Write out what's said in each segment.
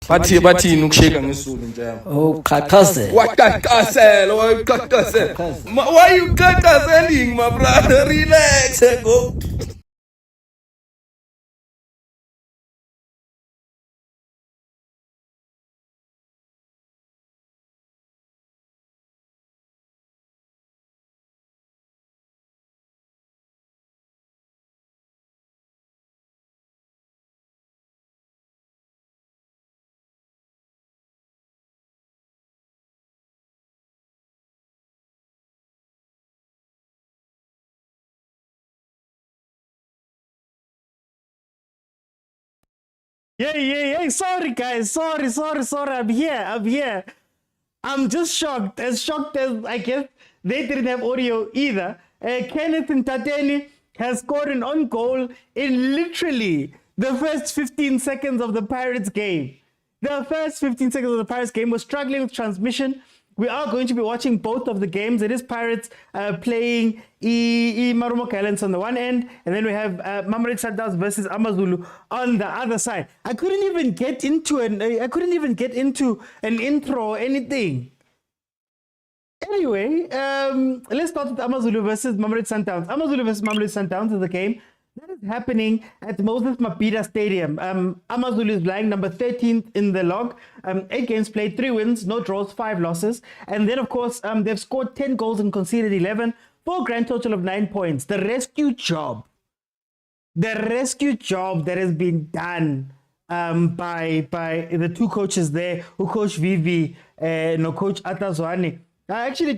bathini ukusheka ngesulu njalo. Oh, qaqazela. Waqaqazela, why you qaqazeling, my brother? Relax, go. Yeah. Sorry, guys. Sorry. I'm here. I'm just shocked. As shocked as I guess they didn't have audio either. Kenneth Ntateni has scored an own goal in literally the first 15 seconds of the Pirates game. The first 15 seconds of the Pirates game was struggling with transmission. We are going to be watching both of the games. It is Pirates playing GALLANTS on the one end, and then we have Mamelodi Sundowns versus Amazulu on the other side. I couldn't even get into an intro or anything. Anyway, let's start with Amazulu versus Mamelodi Sundowns. Amazulu versus Mamelodi Sundowns is the game that is happening at Moses Mabhida Stadium. Amazulu is lying number 13th in the log. 8 games played, 3 wins, no draws, 5 losses. And then, of course, they've scored 10 goals and conceded 11 for a grand total of 9 points. The rescue job that has been done by the two coaches there, who coach Vivi and coach Atazwane. They're actually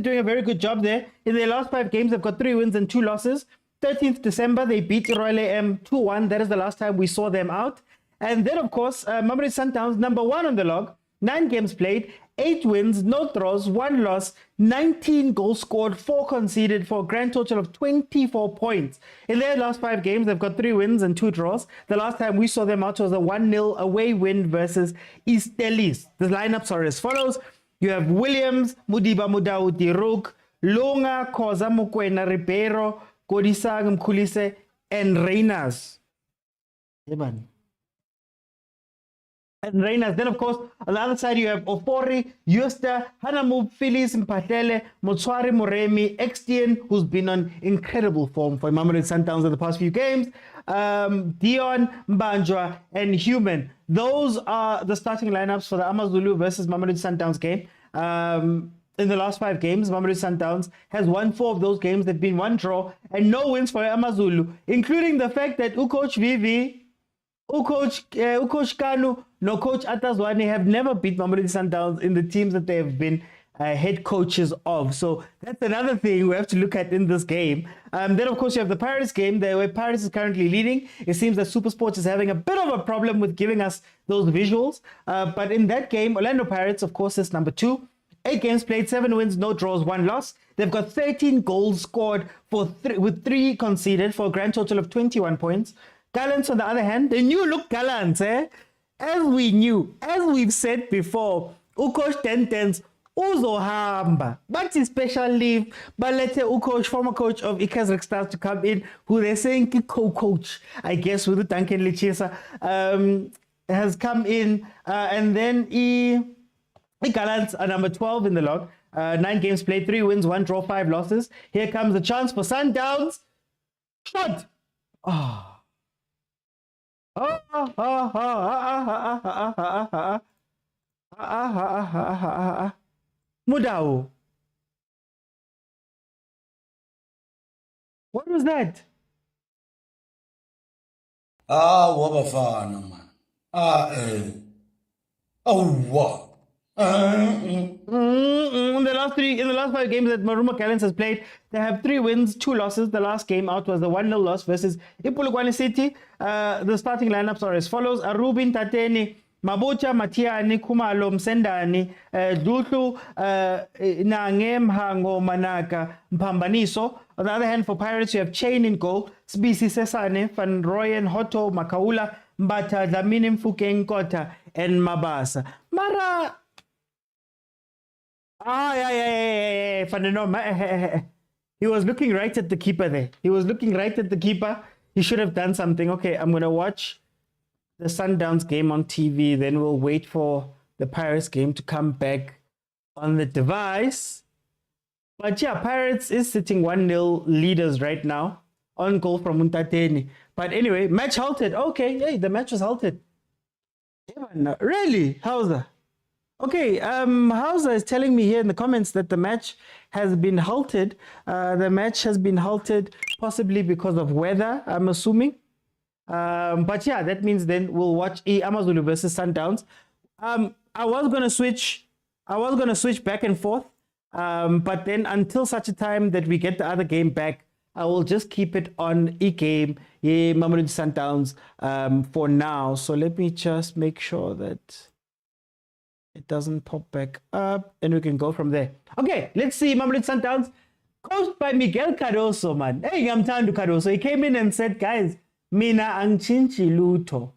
doing a very good job there. In their last 5 games, they've got 3 wins and 2 losses. 13th December, they beat Royal AM 2-1. That is the last time we saw them out. And then, of course, Mamelodi Sundowns, number 1 on the log. 9 games played, 8 wins, no draws, 1 loss, 19 goals scored, 4 conceded for a grand total of 24 points. In their last 5 games, they've got 3 wins and 2 draws. The last time we saw them out was a 1-0 away win versus Stellenbosch. The lineups are as follows. You have Williams, Mudiba Mudau Diruk, Lunga, Khoza Mokwena Ribeiro, Kodisang Mkhulise, and Reyners. And Reyners. Then, of course, on the other side, you have Ofori, Yusta, Hanamu, Phyllis, Mpatele, Motswari Moremi, Extien, who's been on incredible form for Mamelodi Sundowns in the past few games, Dion, Mbanjwa, and Human. Those are the starting lineups for the Amazulu versus Mamelodi Sundowns game. In the last 5 games, Mamelodi Sundowns has won 4 of those games. They've been 1 draw and no wins for Amazulu, including the fact that Coach Vivi, Coach Kanu, no Coach Atazwane have never beat Mamelodi Sundowns in the teams that they have been head coaches of. So that's another thing we have to look at in this game. Then, of course, you have the Pirates game where Pirates is currently leading. It seems that Supersport is having a bit of a problem with giving us those visuals. But in that game, Orlando Pirates, of course, is number 2. 8 games played, 7 wins, no draws, 1 loss. They've got 13 goals scored with 3 conceded for a grand total of 21 points. Gallants, on the other hand, the new look Gallants, as we've said before, Ukosh Tentens, uzohamba, but his special leave, but later Ukosh, former coach of Kaizer Stars, to come in, who they're saying co-coach, I guess, with Duncan Lichisa, has come in, and then the Gallants are number 12 in the log. 9 games played, 3 wins, 1 draw, 5 losses. Here comes the chance for Sundowns. Shot! Mudau. What was that? What bafana, man. What? In the last 5 games that Gallants has played, they have 3 wins, 2 losses. The last game out was the 1-0 loss versus Ipulukwane City. The starting lineups are as follows: Arubin Tateni, Mabucha Matiani, Kumalo Msendani, Dutlu Nangem Hango Manaka Mpambaniso. On the other hand, for Pirates, you have Chain in goal, Sbisi Sesane, Van Royen, Hoto, Makaula, Mbata, Dlamini Mfukeng Kota, and Mabasa. Mara. Yeah. He was looking right at the keeper there. He should have done something. Okay, I'm going to watch the Sundowns game on TV. Then we'll wait for the Pirates game to come back on the device. But yeah, Pirates is sitting 1-0 leaders right now on goal from Muntateni. But anyway, match halted. Okay, hey, the match was halted. Really? How's Okay, Hauser is telling me here in the comments that the match has been halted. The match has been halted possibly because of weather, I'm assuming. But yeah, that means then we'll watch Amazulu versus Sundowns. I was gonna switch back and forth. But then until such a time that we get the other game back, I will just keep it on e-game, Mamelodi Sundowns, for now. So let me just make sure that it doesn't pop back up and we can go from there. Okay, let's see Mamelodi Sundowns, coached by Miguel Cardoso, man. Hey, I'm Tandu Cardoso. He came in and said, guys, mina angchinchi luto.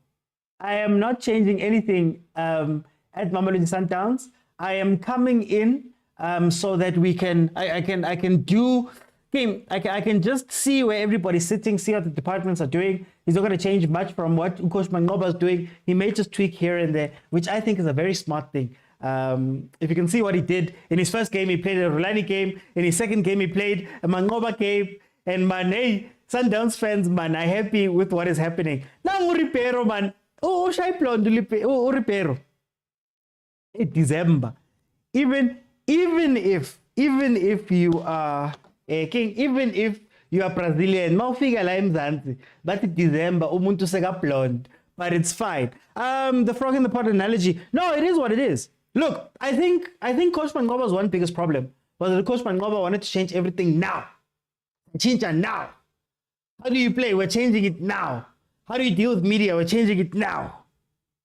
I am not changing anything at Mamelodi Sundowns. I am coming in so that we can, I can just see where everybody's sitting, see how the departments are doing. He's not going to change much from what Coach Mangoba is doing. He may just tweak here and there, which I think is a very smart thing. If you can see what he did in his first game, he played a Rulani game. In his second game, he played a Mangoba game. And man, hey, Sundowns fans, man, are happy with what is happening. Now, Ripero, man. Oh, Shaiplon, Ripero. It's December. Even if you are a king, even if you are Brazilian, mawufika la eMzansi, but it's December, umuntu seka blonde, but it's fine. The frog in the pot analogy. No, it is what it is. Look, I think Coach Mangoba's one biggest problem was that Coach Mangoba wanted to change everything now. Change it now. How do you play? We're changing it now. How do you deal with media? We're changing it now.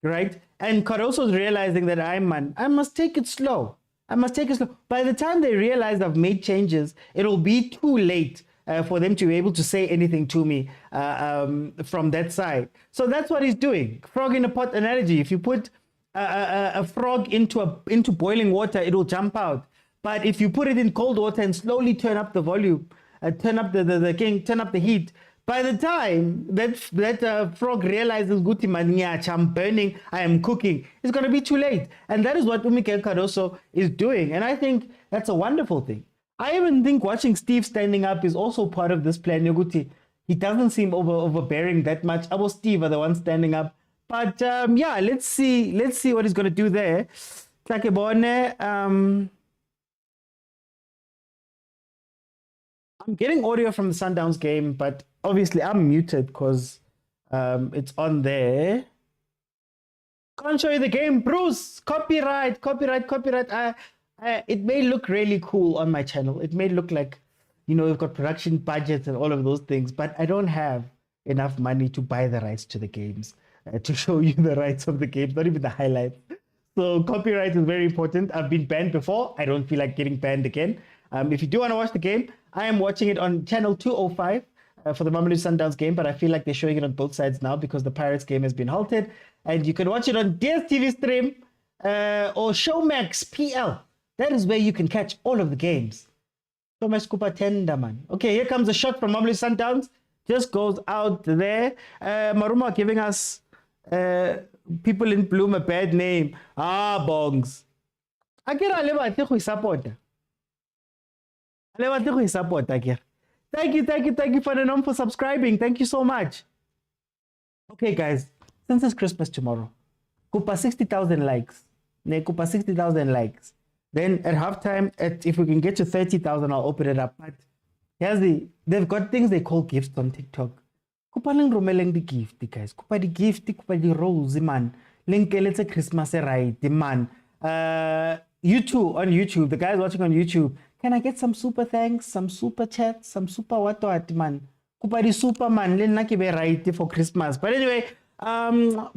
Right? And Cardoso's realizing that I must take it slow. I must take it slow. By the time they realize I've made changes, it'll be too late for them to be able to say anything to me from that side. So that's what he's doing. Frog in a pot analogy. If you put a frog into boiling water, it will jump out. But if you put it in cold water and slowly turn up the volume, turn up the heat, by the time that frog realizes, I'm burning, I am cooking, it's going to be too late. And that is what Mikel Cardoso is doing. And I think that's a wonderful thing. I even think watching Steve standing up is also part of this plan. Yoguti, he doesn't seem overbearing that much. Abo Steve are the ones standing up. But yeah, let's see what he's going to do there. I'm getting audio from the Sundowns game, but obviously I'm muted because it's on there. Can't show you the game, Bruce. Copyright. It may look really cool on my channel. It may look like, we've got production budgets and all of those things, but I don't have enough money to buy the rights to the games, to show you the rights of the games, not even the highlights. So copyright is very important. I've been banned before. I don't feel like getting banned again. If you do want to watch the game, I am watching it on channel 205 for the Mamelodi Sundowns game, but I feel like they're showing it on both sides now because the Pirates game has been halted. And you can watch it on dstv stream or Showmax PL. That is where you can catch all of the games. Showmax Kupa Tenda, man. Okay, here comes a shot from Mamelodi Sundowns. Just goes out there. Maruma giving us people in Bloom a bad name. Bongs. I get a little supporter. Thank you for subscribing. Thank you so much. Okay, guys, since it's Christmas tomorrow, Kupa 60,000 likes. Kupa 60,000 likes. Then at halftime, if we can get to 30,000, I'll open it up. But they've got things they call gifts on TikTok. Kupa ling romeleng the gift, guys. Kupa the gift, kupa the rose, man. Link let's say Christmas right, man. YouTube, the guys watching on YouTube. Can I get some super thanks, some super chats, some super what, man? Kupari super man, len be right for Christmas. But anyway,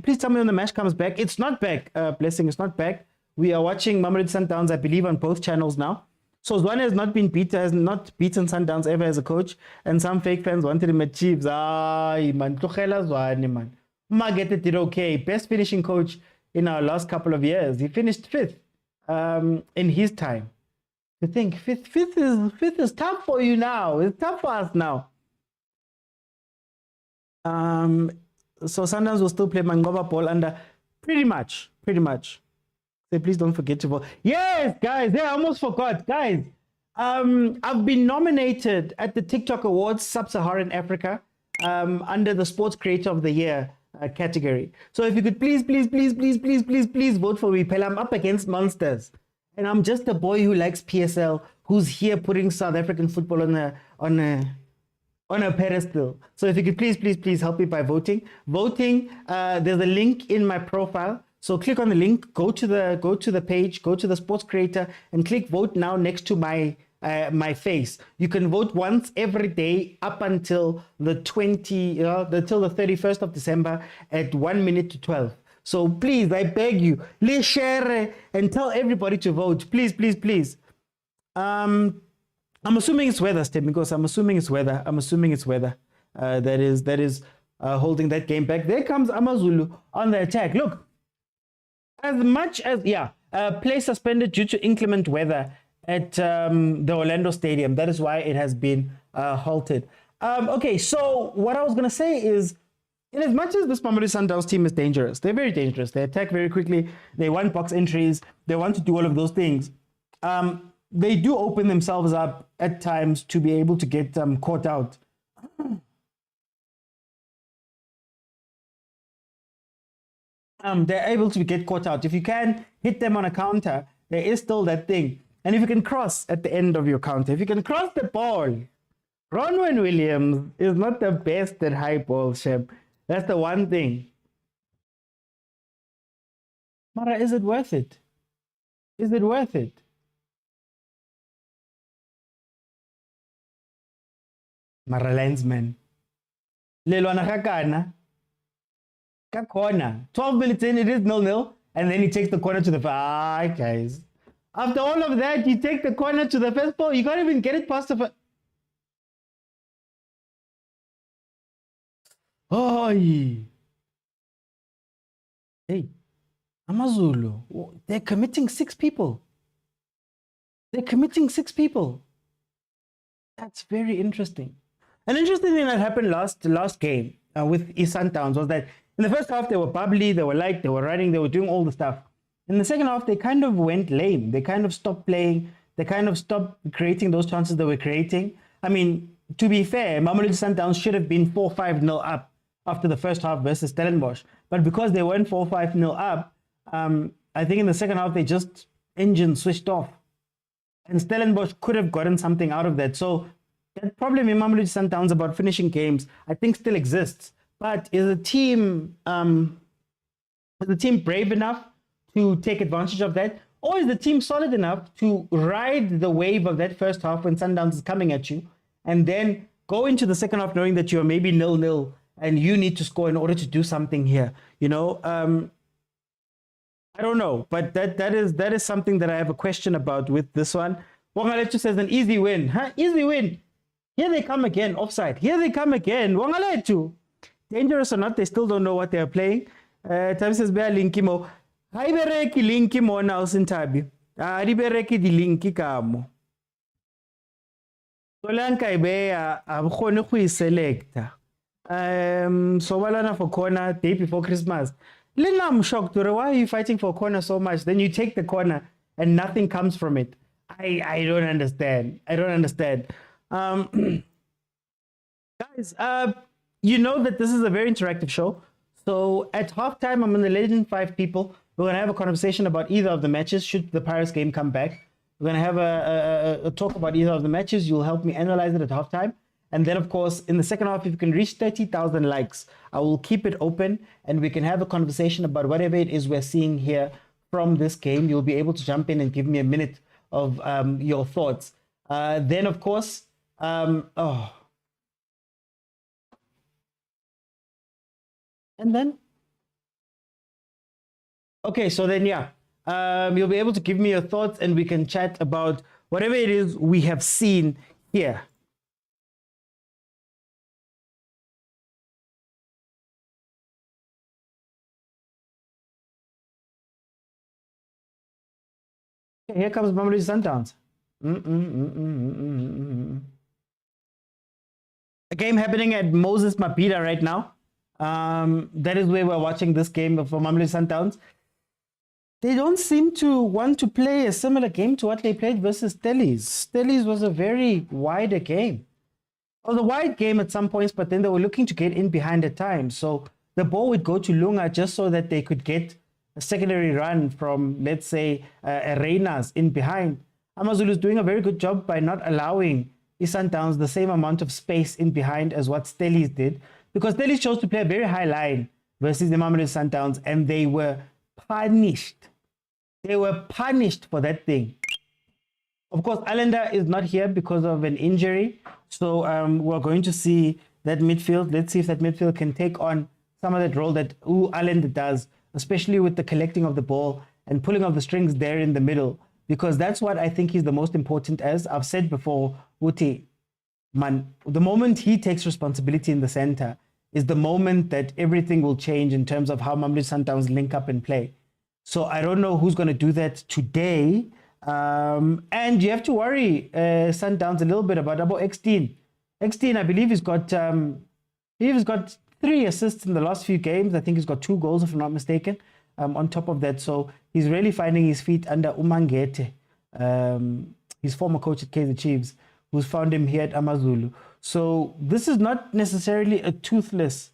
please tell me when the match comes back. It's not back. Blessing, it's not back. We are watching Mamelodi Sundowns, I believe, on both channels now. So Zwane has not beaten Sundowns ever as a coach, and some fake fans wanted him at Chiefs. Man, Zwane, man. Magete did okay. Best finishing coach in our last couple of years. He finished 5th in his time. To think fifth is tough for you now. It's tough for us now. So Sundowns will still play Mangoba ball under pretty much. So please don't forget to vote. Yes, guys, I almost forgot. Guys, I've been nominated at the TikTok Awards Sub-Saharan Africa under the Sports Creator of the Year category. So if you could please vote for me. I'm up against monsters. And I'm just a boy who likes PSL, who's here putting South African football on a pedestal. So if you could please help me by voting. There's a link in my profile. So click on the link, go to the page, go to the sports creator, and click vote now next to my face. You can vote once every day up until the 31st of December at 1 minute to 12. So please, I beg you, let's share and tell everybody to vote. Please. I'm assuming it's weather, Steve, because I'm assuming it's weather. That is holding that game back. There comes Amazulu on the attack. Look, as much as play suspended due to inclement weather at the Orlando Stadium. That is why it has been halted. Okay, so what I was gonna say is, in as much as this Mamelodi Sundowns team is dangerous, they're very dangerous. They attack very quickly. They want box entries. They want to do all of those things. They do open themselves up at times to be able to get caught out. They're able to get caught out. If you can hit them on a counter, there is still that thing. And if you can cross at the end of your counter, if you can cross the ball, Ronwen Williams is not the best at high ball, Shep. That's the one thing. Mara, is it worth it? Is it worth it? Mara Lensman. Lelwana Hakana. Corner. 12 minutes in, it is 0-0. And then he takes the corner to the guys. After all of that, you take the corner to the first ball. You can't even get it past the Oh, hey, Amazulu. They're committing 6 people. That's very interesting. An interesting thing that happened last game with Sundowns was that in the first half, they were bubbly, they were light, they were running, they were doing all the stuff. In the second half, they kind of went lame. They kind of stopped playing. They kind of stopped creating those chances they were creating. I mean, to be fair, Mamelodi Sundowns should have been 4-5-0 up after the first half versus Stellenbosch. But because they weren't 4-5-0 up, I think in the second half, they just engine switched off. And Stellenbosch could have gotten something out of that. So that problem in Mamelodi Sundowns about finishing games, I think still exists. But is the team brave enough to take advantage of that? Or is the team solid enough to ride the wave of that first half when Sundowns is coming at you and then go into the second half knowing that you're maybe 0-0 and you need to score in order to do something here? You know, I don't know, but that is something that I have a question about with this one. Wangaletu says an easy win. Huh? Easy win. Here they come again, offside. Here they come again. Wangaletu. Dangerous or not, they still don't know what they're playing. Tabi says, Bea Linkimo. Haibereki Linkimo now Sintabi. Ribereki di Linki Kamo. Solanka Ibea, Abhone Hui selector. So Walana for corner day before Christmas. Lena, I'm shocked. Why are you fighting for corner so much? Then you take the corner and nothing comes from it. I don't understand. Guys, you know that this is a very interactive show. So at halftime, I'm in the Legend 5 people. We're going to have a conversation about either of the matches should the Pirates game come back. We're going to have a talk about either of the matches. You'll help me analyze it at halftime. And then, of course, in the second half, if you can reach 30,000 likes, I will keep it open and we can have a conversation about whatever it is we're seeing here from this game. You'll be able to jump in and give me a minute of your thoughts. Then, of course, and then, okay, so then, you'll be able to give me your thoughts and we can chat about whatever it is we have seen here. Okay, here comes Mamelodi Sundowns. A game happening at Moses Mabhida right now. That is where we're watching this game for Mamelodi Sundowns. They don't seem to want to play a similar game to what they played versus Stellies. Stellies was a very wider game. It was a wide game at some points, but then they were looking to get in behind at times. So the ball would go to Lunga just so that they could get a secondary run from, let's say, Reina's in behind. Amazulu is doing a very good job by not allowing Sundowns the same amount of space in behind as what Stellies did, because Stellies chose to play a very high line versus the Mamelodi Sundowns, and they were punished. They were punished for that thing. Of course, Allender is not here because of an injury. So we're going to see that midfield. Let's see if that midfield can take on some of that role that Allender does, especially with the collecting of the ball and pulling of the strings there in the middle, because that's what I think is the most important. As I've said before, Uti, man, the moment he takes responsibility in the center is the moment that everything will change in terms of how Mamelodi Sundowns link up and play. So I don't know who's going to do that today. And you have to worry Sundowns a little bit about X-Teen. X-Teen, I believe he's got 3 assists in the last few games. I think he's got 2 goals, if I'm not mistaken, on top of that. So he's really finding his feet under Umangete, his former coach at Kaizer Chiefs, who's found him here at Amazulu. So this is not necessarily a toothless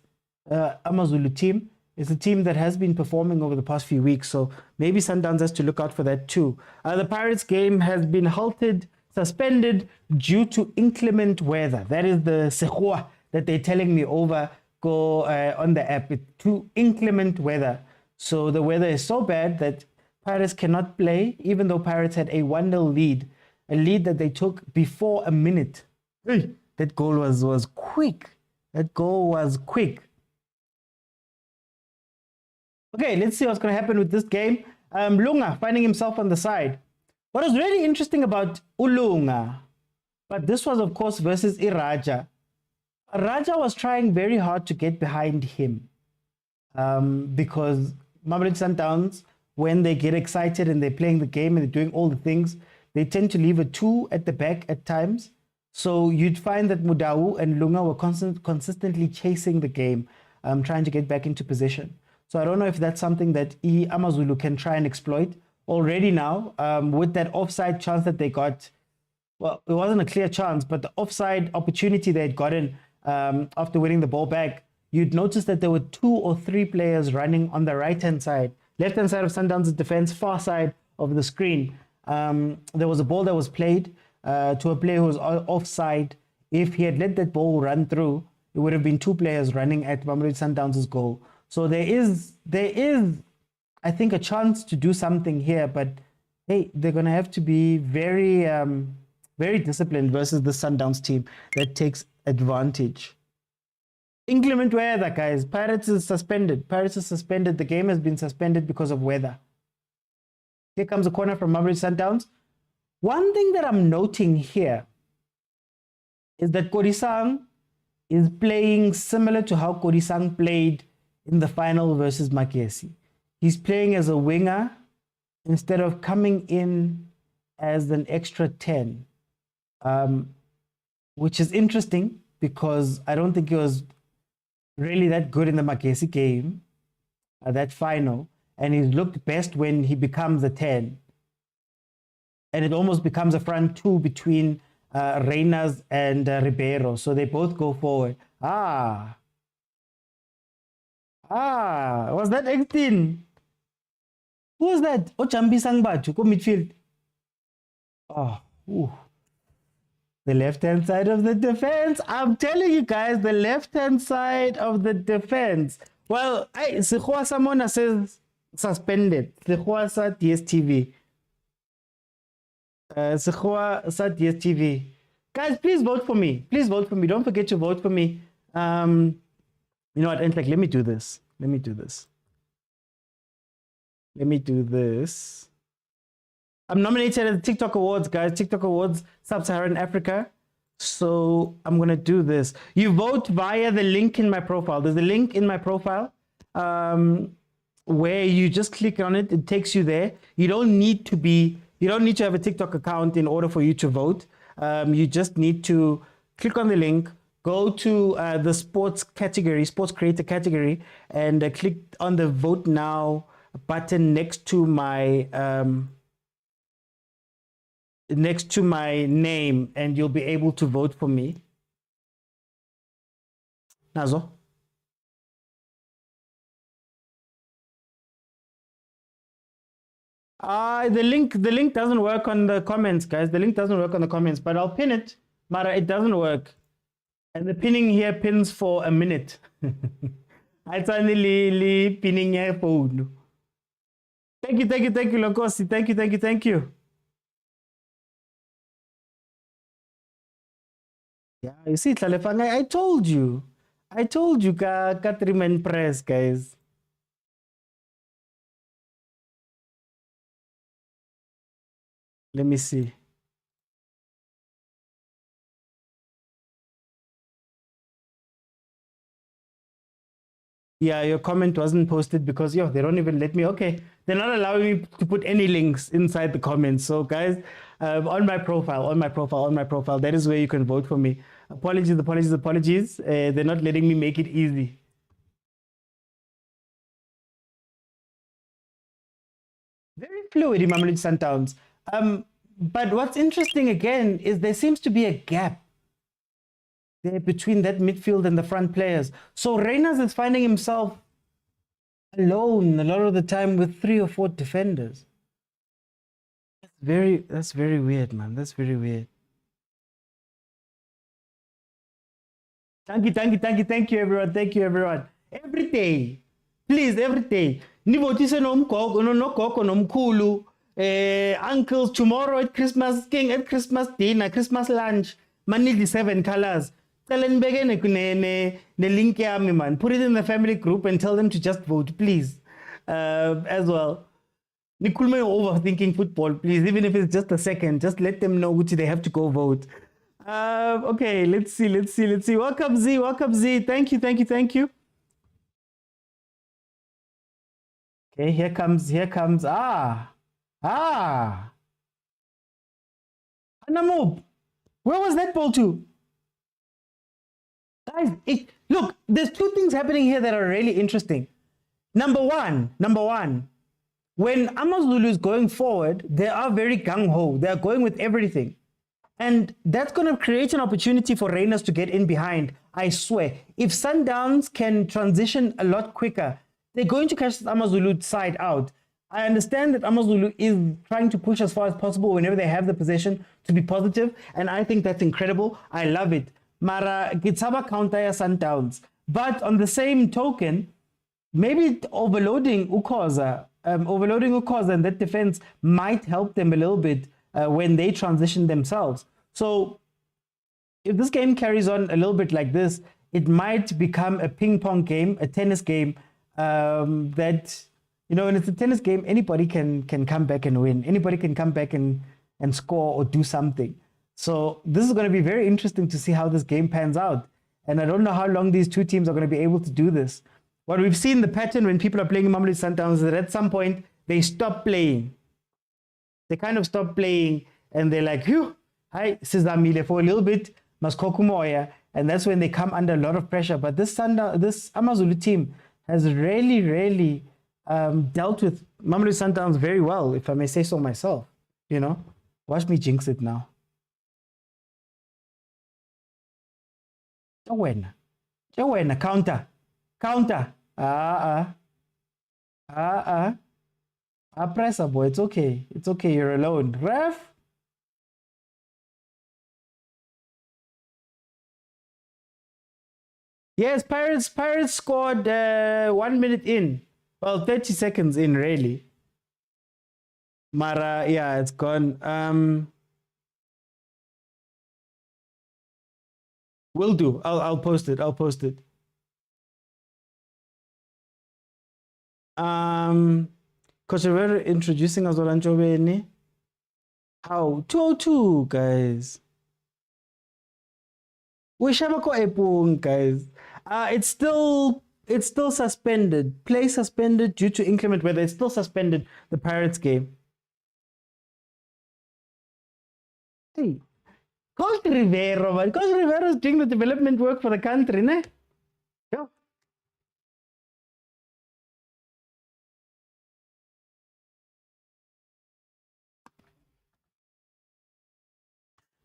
Amazulu team. It's a team that has been performing over the past few weeks, so maybe Sundowns has to look out for that too. The Pirates game has been halted, suspended due to inclement weather. That is the sekhuwa that they're telling me over on the app. It's too inclement weather. So the weather is so bad that Pirates cannot play, even though Pirates had a 1-0 lead, a lead that they took before a minute. That goal was quick. That goal was quick. Okay, let's see what's going to happen with this game. Lunga finding himself on the side. What was really interesting about Ulunga, but this was, of course, versus Iraja. Raja was trying very hard to get behind him because Mamelodi Sundowns, when they get excited and they're playing the game and they're doing all the things, they tend to leave a 2 at the back at times. So you'd find that Mudau and Lunga were consistently chasing the game, trying to get back into position. So I don't know if that's something that Amazulu can try and exploit already now with that offside chance that they got. Well, it wasn't a clear chance, but the offside opportunity they had gotten after winning the ball back, you'd notice that there were 2 or 3 players running on the right-hand side, left-hand side of Sundowns' defense, far side of the screen. There was a ball that was played to a player who was offside. If he had let that ball run through, it would have been 2 players running at Mamelodi Sundowns' goal. So there is, I think, a chance to do something here, but hey, they're going to have to be very, very disciplined versus the Sundowns team that takes advantage. Inclement weather, guys. Pirates is suspended. Pirates is suspended. The game has been suspended because of weather. Here comes a corner from Mamelodi Sundowns. One thing that I'm noting here is that Kodisang is playing similar to how Kodisang played in the final versus Makesi. He's playing as a winger instead of coming in as an extra 10, which is interesting because I don't think he was really that good in the Makesi game, that final, and he's looked best when he becomes a 10. And it almost becomes a front 2 between Reynas and Ribeiro, so they both go forward. Was that 18? Who was that? Ochambi Sangbatu, go midfield. The left-hand side of the defense. I'm telling you guys, the left-hand side of the defense. Well, Sekhuwa Samona says suspended. Sekhuwa sa DSTV. Sekhuwa sa DSTV. Guys, please vote for me. Please vote for me. Don't forget to vote for me. You know what? And like, let me do this. Let me do this. I'm nominated at the TikTok Awards, guys. TikTok Awards, Sub-Saharan Africa. So I'm going to do this. You vote via the link in my profile. There's a link in my profile where you just click on it. It takes you there. You don't need to have a TikTok account in order for you to vote. You just need to click on the link, go to the sports category, sports creator category, and click on the vote now button next to my name, and you'll be able to vote for me. Nazo. The link doesn't work on the comments, guys. The link doesn't work on the comments, but I'll pin it. Mara, it doesn't work. And the pinning here pins for a minute. It's only pinning your phone. Thank you, Lokosi. Thank you. Yeah, you see, Tlalefang, I told you. I told you, Catherine Press, guys. Let me see. Yeah, your comment wasn't posted because they don't even let me. Okay, they're not allowing me to put any links inside the comments. So guys, on my profile, that is where you can vote for me. Apologies. They're not letting me make it easy. Very fluid in Mamelodi Sundowns. But what's interesting again is there seems to be a gap there between that midfield and the front players. So Reyners is finding himself alone a lot of the time with 3 or 4 defenders. That's very weird, man. That's very weird. Thank you, everyone. Every day, please, every day. Nivotise nomgogo nogogo nomkhulu. Uncles tomorrow at Christmas King, at Christmas dinner, Christmas lunch. Man need the 7 colors. Tell them the link yami, man. Put it in the family group and tell them to just vote, please. As well. Nikulme overthinking football, please. Even if it's just a second, just let them know which they have to go vote. Okay, let's see. Welcome Z. Thank you. Okay, here comes. Anamub, where was that ball to? Guys, look, there's 2 things happening here that are really interesting. Number one, when Amazulu is going forward, they are very gung-ho. They are going with everything. And that's going to create an opportunity for Reyners to get in behind, I swear. If Sundowns can transition a lot quicker, they're going to catch the Amazulu side out. I understand that Amazulu is trying to push as far as possible whenever they have the possession to be positive, and I think that's incredible. I love it. Mara Gitsaba counter Sundowns. But on the same token, maybe overloading Ukhoza and that defense might help them a little bit when they transition themselves. So if this game carries on a little bit like this, it might become a ping-pong game, a tennis game that, when it's a tennis game, anybody can come back and win. Anybody can come back and score or do something. So this is going to be very interesting to see how this game pans out. And I don't know how long these 2 teams are going to be able to do this. What we've seen the pattern when people are playing Mamelodi Sundowns is that at some point they stop playing. They kind of stop playing and they're like, "Phew, hi, Sizamile for a little bit, Maskokumoya," and that's when they come under a lot of pressure. But this Amazulu team has really dealt with Mamelodi Sundowns very well, if I may say so myself. Watch me jinx it now. Jawena, counter. Pressure, boy. It's okay. You're alone. Ref. Yes, Pirates scored 1 minute in. Well, 30 seconds in, really. Mara, yeah, it's gone. Will do. I'll post it. Coach Rivera introducing us Olanchobeni. How? 202, guys. We shabako epung, guys. It's still suspended. Play suspended due to inclement weather. It's still suspended, the Pirates game. Hey, Coach Rivero, man. Coach Rivero is doing the development work for the country, ne? Yo.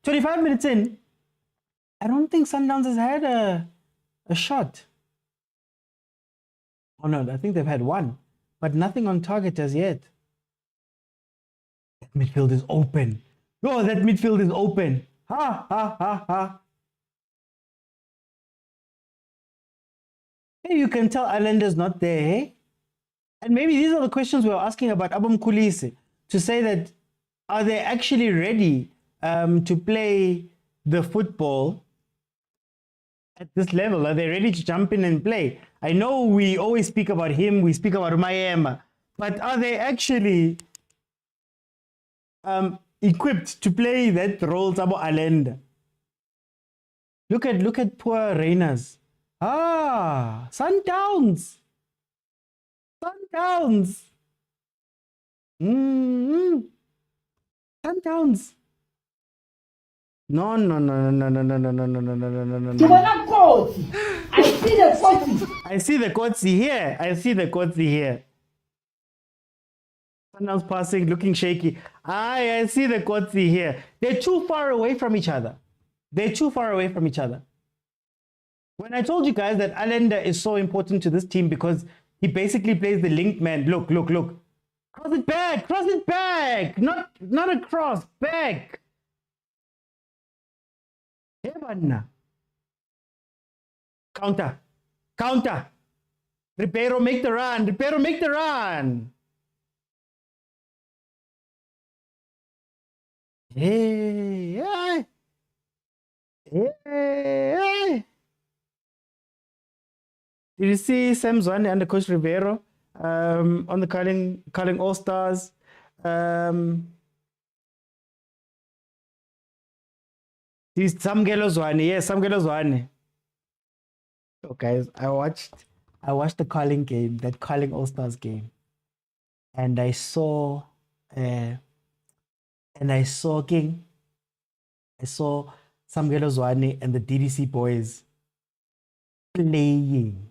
"25 minutes in, I don't think Sundowns has had a shot. Oh no, I think they've had one, but nothing on target as yet. That midfield is open. Oh, that midfield is open. Ha, ha, ha, ha. Hey, you can tell Islander's not there, hey? And maybe these are the questions we were asking about Abam Kulisi, to say that, are they actually ready to play the football at this level? Are they ready to jump in and play? I know we always speak about him, we speak about Mayema, but are they actually equipped to play that role, Sabo Allende? Look at poor Reyners. Ah, Sundowns. Sundowns. Sundowns. No. I see the Kotsi here. I see the Kotsi here. Sundowns passing, looking shaky. I see the Kotsi here. They're too far away from each other. They're too far away from each other. When I told you guys that Allende is so important to this team because he basically plays the link man. Look. Cross it back. Not across, back. Heaven. Counter. Ribeiro make the run. Hey. Did you see Sam Zwane under Coach Ribeiro on the calling All Stars? This Samgelo Zwane, yes, Samgelo Zwane. So guys, I watched the calling game, that calling All Stars game, and I saw Samgelo Zwane and the DDC boys playing.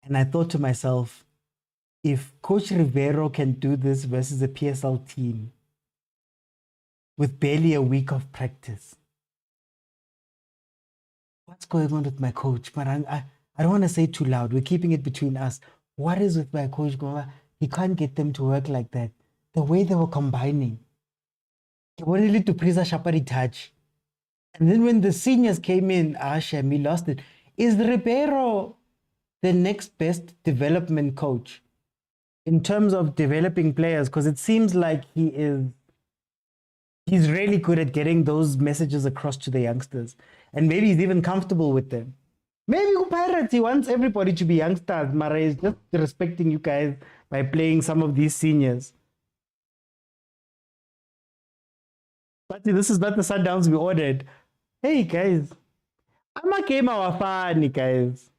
And I thought to myself, if Coach Rivero can do this versus a PSL team with barely a week of practice, what's going on with my coach? But I don't want to say too loud. We're keeping it between us. What is with my coach going on? He can't get them to work like that. The way they were combining. He wanted to praise a Shapari touch. And then when the seniors came in, Shami lost it. Is Ribeiro the next best development coach in terms of developing players? Because it seems like he's really good at getting those messages across to the youngsters. And maybe he's even comfortable with them. Maybe Pirates, he wants everybody to be youngsters. Mara is just respecting you guys by playing some of these seniors. But this is not the Sundowns we ordered. Hey guys, I'm a game our fan, guys.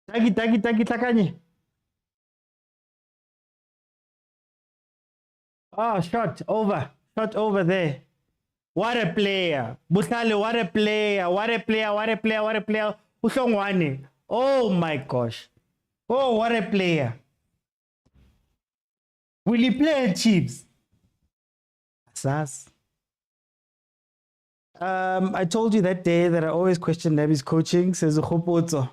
Taki takanye. Oh, shot over there. What a player. Butlale, what a player. Ushongwane. Oh my gosh. Oh, what a player. Will he play at Chiefs? Sas. I told you that day that I always question Nebi's coaching, says Ukhopoto.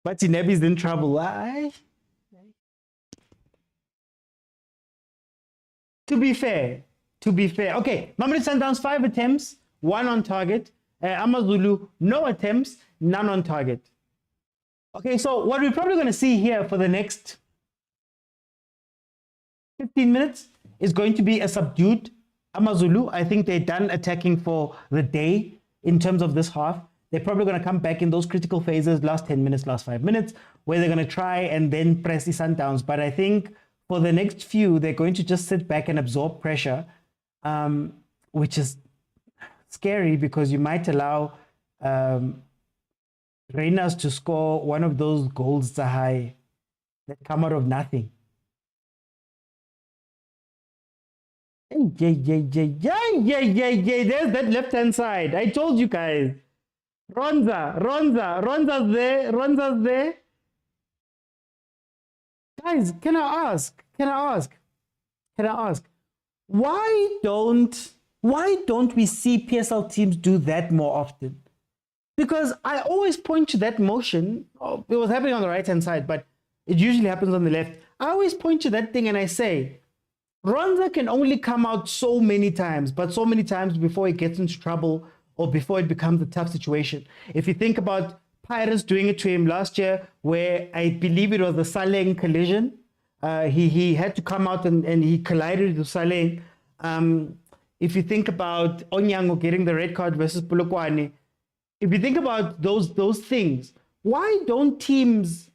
But Nebi's in trouble. Why? To be fair. Okay, Mamelodi Sundowns 5 attempts, 1 on target. Amazulu, no attempts, none on target. Okay, so what we're probably going to see here for the next 15 minutes is going to be a subdued Amazulu. I think they're done attacking for the day in terms of this half. They're probably going to come back in those critical phases, last 10 minutes, last 5 minutes, where they're going to try and then press the Sundowns. But I think for the next few, they're going to just sit back and absorb pressure, which is scary because you might allow Reyners to score one of those goals that come out of nothing. Yeah. There's that left-hand side. I told you guys. Ronza's there. Guys, can I ask? Why don't we see PSL teams do that more often? Because I always point to that motion. Oh, it was happening on the right-hand side, but it usually happens on the left. I always point to that thing and I say, Ronza can only come out so many times, but so many times before he gets into trouble or before it becomes a tough situation. If you think about Pirates doing it to him last year, where I believe it was the Saleng collision, he had to come out and he collided with Saleng. If you think about Onyango getting the red card versus Polokwane, if you think about those things, why don't teams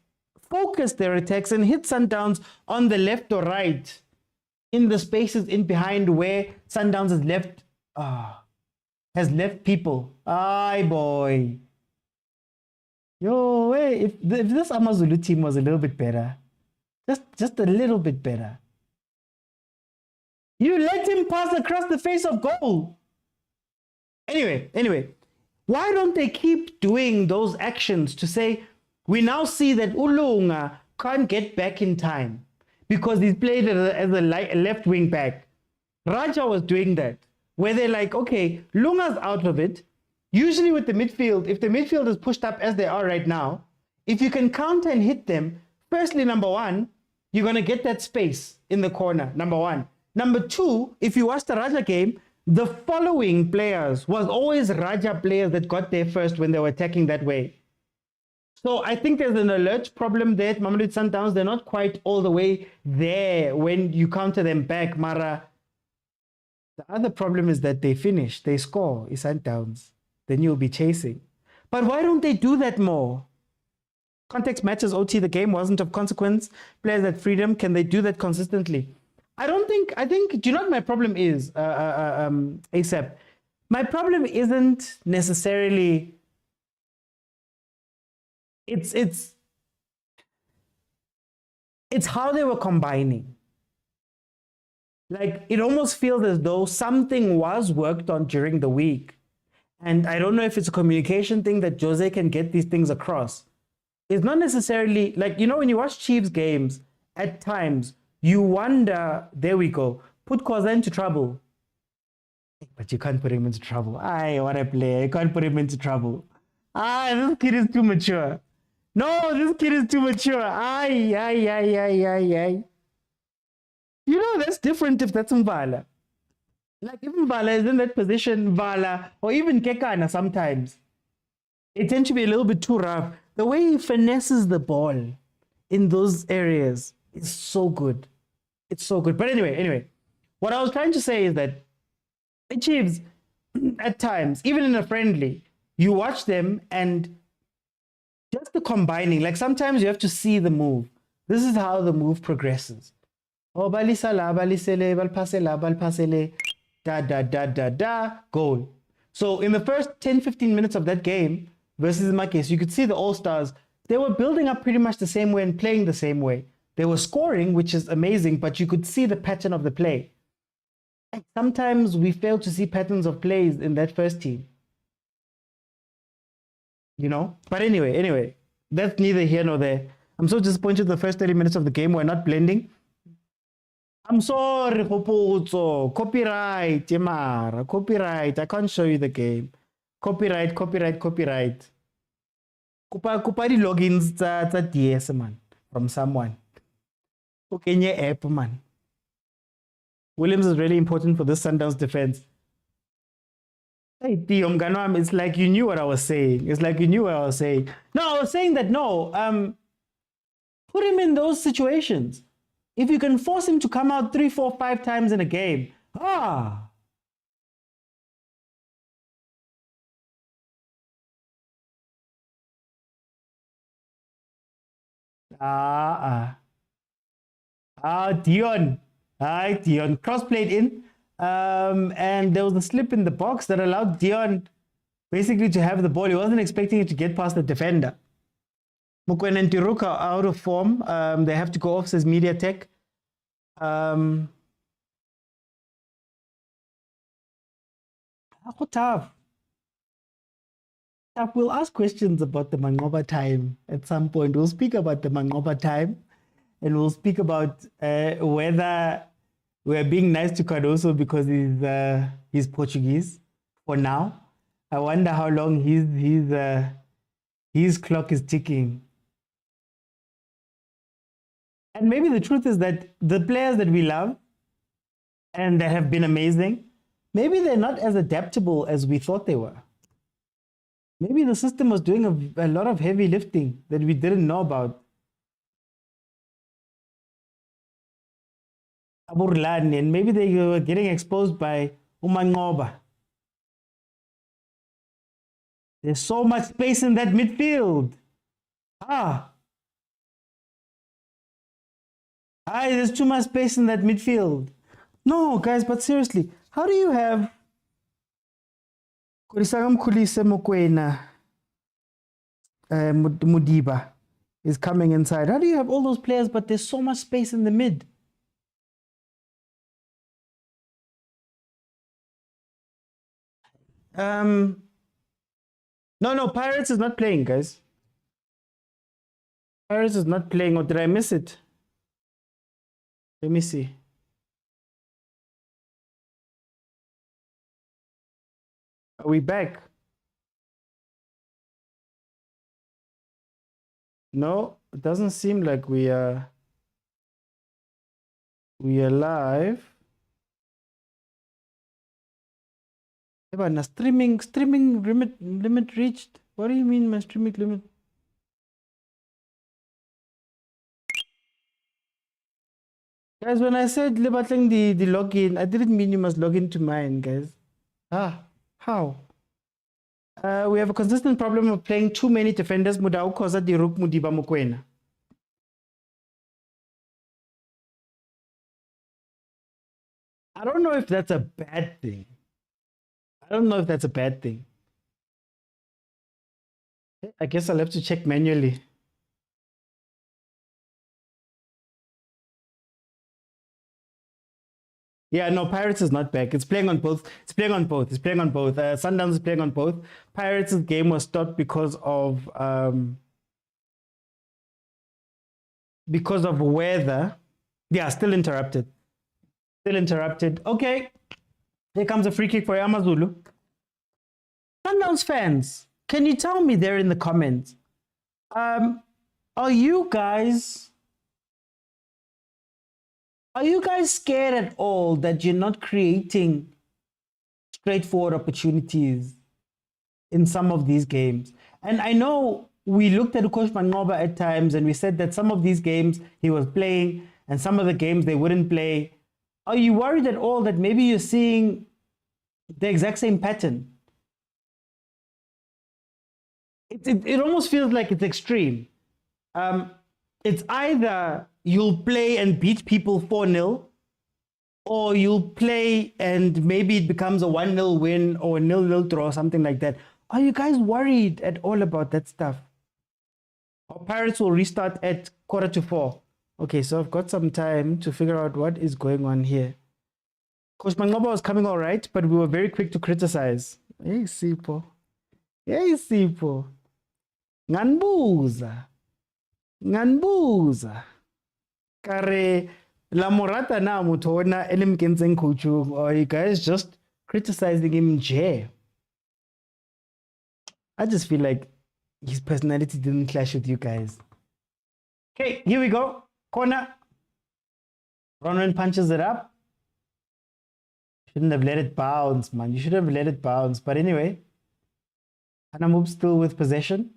focus their attacks and hit Sundowns on the left or right in the spaces in behind where Sundowns has left people? Aye, boy. Yo, hey, if this Amazulu team was a little bit better, just a little bit better. You let him pass across the face of goal. Anyway, why don't they keep doing those actions to say, we now see that Ulunga can't get back in time because he's played as a left wing back. Raja was doing that, where they're like, okay, Lunga's out of it. Usually with the midfield, if the midfield is pushed up as they are right now, if you can counter and hit them, firstly, number one, you're going to get that space in the corner, number one. Number two, if you watch the Raja game, the following players was always Raja players that got there first when they were attacking that way. So I think there's an alert problem there at Mamelodi Sundowns. They're not quite all the way there when you counter them back, Mara. The other problem is that they finish, they score, it's Sundowns. Then you'll be chasing. But why don't they do that more? Context matches, OT, the game wasn't of consequence. Players had freedom. Can they do that consistently? I think, do you know what my problem is, ASAP? My problem isn't necessarily, it's how they were combining. Like, it almost feels as though something was worked on during the week. And I don't know if it's a communication thing that Jose can get these things across. It's not necessarily, like, you know, when you watch Chiefs games, at times, you wonder, there we go, put Khoza into trouble. But you can't put him into trouble. Aye, what a player. You can't put him into trouble. This kid is too mature. No, this kid is too mature. Aye. You know, that's different if that's Mvala. Like, if Mvala is in that position, Vala, or even Kekana sometimes, it tends to be a little bit too rough. The way he finesses the ball in those areas is so good. It's so good. But anyway, what I was trying to say is that the Chiefs, at times, even in a friendly, you watch them and just the combining, like sometimes you have to see the move. This is how the move progresses. Oh, balisala, balisele, balpasela, balpasele, da, goal. So in the first 10-15 minutes of that game versus Makis, you could see the All-Stars, they were building up pretty much the same way and playing the same way. They were scoring, which is amazing, but you could see the pattern of the play. And sometimes we fail to see patterns of plays in that first team. You know? But anyway, that's neither here nor there. I'm so disappointed the first 30 minutes of the game were not blending. I'm sorry, Popozzo. Copyright, Yemara. Copyright. I can't show you the game. Copyright. Kupa di logins tsa DS, man. From someone. Okay, nye app, man. Williams is really important for this Sundowns defense. Hey, Tio Mganwam, it's like you knew what I was saying. No, I was saying that put him in those situations. If you can force him to come out 3, 4, 5 times in a game, Dion. Hi, Dion. Cross played in. And there was a slip in the box that allowed Dion basically to have the ball. He wasn't expecting it to get past the defender. Mukwena and Tiruka are out of form. They have to go off, says Media Tech. How tough. We'll ask questions about the Mangoba time at some point. We'll speak about the Mangoba time, and we'll speak about whether we're being nice to Cardoso because he's Portuguese for now. I wonder how long his clock is ticking. And maybe the truth is that the players that we love and that have been amazing, maybe they're not as adaptable as we thought they were. Maybe the system was doing a lot of heavy lifting that we didn't know about. Rulani, and maybe they were getting exposed by Umangoba. There's so much space in that midfield. There's too much space in that midfield. No, guys, but seriously, how do you have Mudiba is coming inside? How do you have all those players, but there's so much space in the mid? No, Pirates is not playing, guys. Pirates is not playing, or did I miss it? Let me see. Are we back? No, it doesn't seem like we are live. But streaming limit reached. What do you mean my streaming limit? Guys, when I said libating the login, I didn't mean you must log into mine, guys. How? We have a consistent problem of playing too many defenders. Motaung khoza diruk Mudiba Mokwena. I don't know if that's a bad thing. I guess I'll have to check manually. Yeah, no, Pirates is not back. It's playing on both. Sundowns is playing on both. Pirates' game was stopped because of weather. Yeah, still interrupted. Okay. Here comes a free kick for Amazulu. Sundowns fans, can you tell me there in the comments? Are you guys scared at all that you're not creating straightforward opportunities in some of these games? And I know we looked at Coach Mangoba at times and we said that some of these games he was playing and some of the games they wouldn't play. Are you worried at all that maybe you're seeing the exact same pattern? It almost feels like it's extreme. It's either you'll play and beat people 4-0, or you'll play and maybe it becomes a 1-0 win or a 0-0 draw, something like that. Are you guys worried at all about that stuff? Our Pirates will restart at 3:45. Okay, so I've got some time to figure out what is going on here. Coach Mangoba was coming all right, but we were very quick to criticize. Hey, Sipho. Nganbuza. Kare la morata na mutona elimkenzen kuchu, or you guys just criticizing him in. I just feel like his personality didn't clash with you guys. Okay, here we go. Corner. Ronwen punches it up. Shouldn't have let it bounce, man. You should have let it bounce. But anyway, Hanamub still with possession.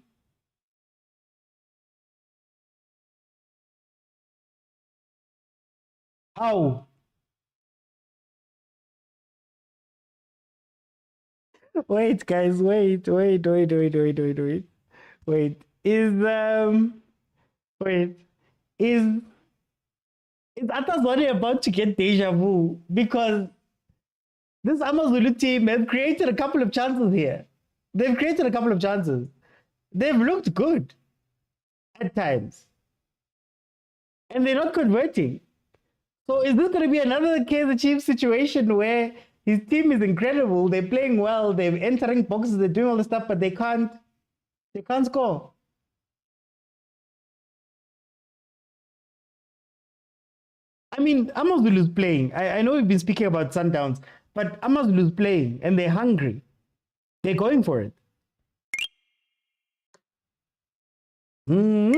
How? Wait, guys, wait. Is Atazwani about to get deja vu? Because this Amazulu team have created a couple of chances here. They've looked good at times. And they're not converting. So is this going to be another Kaizer Chiefs situation where His team is incredible. They're playing well. They're entering boxes. They're doing all this stuff, but they can't score. I mean, Amazulu's playing. I know we've been speaking about Sundowns, but Amazulu's playing and they're hungry. They're going for it. I'm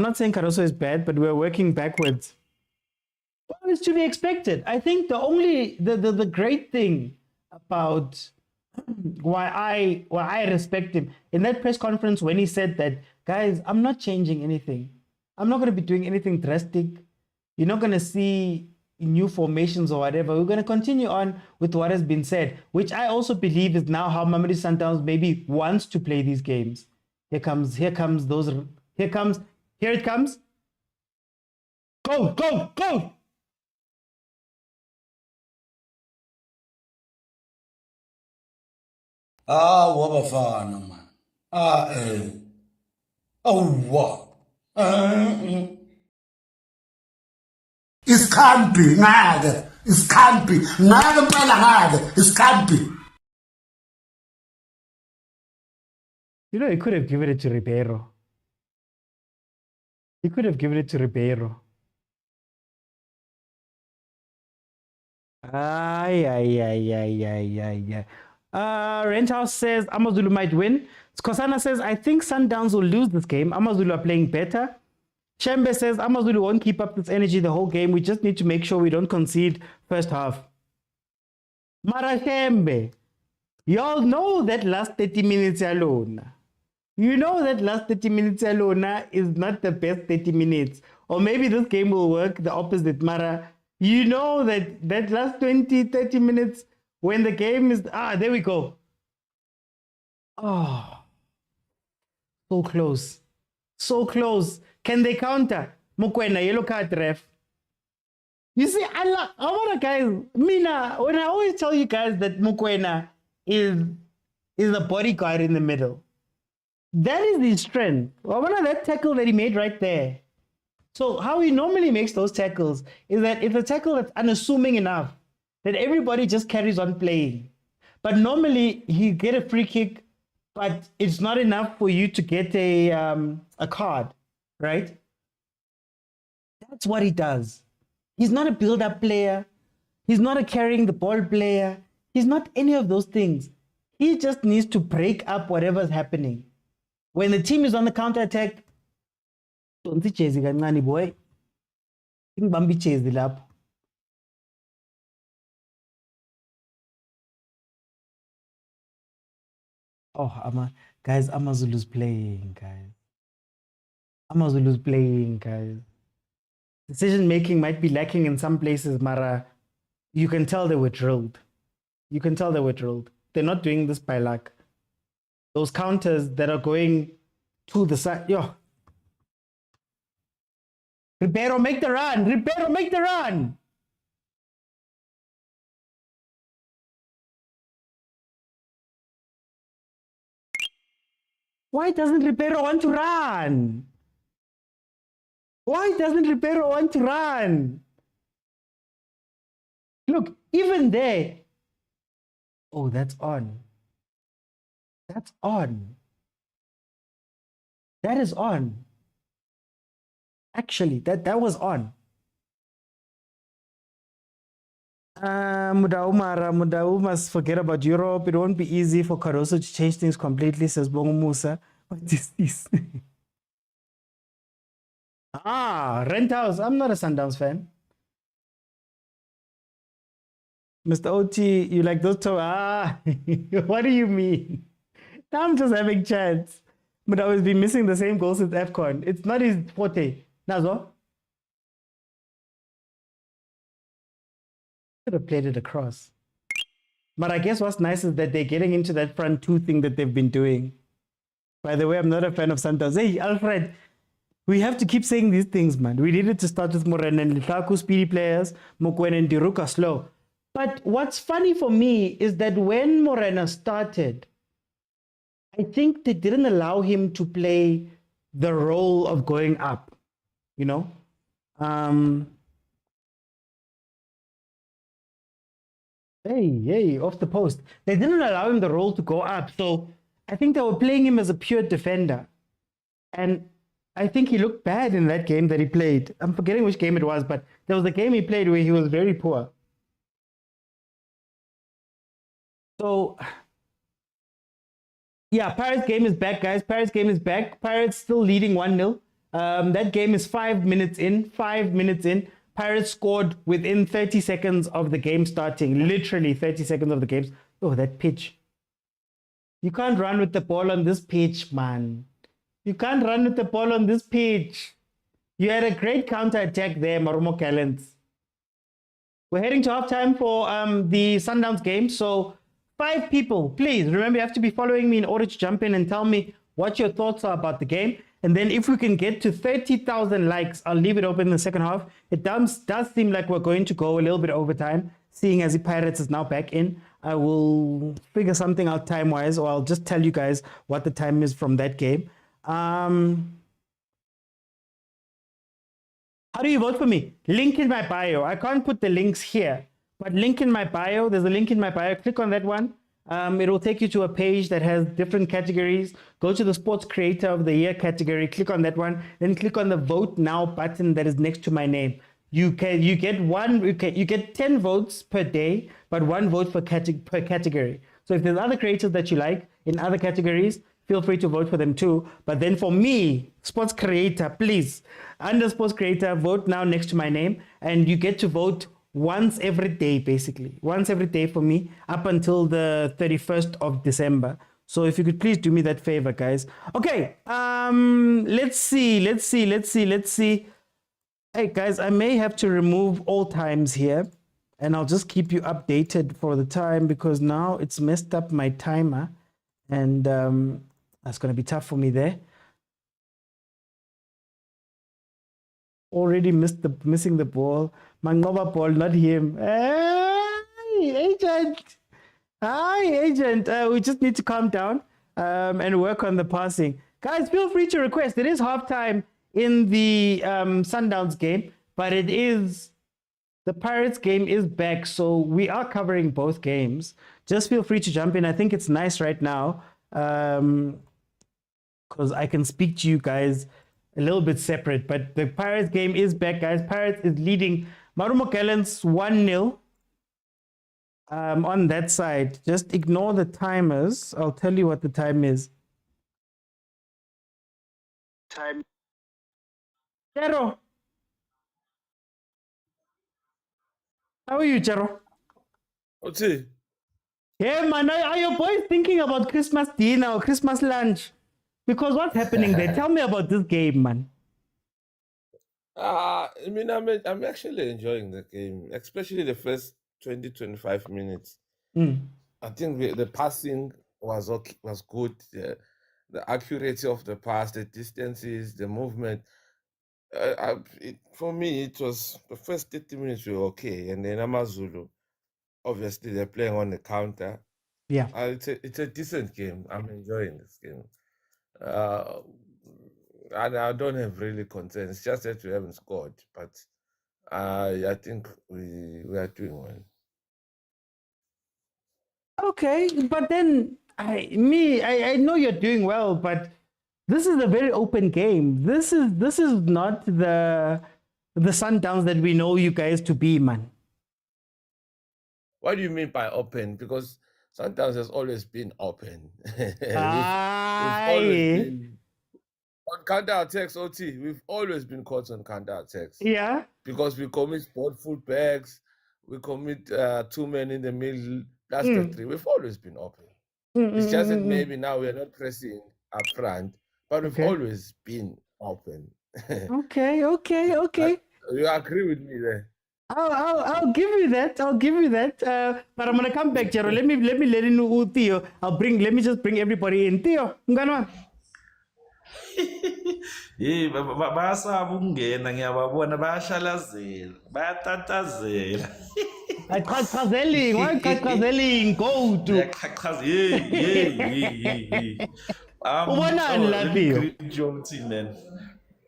not saying Caruso is bad, but we're working backwards. Well, it's to be expected. I think the great thing about why I respect him in that press conference when he said that, guys, I'm not changing anything. I'm not going to be doing anything drastic. You're not going to see new formations or whatever. We're going to continue on with what has been said, which I also believe is now how Mamelodi Sundowns maybe wants to play these games. Here it comes. Go. Wabafana, man. What? Iskhambi, ngake. Iskhambi. Ngake mpela ngake. Iskhambi. You know, he could have given it to Ribeiro. Renthouse says Amazulu might win. Skosana says, I think Sundowns will lose this game. Amazulu are playing better. Chembe says Amazulu won't keep up this energy the whole game. We just need to make sure we don't concede first half. Mara Chembe, y'all know that last 30 minutes alone. You know that last 30 minutes alone is not the best 30 minutes. Or maybe this game will work the opposite, Mara. You know that last 20, 30 minutes when the game is... there we go. Oh, so close. So close. Can they counter? Mokwena, yellow card, ref. You see, I want to guys, Mina, when I always tell you guys that Mokwena is a bodyguard in the middle. That is his strength. I want that tackle that he made right there. So how he normally makes those tackles is that it's a tackle that's unassuming enough that everybody just carries on playing. But normally he get a free kick, but it's not enough for you to get a card, right? That's what he does. He's not a build-up player. He's not a carrying the ball player. He's not any of those things. He just needs to break up whatever's happening. When the team is on the counter-attack, don't chase boy. Bambi chase the lap. Oh, guys, Amazulu's playing, guys. Decision making might be lacking in some places, Mara. You can tell they were drilled. They're not doing this by luck. Those counters that are going to the side. Yo. Ribeiro, make the run. Why doesn't Ribeiro want to run? Look, even there. Oh, that's on. That is on. Actually, that was on. Mudau must forget about Europe. It won't be easy for Caruso to change things completely, says Bongo Musa. What is this? Renthouse. I'm not a Sundowns fan. Mr. OT, you like those two? What do you mean? I'm just having chance. But I always been missing the same goal since AFCON. It's not his forte. Nazo? Should have played it across. But I guess what's nice is that they're getting into that front two thing that they've been doing. By the way, I'm not a fan of Sundowns. Hey, Alfred, we have to keep saying these things, man. We needed to start with Morena and Litaku, speedy players, Mokwena and Diruka, slow. But what's funny for me is that when Morena started, I think they didn't allow him to play the role of going up, you know? Hey, off the post. They didn't allow him the role to go up, so I think they were playing him as a pure defender. And I think he looked bad in that game that he played. I'm forgetting which game it was, but there was a game he played where he was very poor. So, yeah, Pirates game is back, guys. Pirates game is back. Pirates still leading 1-0. That game is 5 minutes in. 5 minutes in. Pirates scored within 30 seconds of the game starting. Literally 30 seconds of the game. Oh, that pitch. You can't run with the ball on this pitch, man. You can't run with the ball on this pitch. You had a great counter-attack there, Marumo Gallants. We're heading to halftime for the Sundowns game. So 5 people, please remember, you have to be following me in order to jump in and tell me what your thoughts are about the game. And then if we can get to 30,000 likes, I'll leave it open in the second half. It does seem like we're going to go a little bit over time, seeing as the Pirates is now back in. I will figure something out time-wise, or I'll just tell you guys what the time is from that game. How do you vote for me? Link in my bio. I can't put the links here, but link in my bio. There's a link in my bio. Click on that one. It will take you to a page that has different categories. Go to the Sports Creator of the Year category. Click on that one. Then click on the Vote Now button that is next to my name. You get 10 votes per day, but 1 vote per category. So if there's other creators that you like in other categories, feel free to vote for them too. But then for me, Sports Creator, please, under Sports Creator, vote now next to my name. And you get to vote once every day, basically. Once every day for me, up until the 31st of December. So if you could please do me that favor, guys. Okay, let's see. Hey, guys, I may have to remove all times here. And I'll just keep you updated for the time, because now it's messed up my timer. And that's going to be tough for me there. Already missing the ball. Mangoba ball, not him. Hey, agent. Hi, agent. We just need to calm down and work on the passing. Guys, feel free to request. It is halftime in the Sundowns game, but the Pirates game is back, so we are covering both games. Just feel free to jump in. I think it's nice right now because I can speak to you guys a little bit separate. But the Pirates game is back, guys. Pirates is leading Marumo Gallants 1-0 on that side. Just ignore the timers. I'll tell you what the time is. Time. Jero. How are you, Jero? What's it? Yeah, man, are your boys thinking about Christmas dinner or Christmas lunch? Because what's happening there? Tell me about this game, man. I mean, I'm actually enjoying the game, especially the first 20-25 minutes. I think the passing was okay, was good. The accuracy of the pass, the distances, the movement. For me, it was the first 30 minutes were okay, and then Amazulu, obviously they're playing on the counter. Yeah, it's a decent game. I'm enjoying this game. And I don't have really concerns. It's just that we haven't scored, but I think we are doing well. okay, but then I know you're doing well, but this is a very open game. This is not the Sundowns that we know you guys to be, man. What do you mean by open? Because Sundowns has always been open. We've Aye. been on counter attacks, OT. We've always been caught on counter attacks. Yeah. Because we commit both fullbacks, we commit 2 men in the middle, plus the 3. We've always been open. It's just that maybe now we're not pressing up front, but we've always been open. Okay. You agree with me there? I'll give you that. But I'm gonna come back, Jero. Let me let in Theo. Let me just bring everybody in. Theo, ngano? Hey, bayasaba ukungena ngiyababona bayashalazela bayatatazela Qhaqhazeling go to. Yaqhaqhaza hey Ubonani la Theo? Joe team man.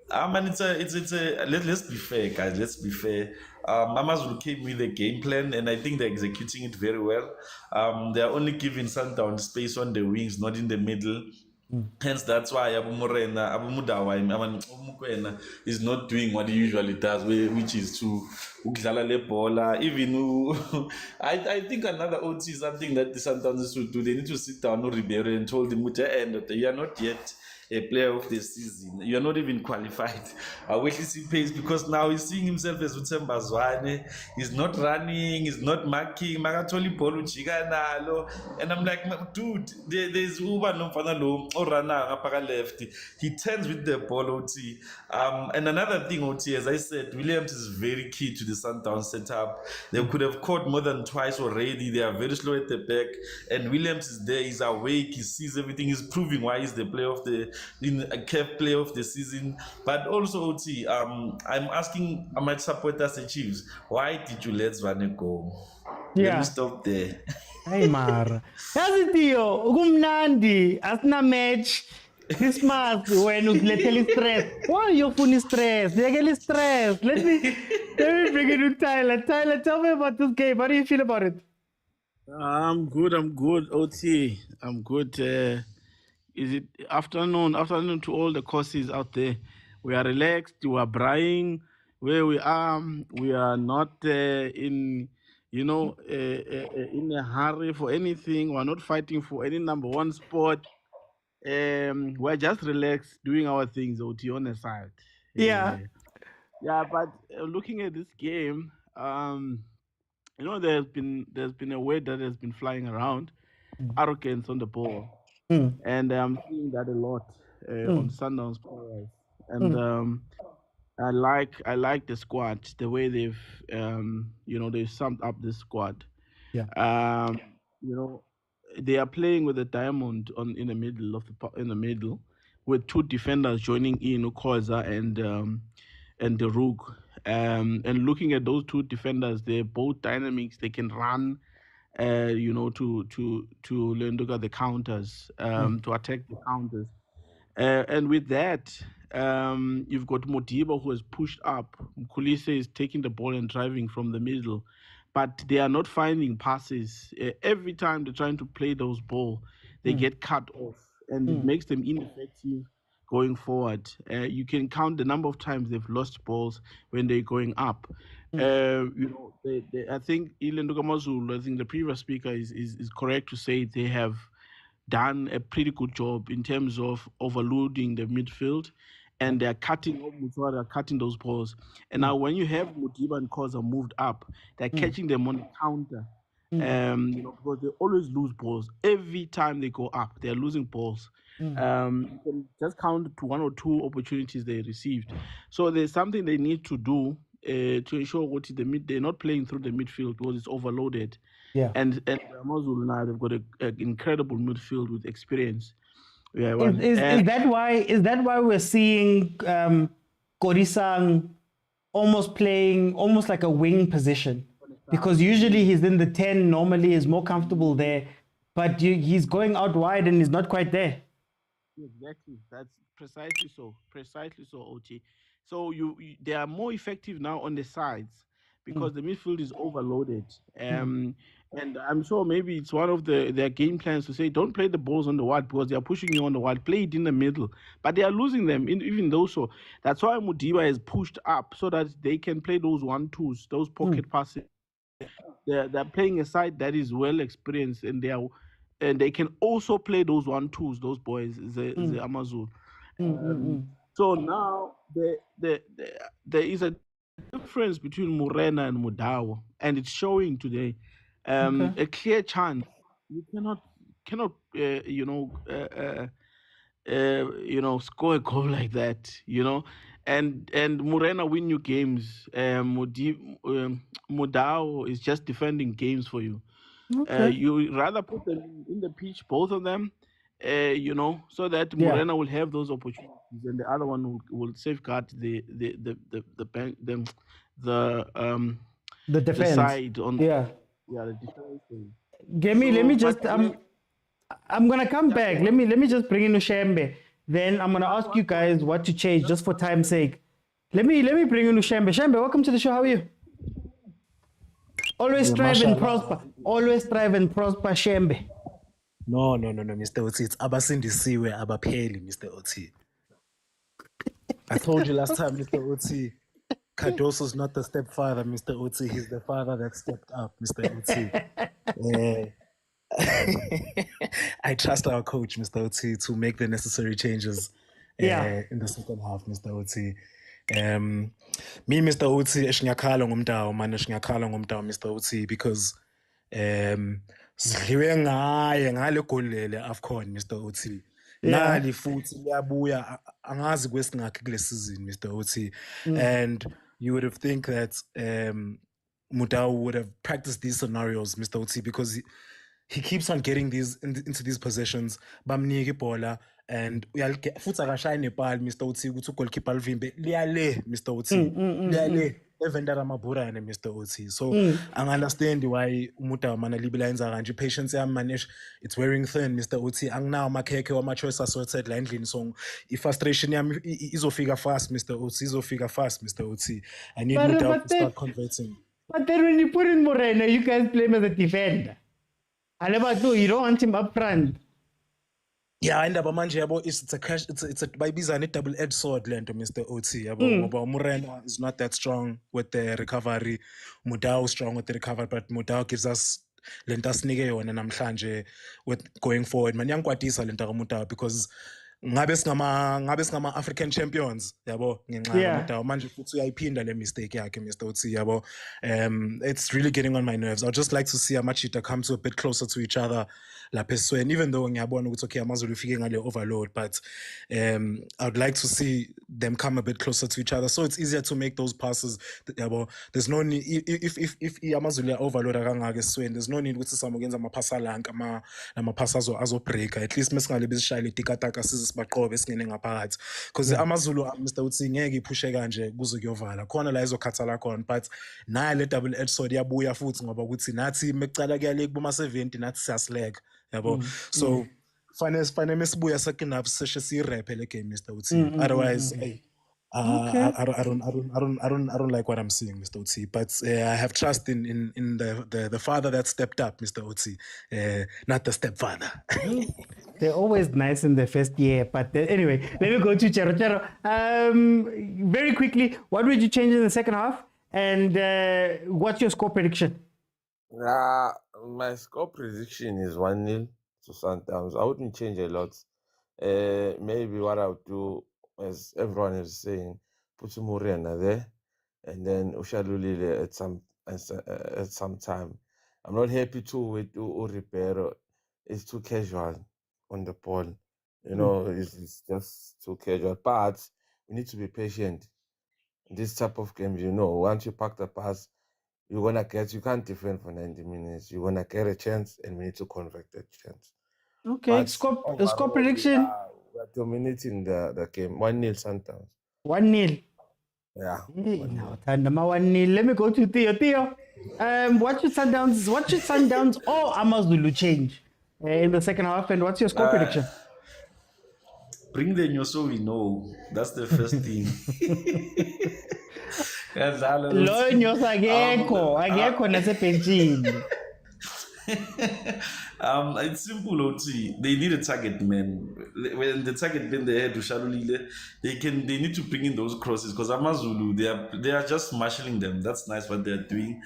Man, let's be fair, guys. Let's be fair. Amazulu came with a game plan, and I think they're executing it very well. They're only giving Sundowns space on the wings, not in the middle. Hence, that's why Abu Mudawa, Mukwena is not doing what he usually does, which is to ukudlala le bola. Even I think another OT is something that the Sundowns should do. They need to sit down with Ribeiro and told him, you are not yet a player of the season. You are not even qualified. I wish he pays because now he's seeing himself as Utsemba Zwane. He's not running, he's not marking, Magatoli Polu Chiganalo. And I'm like, dude, there's Uba no Fanalo or Rana Apaka left. He turns with the ball OT. And another thing, OT, as I said, Williams is very key to the Sundowns setup. They could have caught more than twice already. They are very slow at the back. And Williams is there, he's awake, he sees everything, he's proving why he's the player of the in a CAF player of the season. But also, OT, I'm asking my supporters, the Chiefs, why did you let Zwane go? Let me stop there. Hey, Mar. Yazi Tio, ukumnandi, asina match. Christmas, when you stress. Why are you funny stress? You stress. Let me bring it to Tyler. Tyler, tell me about this game. How do you feel about it? I'm good, OT. I'm good. Is it afternoon? Afternoon to all the courses out there. We are relaxed, we are braying where we are not in a hurry for anything. We're not fighting for any number one spot. We're just relaxed doing our things, OT, on the side. Yeah. But looking at this game, there's been a word that has been flying around, arrogance on the ball. And I'm seeing that a lot on Sundowns players. And I like the squad, the way they've they've summed up this squad. Yeah. They are playing with a diamond in the middle with two defenders joining in, khoza and the Rook. And looking at those two defenders, they're both dynamics. They can run, to look at the counters, to attack the counters. And with that, you've got Modiba, who has pushed up. Mkhulise is taking the ball and driving from the middle, but they are not finding passes. Every time they're trying to play those balls, they get cut off, and it makes them ineffective going forward. You can count the number of times they've lost balls when they're going up. I think Amazulu, I think the previous speaker is correct to say they have done a pretty good job in terms of overloading the midfield, and they're cutting those balls. And now when you have Modiba and Khoza moved up, they're catching them on the counter. Because they always lose balls. Every time they go up, they're losing balls. You can just count to one or two opportunities they received. So there's something they need to do to ensure what they're not playing through the midfield because it's overloaded. Yeah. And Amazulu now, they've got an incredible midfield with experience. Yeah. Is that why we're seeing Korisang playing almost like a wing position? Because usually he's in the 10, normally is more comfortable there, but he's going out wide and he's not quite there. Exactly. That's precisely so, OT. So they are more effective now on the sides because the midfield is overloaded. And I'm sure maybe it's one of their game plans to say, don't play the balls on the wide because they are pushing you on the wide, play it in the middle. But they are losing them, even though so. That's why Modiba is pushed up so that they can play those 1-2s, those pocket passes. They're playing a side that is well experienced, and they can also play those 1-2s, those boys, the Amazulu. So now there is a difference between Morena and Mudawa, and it's showing today. A clear chance. You cannot score a goal like that, and Morena win you games. Mudao is just defending games for you. You rather put them in the pitch, both of them, so that Morena will have those opportunities, and the other one will safeguard the defense side on the defense. Let me just I'm gonna come back. Let me just bring in Ushembe. then I'm gonna ask you guys what to change just for time's sake. Let me bring in Shembe. Shembe, welcome to the show. How are you? Always strive and prosper. Always strive and prosper, Shembe. No, Mr. Oti. It's abasindisiwe abapheli, Mr. Oti. I told you last time, Mr. Oti. Cardoso's not the stepfather, Mr. Oti. He's the father that stepped up, Mr. Oti. I trust our coach, Mr. Oti, to make the necessary changes in the second half, Mr. Oti. Me, Mr. Oti, ngiyakhala ngomdawo, Mr. Oti, because sidliwe ngaye ngale goal lele AFCON, Mr. Oti. Nali futhi liyabuya angazi kwesingakhi kule season, Mr. Oti. And you would have think that Motaung would have practiced these scenarios, Mr. Oti, because he keeps on getting into these possessions. Bamnike ibhola and futhi akashayine ibhali, Mr. Oti, ukuthi ugoalkeeper alivimbe liyale, Mr. Oti. Liyale evenda ramabhurane, Mr. Oti. So I understand why Motaung mana libela yenza kanje. Patience yami manage, it's wearing thin, Mr. Oti. Anginawo amakhekhe wama-choice asorted la endlini. So i-frustration yami izofika fast, Mr. Oti. Izofika fast, Mr. Oti. I need Motaung to start converting. But then when you put in Moreno, you guys play him as a defender. I never do. You don't want him up front. Yeah, and manje yabo it's a bayibiza ne double-edged sword lento, Mr. Oti. Yabo ngoba Moreno is not that strong with the recovery. Motaung strong with the recovery, but Motaung gives us lento asinike yona namhlanje with going forward. Man yangikwatisa lento kaMotaung because ngabe singama African champions, yabo ngenxa Motaung manje futhi uyayiphinda le mistake yakhe, Mr. Oti, yabo. It's really getting on my nerves. I'd just like to see Amachita come to a bit closer to each other lapha esweni, even though ngiyabona ukuthi okay Amazulu ufike ngale overload, but I'd like to see them come a bit closer to each other so it's easier to make those passes, yabo. There's no need if Amazulu overload akangaka esweni, there's no need ukuthi samukenza amaphasa lanka amaphasa azobreaka. At least mesingale besishayile tikataka sizibaqobe singene ngaphakathi, because Amazulu, Mr. Oti, ngeke iphushe kanje kuze kuyovala khona la izokhathala khona. But naye le double edged sword yabuya futhi ngoba ukuthi nathi mekucala kuyale kuboma 70 nathi siyasileka, yabo. So fanele mesibuya second half seshe sirephe le game, Mr. Oti. Otherwise I don't like what I'm seeing, Mr. Oti. But I have trust in the father that stepped up, Mr. Oti, not the stepfather. They're always nice in the first year, but anyway, let me go to Chero. Very quickly, what would you change in the second half, and what's your score prediction? My score prediction is 1-0 to Sundowns. I wouldn't change a lot. Maybe what I would do, as everyone is saying, put Morena there, and then Ushalulile at some time. I'm not happy too with Uripero. It's too casual on the ball. You know, it's just too casual. But we need to be patient. In this type of games, you know, once you pack the pass, you can't defend for 90 minutes. You're gonna get a chance, and we need to convert that chance. Okay, score prediction. We're dominating the game. 1-0 Sundowns. 1-0. Yeah. 1-0. Let me go to Theo. What should Sundowns or Amazulu change in the second half, and what's your score prediction? Bring the news so we know. That's the first thing. Lo nyosi akekho nasebhenjini. It's simple, OT. They need a target man. When the target man they had to Shalulile, they need to bring in those crosses because Amazulu they are just marshalling them. That's nice what they're doing.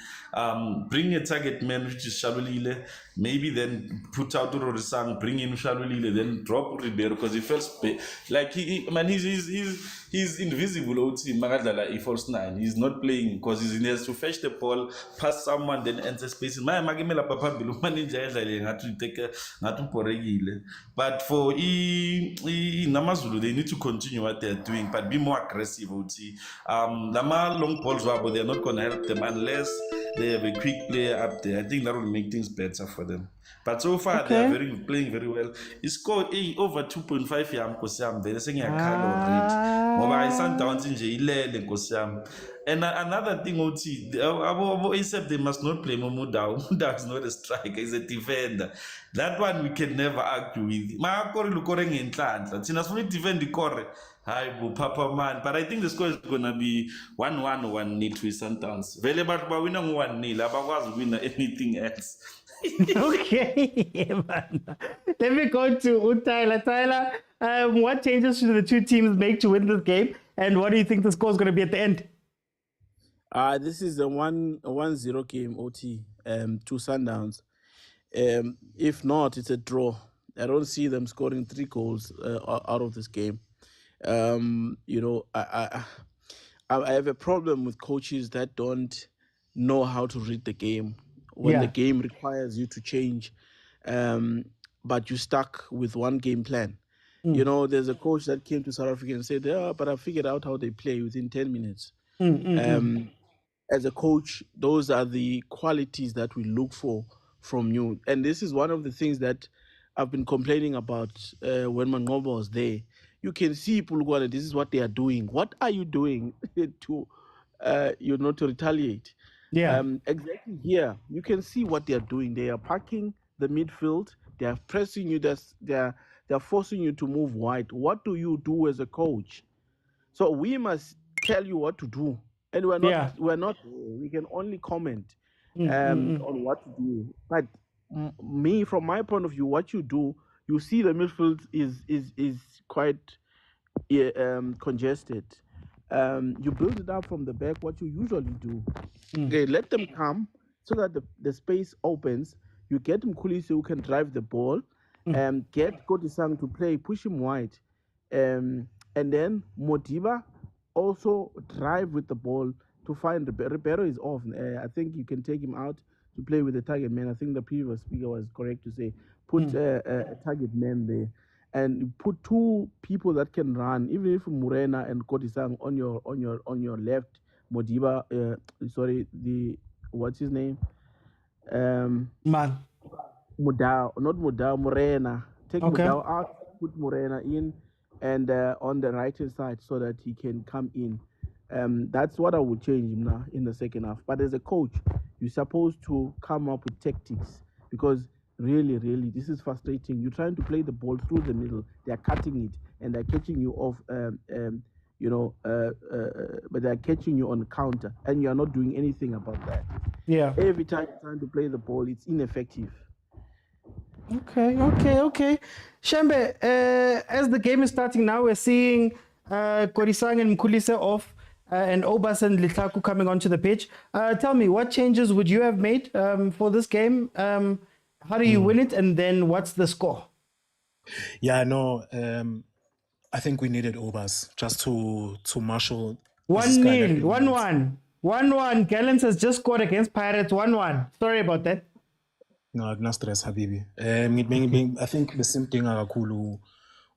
Bring a target man which is Shalulile, maybe then put out Rorisang, bring in Shalulile, then drop Ribeiro because he feels like he's invisible, OT. Magadala he falls 9. He's not playing because he has to fetch the ball, pass someone, then enter space. But for Namazulu, they need to continue what they're doing, but be more aggressive. Lama long balls, but they're not going to help them unless they have a quick player up there. I think that will make things better for them. But so far, they are playing very well. He scored over 2.5 yam Kosiam. They're saying a color rate. Mobile Sundowns in Jail Kosiam. And another thing, OT, they must not play Motaung. Motaung is not a striker, he's a defender. That one we can never argue with. Ma Kori Lukoreng in Tlanta. Tinas fully defend the Kore. Hi, Papa man. But I think the score is gonna be 1-1 or 1-0 to Sundowns. Vele but winner 1-0. Abawas winner anything else. Okay, man. Let me go to Tyler. Tyler, what changes should the two teams make to win this game? And what do you think the score is going to be at the end? This is a 1-0 game, OT, to Sundowns. If not, it's a draw. I don't see them scoring 3 goals out of this game. You know, I have a problem with coaches that don't know how to read the game. When the game requires you to change, but you're stuck with one game plan. You know, there's a coach that came to South Africa and said, but I figured out how they play within 10 minutes. As a coach, those are the qualities that we look for from you. And this is one of the things that I've been complaining about when Mangoba was there. You can see Pulugwana, this is what they are doing. What are you doing to, to retaliate? Yeah. Exactly here, you can see what they are doing. They are packing the midfield. They are pressing you. They're forcing you to move wide. What do you do as a coach? So we must tell you what to do, and we're not. We can only comment on what to do. But me, from my point of view, what you do, you see the midfield is quite congested. You build it up from the back, what you usually do. Okay, let them come so that the space opens. You get Mkhulisi who can drive the ball, get Kodisang to play, push him wide. And then Modiba also drive with the ball to find Ribeiro is off. I think you can take him out to play with the target man. I think the previous speaker was correct to say put a target man there. And put 2 people that can run, even if Murena and Kodisang on your left, Modiba, what's his name? Man. Mudao, not Mudao, Murena. Take Mudao out, put Murena in, and on the right hand side so that he can come in. That's what I would change him now in the second half. But as a coach, you're supposed to come up with tactics because really, this is frustrating. You're trying to play the ball through the middle. They're cutting it and they're catching you off, but they're catching you on counter and you're not doing anything about that. Yeah. Every time you're trying to play the ball, it's ineffective. Okay. Shambe, as the game is starting now, we're seeing Kodisang and Mkhulise off and Obas and Litlaku coming onto the pitch. Tell me, what changes would you have made for this game? How do you win it? And then what's the score? Yeah, no, I think we needed Obas just to marshal. 1-0, 1-1. 1-1. Gallants has just scored against Pirates 1-1. Sorry about that. No, no stress, Habibi. I think the same thing kakhulu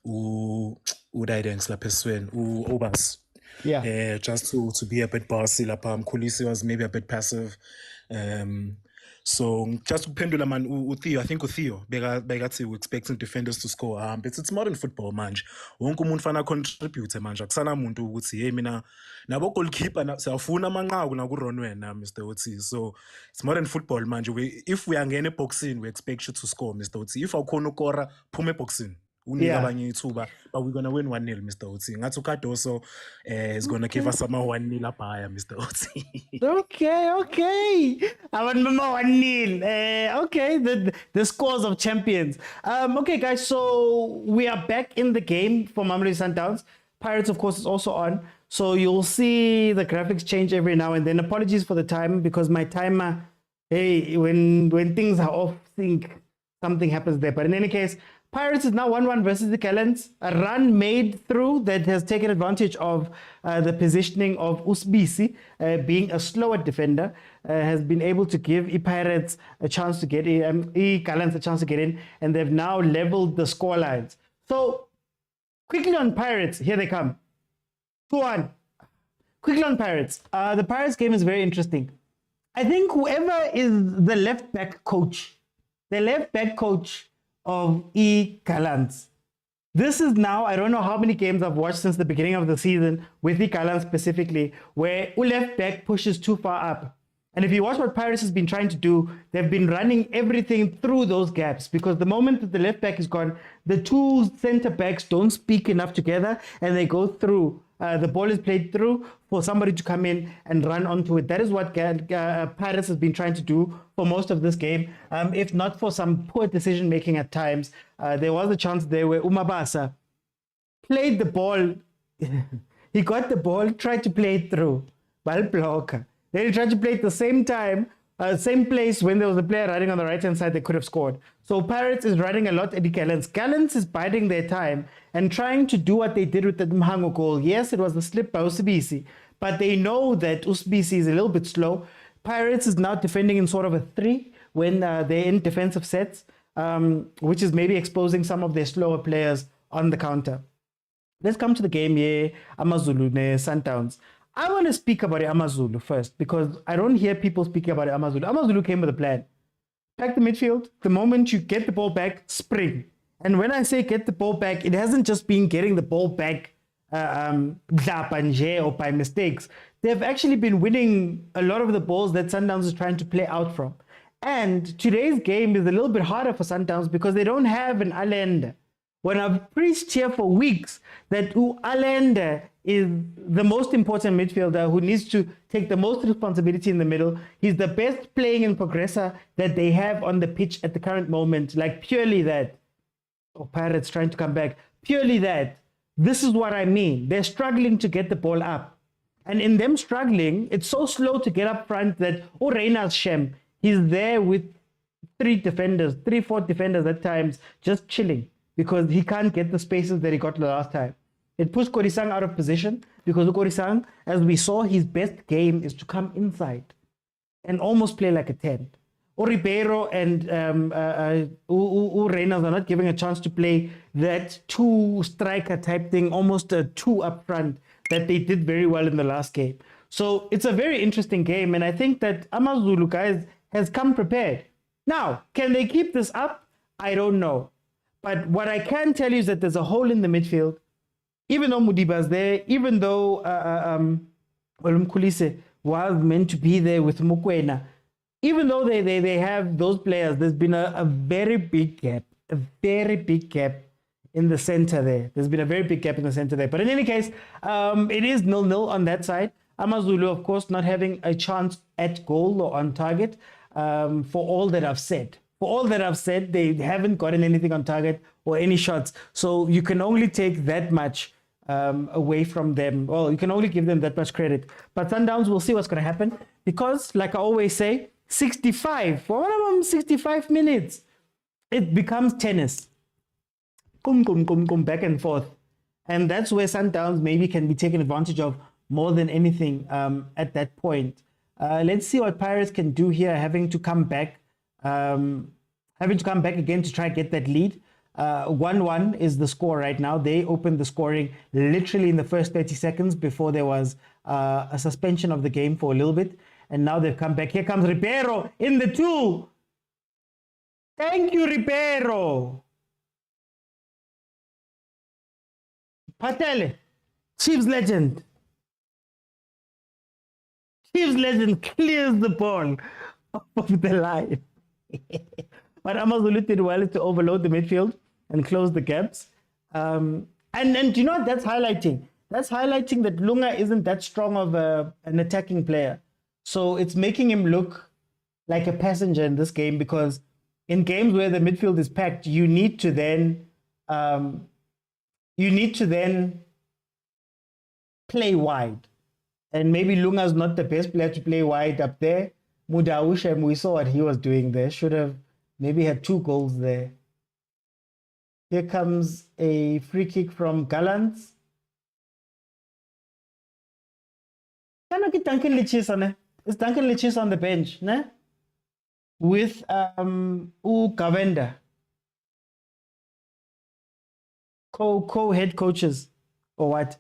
uDidengs lapha esweni Obas. Yeah. Just to be a bit bossy lapha. Mkhulisi was maybe a bit passive. So just uphendula man uTheo, I think uTheo bekathi we expecting defenders to score. But it's modern football manje. Wonke umuntu fana contribute manje. Akusana umuntu ukuthi hey mina nabo goalkeeper siyafuna amanqaku na ku Ronwen na Mr. Oti. So it's modern football manje. If we are ngene boxing, we expect you to score Mr. Oti. If awukhona ukora phume boxing. But we're gonna win 1-0, Mr. Oti. Ngathi uKadoso is gonna give us some 1-0 abaya, Mr. Oti. Okay. I want Mama 1-0. Okay, the scores of champions. Okay, guys, so we are back in the game for Mamelodi Sundowns. Pirates, of course, is also on. So you'll see the graphics change every now and then. Apologies for the time because my timer, when things are off sync, something happens there. But in any case, Pirates is now 1-1 versus the Gallants. A run made through that has taken advantage of the positioning of Usbisi, being a slower defender, has been able to give Pirates a chance to get in, Gallants a chance to get in, and they've now leveled the score lines. So, quickly on Pirates, here they come. 2-1. Quickly on Pirates. The Pirates game is very interesting. I think whoever is the left back coach of GALLANTS, this is now, I don't know how many games I've watched since the beginning of the season with GALLANTS specifically, where left back pushes too far up. And if you watch what Paris has been trying to do, they've been running everything through those gaps, because the moment that the left back is gone, the two center backs don't speak enough together and they go through. The ball is played through for somebody to come in and run onto it. That is what Paris has been trying to do for most of this game, if not for some poor decision making at times. There was a chance there where Umabasa played the ball. He got the ball, tried to play it through. Ball blocker. Then he tried to play it the same time, same place when there was a player running on the right-hand side, they could have scored. So Pirates is running a lot at the GALLANTS. GALLANTS is biding their time and trying to do what they did with the Mhango goal. Yes, it was a slip by Usibisi, but they know that Usibisi is a little bit slow. Pirates is now defending in sort of a 3 when they're in defensive sets, which is maybe exposing some of their slower players on the counter. Let's come to the game here, Amazulu, Sundowns. I want to speak about Amazulu first, because I don't hear people speaking about Amazulu. Amazulu came with a plan. Pack the midfield. The moment you get the ball back, spring. And when I say get the ball back, it hasn't just been getting the ball back or by mistakes. They've actually been winning a lot of the balls that Sundowns is trying to play out from. And today's game is a little bit harder for Sundowns because they don't have an Allende. When I've preached here for weeks that Allende is the most important midfielder who needs to take the most responsibility in the middle. He's the best playing in progressor that they have on the pitch at the current moment. Like purely that. Oh, Pirates trying to come back. Purely that. This is what I mean. They're struggling to get the ball up. And in them struggling, it's so slow to get up front that Reina's Shem, he's there with 4 defenders at times, just chilling, because he can't get the spaces that he got the last time. It puts Korisang out of position, because Korisang, as we saw, his best game is to come inside and almost play like a 10. Ribeiro and Reynolds are not giving a chance to play that 2 striker type thing, almost a 2 up front that they did very well in the last game. So it's a very interesting game, and I think that Amazulu, guys, has come prepared. Now, can they keep this up? I don't know. But what I can tell you is that there's a hole in the midfield. Even though Mudiba's there, even though Kulise was meant to be there with Mukwena, even though they have those players, there's been a very big gap, in the center there. There's been a very big gap in the center there. But in any case, it is 0-0 on that side. Amazulu, of course, not having a chance at goal or on target, for all that I've said. For all that I've said, they haven't gotten anything on target or any shots. So you can only take that much away from them. Well, you can only give them that much credit. But Sundowns, we'll see what's going to happen. Because, like I always say, 65 minutes, it becomes tennis. Back and forth. And that's where Sundowns maybe can be taken advantage of more than anything at that point. Let's see what Pirates can do here, having to come back again to try to get that lead. 1-1 is the score right now. They opened the scoring literally in the first 30 seconds before there was a suspension of the game for a little bit. And now they've come back. Here comes Ribeiro in the 2. Thank you, Ribeiro. Patele, Chiefs legend. Chiefs legend clears the ball off the line. But Amazulu did well to overload the midfield and close the gaps. And you know what that's highlighting? That's highlighting that Lunga isn't that strong of an attacking player. So it's making him look like a passenger in this game, because in games where the midfield is packed, you need to then play wide. And maybe Lunga's not the best player to play wide up there. Mudaushem, we saw what he was doing there. Should have maybe had 2 goals there. Here comes a free kick from GALLANTS. Is Duncan Lichis on the bench, ne? With Gavenda, co-head coaches, or what?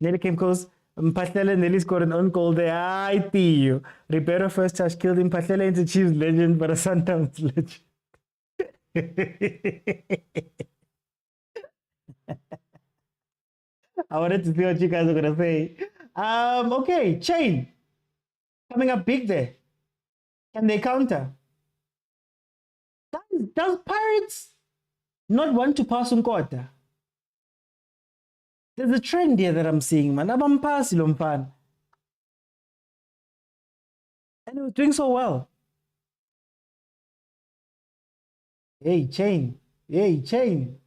Nearly came close. Mpatlele nearly scored an own goal there. I see you. Ribeiro first touch killed him. Mpatlele into Chiefs legend, but a Sundowns legend. I wanted to see what you guys are gonna say. Okay, Chain coming up big there. Can they counter? Does Pirates not want to pass on quarter? There's a trend here that I'm seeing, man. Abampasi lo mfana. And he was doing so well. Hey, Chain. Hey, Chain.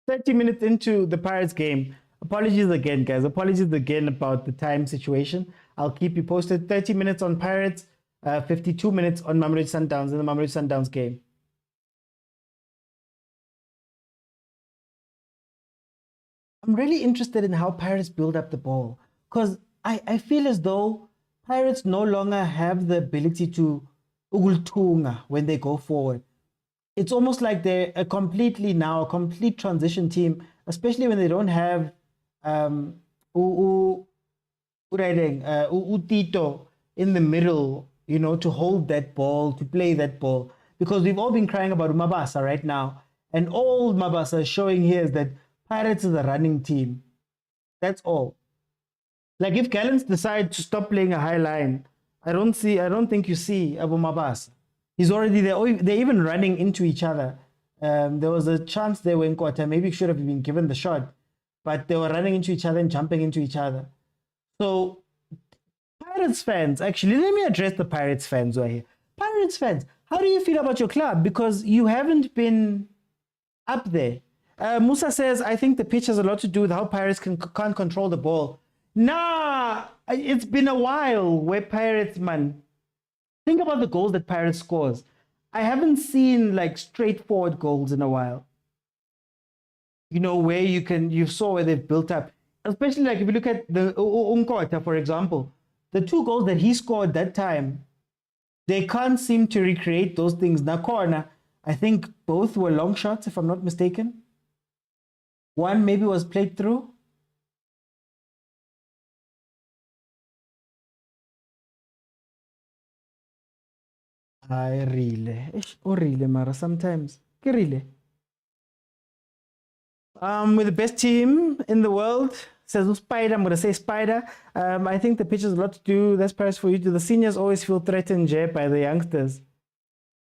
"30 minutes into the Pirates game." Apologies again, guys. Apologies again about the time situation. I'll keep you posted. 30 minutes on Pirates, 52 minutes on Mamelodi Sundowns in the Mamelodi Sundowns game. I'm really interested in how Pirates build up the ball, because I feel as though Pirates no longer have the ability to ugultunga when they go forward. It's almost like they're a complete transition team, especially when they don't have Tito in the middle, to hold that ball, to play that ball. Because we've all been crying about Mabasa right now, and all Mabasa is showing here is that Pirates is a running team. That's all. Like if Gallants decide to stop playing a high line, I don't think you see Abu Mabasa. He's already there. They're even running into each other. There was a chance there when Quarter maybe should have been given the shot, but they were running into each other and jumping into each other. So, Pirates fans, actually, let me address the Pirates fans right here. Pirates fans, how do you feel about your club? Because you haven't been up there. Musa says, "I think the pitch has a lot to do with how Pirates can't control the ball." Nah, it's been a while where Pirates, man. Think about the goals that Pirates scores. I haven't seen like straightforward goals in a while. Where you saw where they've built up. Especially like if you look at the Unkota, for example, the 2 goals that he scored that time, they can't seem to recreate those things. Nakona, I think both were long shots, if I'm not mistaken. One maybe was played through. I really, mara sometimes. Really. With the best team in the world, says Spider. I'm gonna say Spider. I think the pitch has a lot to do. That's Paris for you. Do the seniors always feel threatened, Jay, by the youngsters?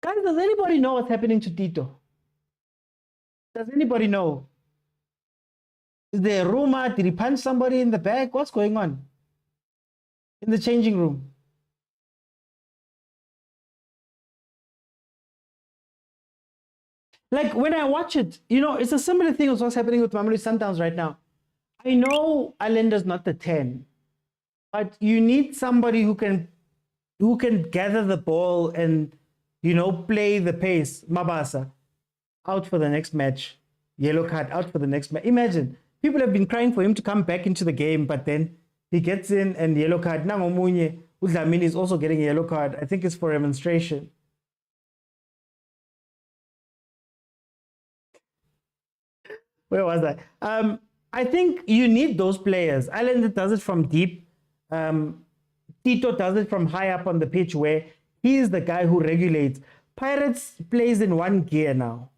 Guys, does anybody know what's happening to Tito? Does anybody know? Is there a rumor? Did he punch somebody in the back? What's going on in the changing room? Like when I watch it, it's a similar thing as what's happening with Mamelodi Sundowns right now. I know Alenda's not the 10, but you need somebody who can gather the ball and play the pace. Mabasa out for the next match, yellow card out for the next match. Imagine people have been crying for him to come back into the game, but then he gets in and yellow card. Nangomunye Udlamini is also getting a yellow card. I think it's for demonstration. Where was I? I think you need those players. Allende does it from deep. Tito does it from high up on the pitch where he is the guy who regulates. Pirates plays in one gear now,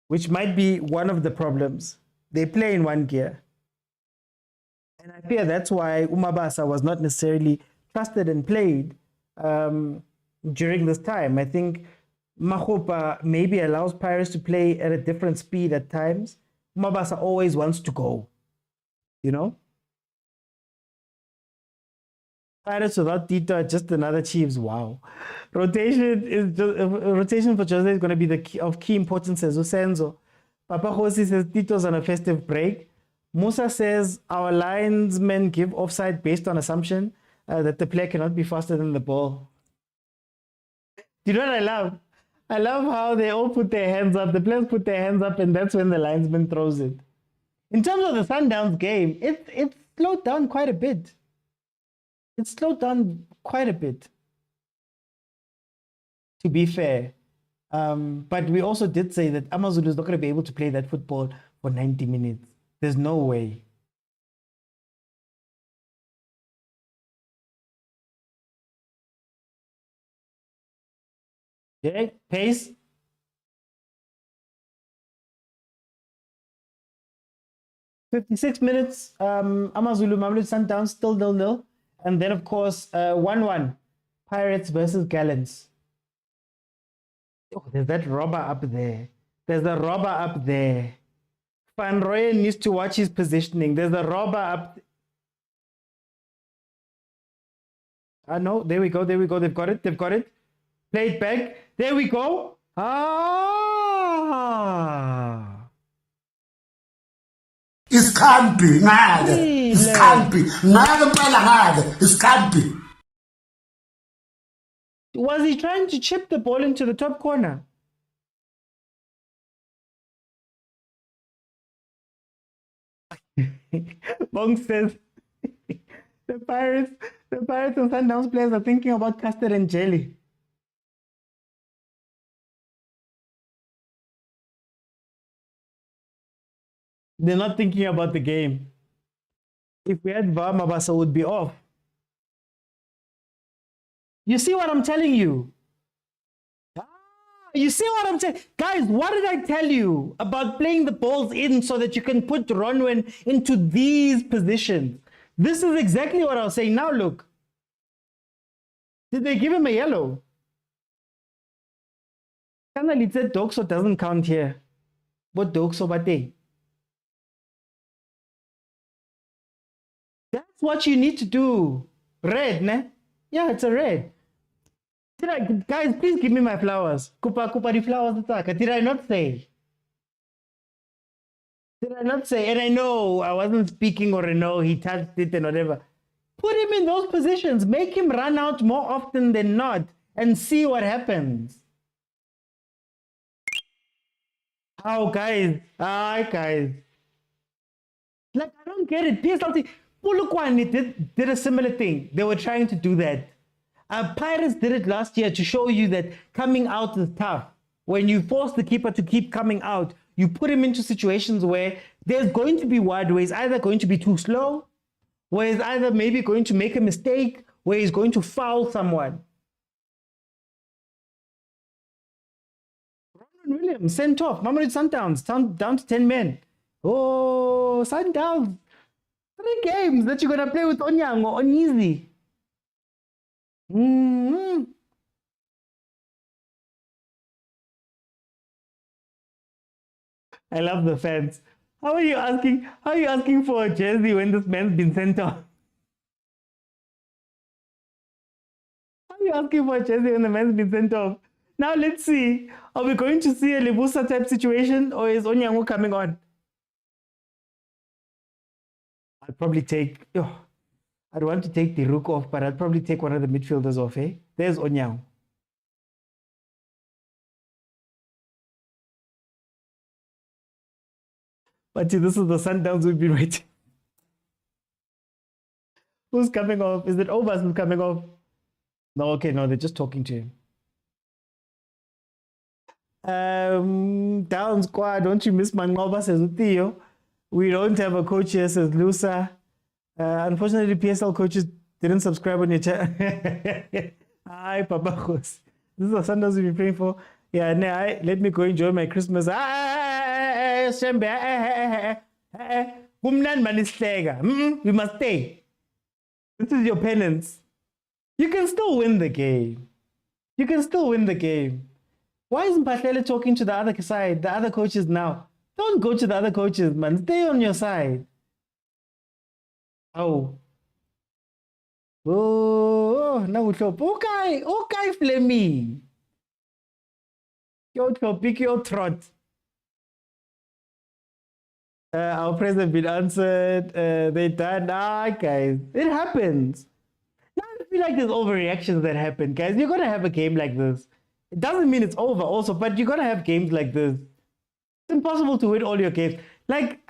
which might be one of the problems. They play in one gear. And I fear that's why Umabasa was not necessarily trusted and played during this time. I think Mahopa maybe allows Pirates to play at a different speed at times. Umabasa always wants to go, Pirates without Tito are just another Chiefs. Wow. Rotation for Jose is going to be of key importance, says Usenzo. Papa Jose says Tito's on a festive break. Musa says our linesmen give offside based on assumption that the player cannot be faster than the ball. Do you know what I love? I love how they all put their hands up. The players put their hands up, and that's when the linesman throws it. In terms of the Sundowns game, it slowed down quite a bit. to be fair. But we also did say that Amazulu is not going to be able to play that football for 90 minutes. There's no way. Okay, pace. "56 minutes, Amazulu Mamelodi Sundowns still 0-0. And then, of course, 1-1, Pirates versus Gallants. Oh, there's that robber up there. There's a robber up there. Van Rooyen needs to watch his positioning. There's a robber up. No, there we go. There we go. They've got it. They've got it. Play it back. There we go. Iskhambi ngake. Iskhambi. Ngake phela ngake. Iskhambi. Was he trying to chip the ball into the top corner? Bong says the Pirates and Sundowns players are thinking about custard and jelly. They're not thinking about the game. If we had VAR, Mabasa would be off. You see what I'm telling you? You see what I'm saying? Guys, what did I tell you about playing the balls in so that you can put Ronwen into these positions? This is exactly what I was saying. Now look. Did they give him a yellow? Kanali said Dokso doesn't count here. But Dokso Bate. That's what you need to do. Red, ne? Yeah, it's a red. Guys, please give me my flowers. Kupa the flowers. Did I not say? Did I not say? And I know I wasn't speaking, or I know he touched it and whatever. Put him in those positions. Make him run out more often than not and see what happens. Oh, guys. Guys. Like, I don't get it. PSLT. Pulukwani did a similar thing. They were trying to do that. Pirates did it last year to show you that coming out is tough. When you force the keeper to keep coming out, you put him into situations where there's going to be wide ways, either going to be too slow, where he's either maybe going to make a mistake, where he's going to foul someone. Ronwen Williams sent off. Mamelodi Sundowns down to 10 men. Oh, Sundowns. 3 games that you're going to play with Onyango, Onyisi. I love the fans. How are you asking for a jersey when this man's been sent off? How are you asking for a jersey when the man's been sent off? Now let's see. Are we going to see a Lebusa type situation, or is Onyango coming on? I'd probably take... I'd want to take the Rook off, but I'd probably take one of the midfielders off, eh? There's Onyango. But see, this is the Sundowns we've been waiting. Who's coming off? Is it Obas who's coming off? No, okay, no, they're just talking to him. Down squad, don't you miss Mangoba, says Theo. We don't have a coach here, says Lusa. Unfortunately, PSL coaches didn't subscribe on your channel. Hi, Papa Khos. This is the Sundowns we've been praying for. Yeah, let me go enjoy my Christmas. We must stay. This is your penance. You can still win the game. You can still win the game. Why isn't Patlele talking to the other side, the other coaches now? Don't go to the other coaches, man. Stay on your side. Oh, now we talk. Okay, Fleming. Your topic, your trot. Our prayers have been answered. They done. Guys, it happens. Now I feel like there's overreactions that happen, guys. You're gonna have a game like this. It doesn't mean it's over, also, but you're gonna have games like this. It's impossible to win all your games. Like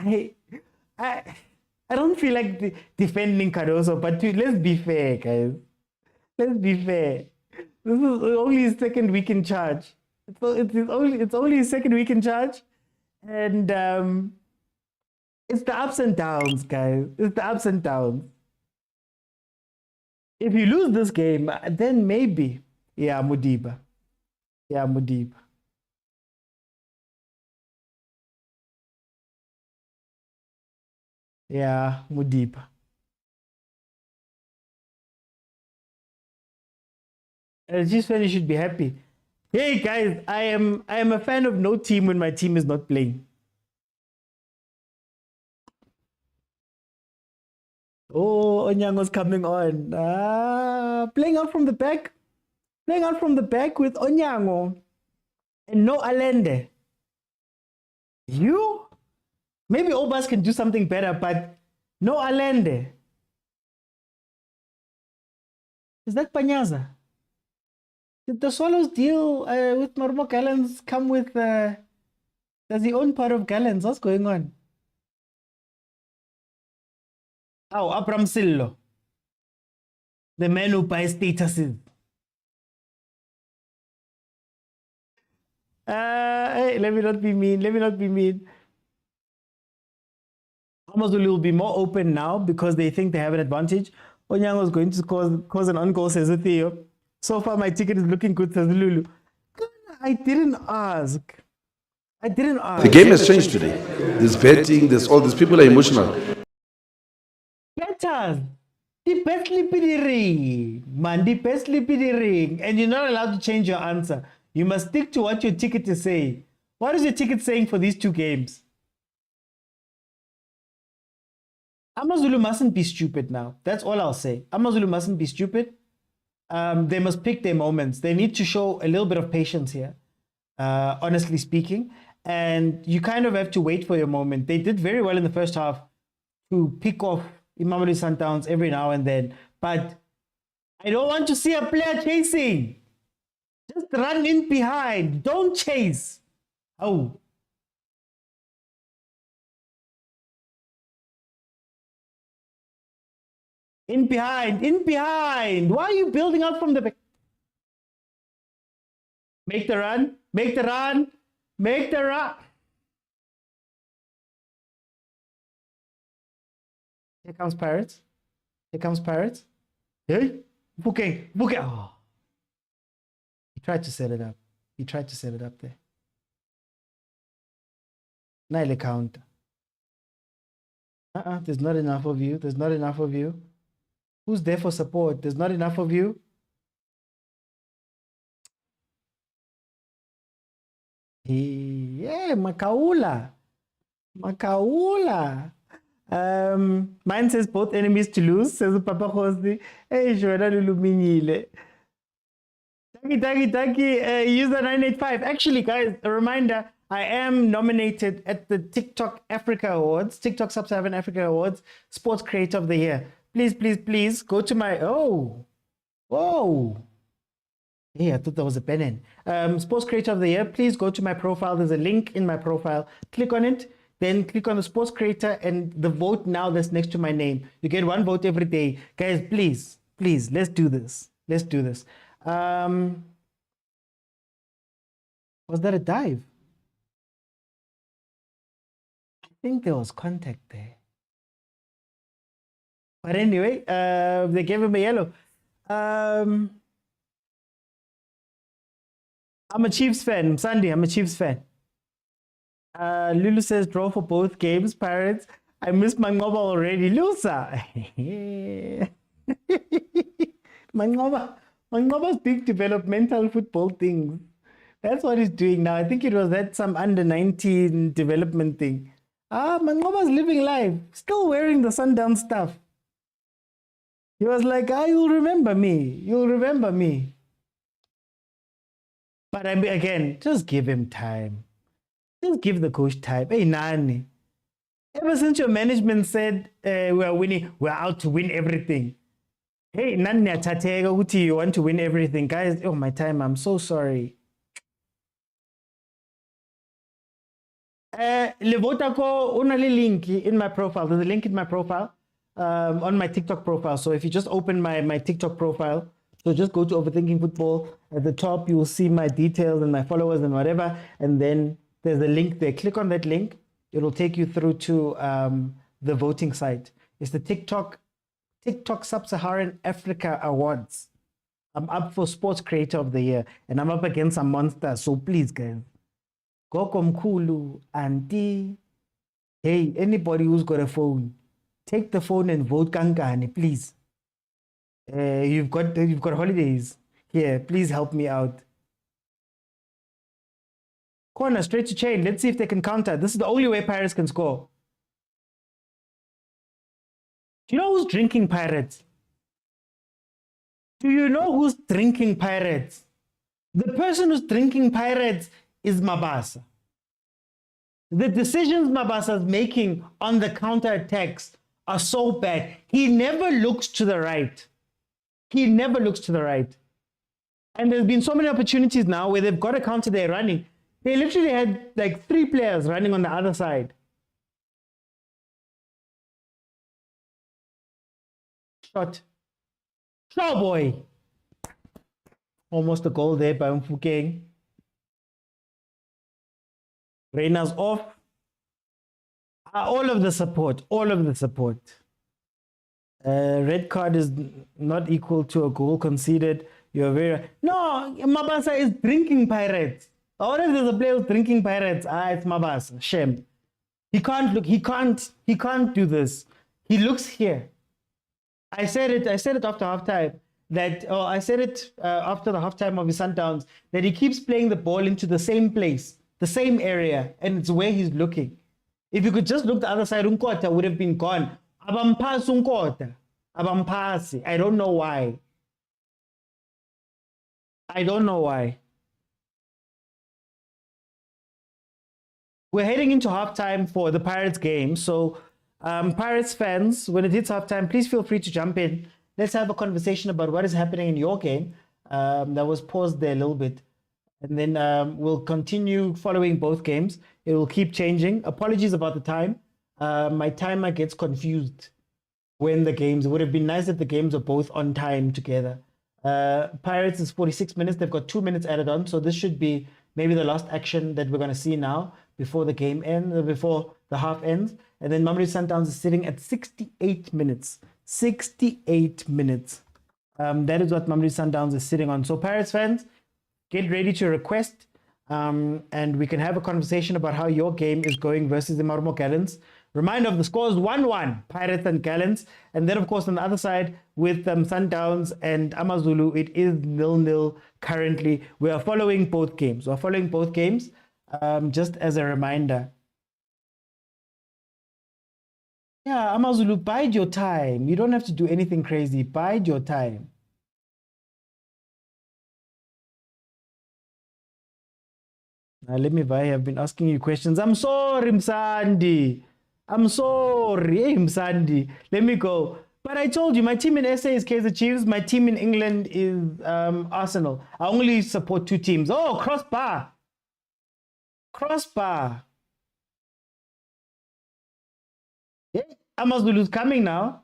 I don't feel like defending Cardoso, but let's be fair, guys. Let's be fair. This is only his second week in charge. It's only his second week in charge, and it's the ups and downs, guys. It's the ups and downs. If you lose this game, then maybe, yeah, Modiba. Yeah, Modiba. Yeah, Modiba. Just when you should be happy. Hey guys, I am a fan of no team when my team is not playing. Oh, Onyango's coming on. Playing out from the back. Playing out from the back with Onyango. And no Allende. You? Maybe Obas can do something better, but no Allende. Is that Panyaza? Did the Swallows deal with Marmo Gallants come with... does he own part of Gallants? What's going on? Oh, Abram Sillo. The man who buys statuses. Hey, let me not be mean. Let me not be mean. Amazulu will be more open now because they think they have an advantage. Onyango is going to cause an on-goal, says Theo. So far, my ticket is looking good, says Lulu. I didn't ask. I didn't ask. The game has changed today. There's betting, there's all these people are emotional. Betters. The best sleepy ring. Man, the best sleepy ring. And you're not allowed to change your answer. You must stick to what your ticket is saying. What is your ticket saying for these two games? Amazulu mustn't be stupid now. That's all I'll say. Amazulu mustn't be stupid. They must pick their moments. They need to show a little bit of patience here, honestly speaking. And you kind of have to wait for your moment. They did very well in the first half to pick off Mamelodi Sundowns every now and then. But I don't want to see a player chasing. Just run in behind. Don't chase. Oh. In behind, in behind. Why are you building up from the back? Make the run, make the run, make the run. Here comes Pirates. Here comes Pirates. Hey, booking. Oh. He tried to set it up. He tried to set it up there. Nile counter. There's not enough of you. There's not enough of you. Who's there for support? There's not enough of you. Yeah, Makaula. Makaula. Mine says both enemies to lose, says Papa Jose. Hey, Jordaan Milford. Taki, user 985. Actually, guys, a reminder, I am nominated at the TikTok Africa Awards, TikTok Sub-Saharan Africa Awards, Sports Creator of the Year. Please go to my... Oh. Hey, I thought that was a pen in. Sports Creator of the Year. Please go to my profile. There's a link in my profile. Click on it. Then click on the Sports Creator and the vote now that's next to my name. You get one vote every day. Guys, please, let's do this. Let's do this. Was that a dive? I think there was contact there. But anyway, they gave him a yellow. I'm a Chiefs fan. Sunday, I'm a Chiefs fan. Lulu says draw for both games, Pirates. I miss Mangoba already. Lusa. Mangoba's big developmental football things. That's what he's doing now. I think it was that some under 19 development thing. Mangoba's living life. Still wearing the Sundowns stuff. He was like, you'll remember me. You'll remember me. But I mean, again, just give him time. Just give the coach time. Hey, Nani. Ever since your management said we're winning, we're out to win everything. Hey, Nani Atatega, Uti, you want to win everything. Guys, oh, my time, I'm so sorry. Levotako, only link in my profile. There's a link in my profile. On my TikTok profile. So if you just open my TikTok profile, So just go to Overthinking Football. At the top, you will see my details and my followers and whatever. And then there's a link there. Click on that link. It'll take you through to the voting site. It's the TikTok Sub-Saharan Africa Awards. I'm up for Sports Creator of the Year. And I'm up against some monsters. So please, guys. Gokomkulu, Auntie. Hey, anybody who's got a phone, take the phone and vote Kankani, please. You've got holidays here. Please help me out. Corner straight to chain. Let's see if they can counter. This is the only way Pirates can score. Do you know who's drinking Pirates? Do you know who's drinking Pirates? The person who's drinking Pirates is Mabasa. The decisions Mabasa's making on the counter attacks are so bad. He never looks to the right. He never looks to the right. And there's been so many opportunities now where they've got a counter they're running. They literally had like 3 players running on the other side. Shot. Show boy. Almost a goal there by Mfukeng. Reina's off. All of the support. Red card is not equal to a goal conceded. You're very... No, Mabasa is drinking Pirates. What if there's a player who's drinking Pirates? It's Mabasa. Shame. He can't look. He can't do this. He looks here. I said it after halftime. I said it after the halftime of his Sundowns that he keeps playing the ball into the same place, the same area, and it's where he's looking. If you could just look the other side, Unkota would have been gone. Abampasi Unkota. Abampasi. I don't know why. We're heading into halftime for the Pirates game. So, Pirates fans, when it hits halftime, please feel free to jump in. Let's have a conversation about what is happening in your game. That was paused there a little bit. And then we'll continue following both games. It will keep changing. Apologies about the time. My timer gets confused when the games. It would have been nice if the games are both on time together. Pirates is 46 minutes. They've got 2 minutes added on. So this should be maybe the last action that we're going to see now before the game ends, before the half ends. And then Mamelodi Sundowns is sitting at 68 minutes. 68 minutes. That is what Mamelodi Sundowns is sitting on. So Pirates fans, get ready to request, and we can have a conversation about how your game is going versus the Marumo Gallants. Reminder of the scores: 1-1, Pirates and Gallants. And then, of course, on the other side, with Sundowns and Amazulu, it is 0-0 currently. We are following both games. Just as a reminder. Yeah, Amazulu, bide your time. You don't have to do anything crazy. Bide your time. Now, let me buy. I've been asking you questions. I'm sorry, Msandi. I'm sorry, Msandi. Let me go. But I told you, my team in SA is Kaizer Chiefs. My team in England is Arsenal. I only support 2 teams. Oh, crossbar. Yeah, Amazulu's coming now.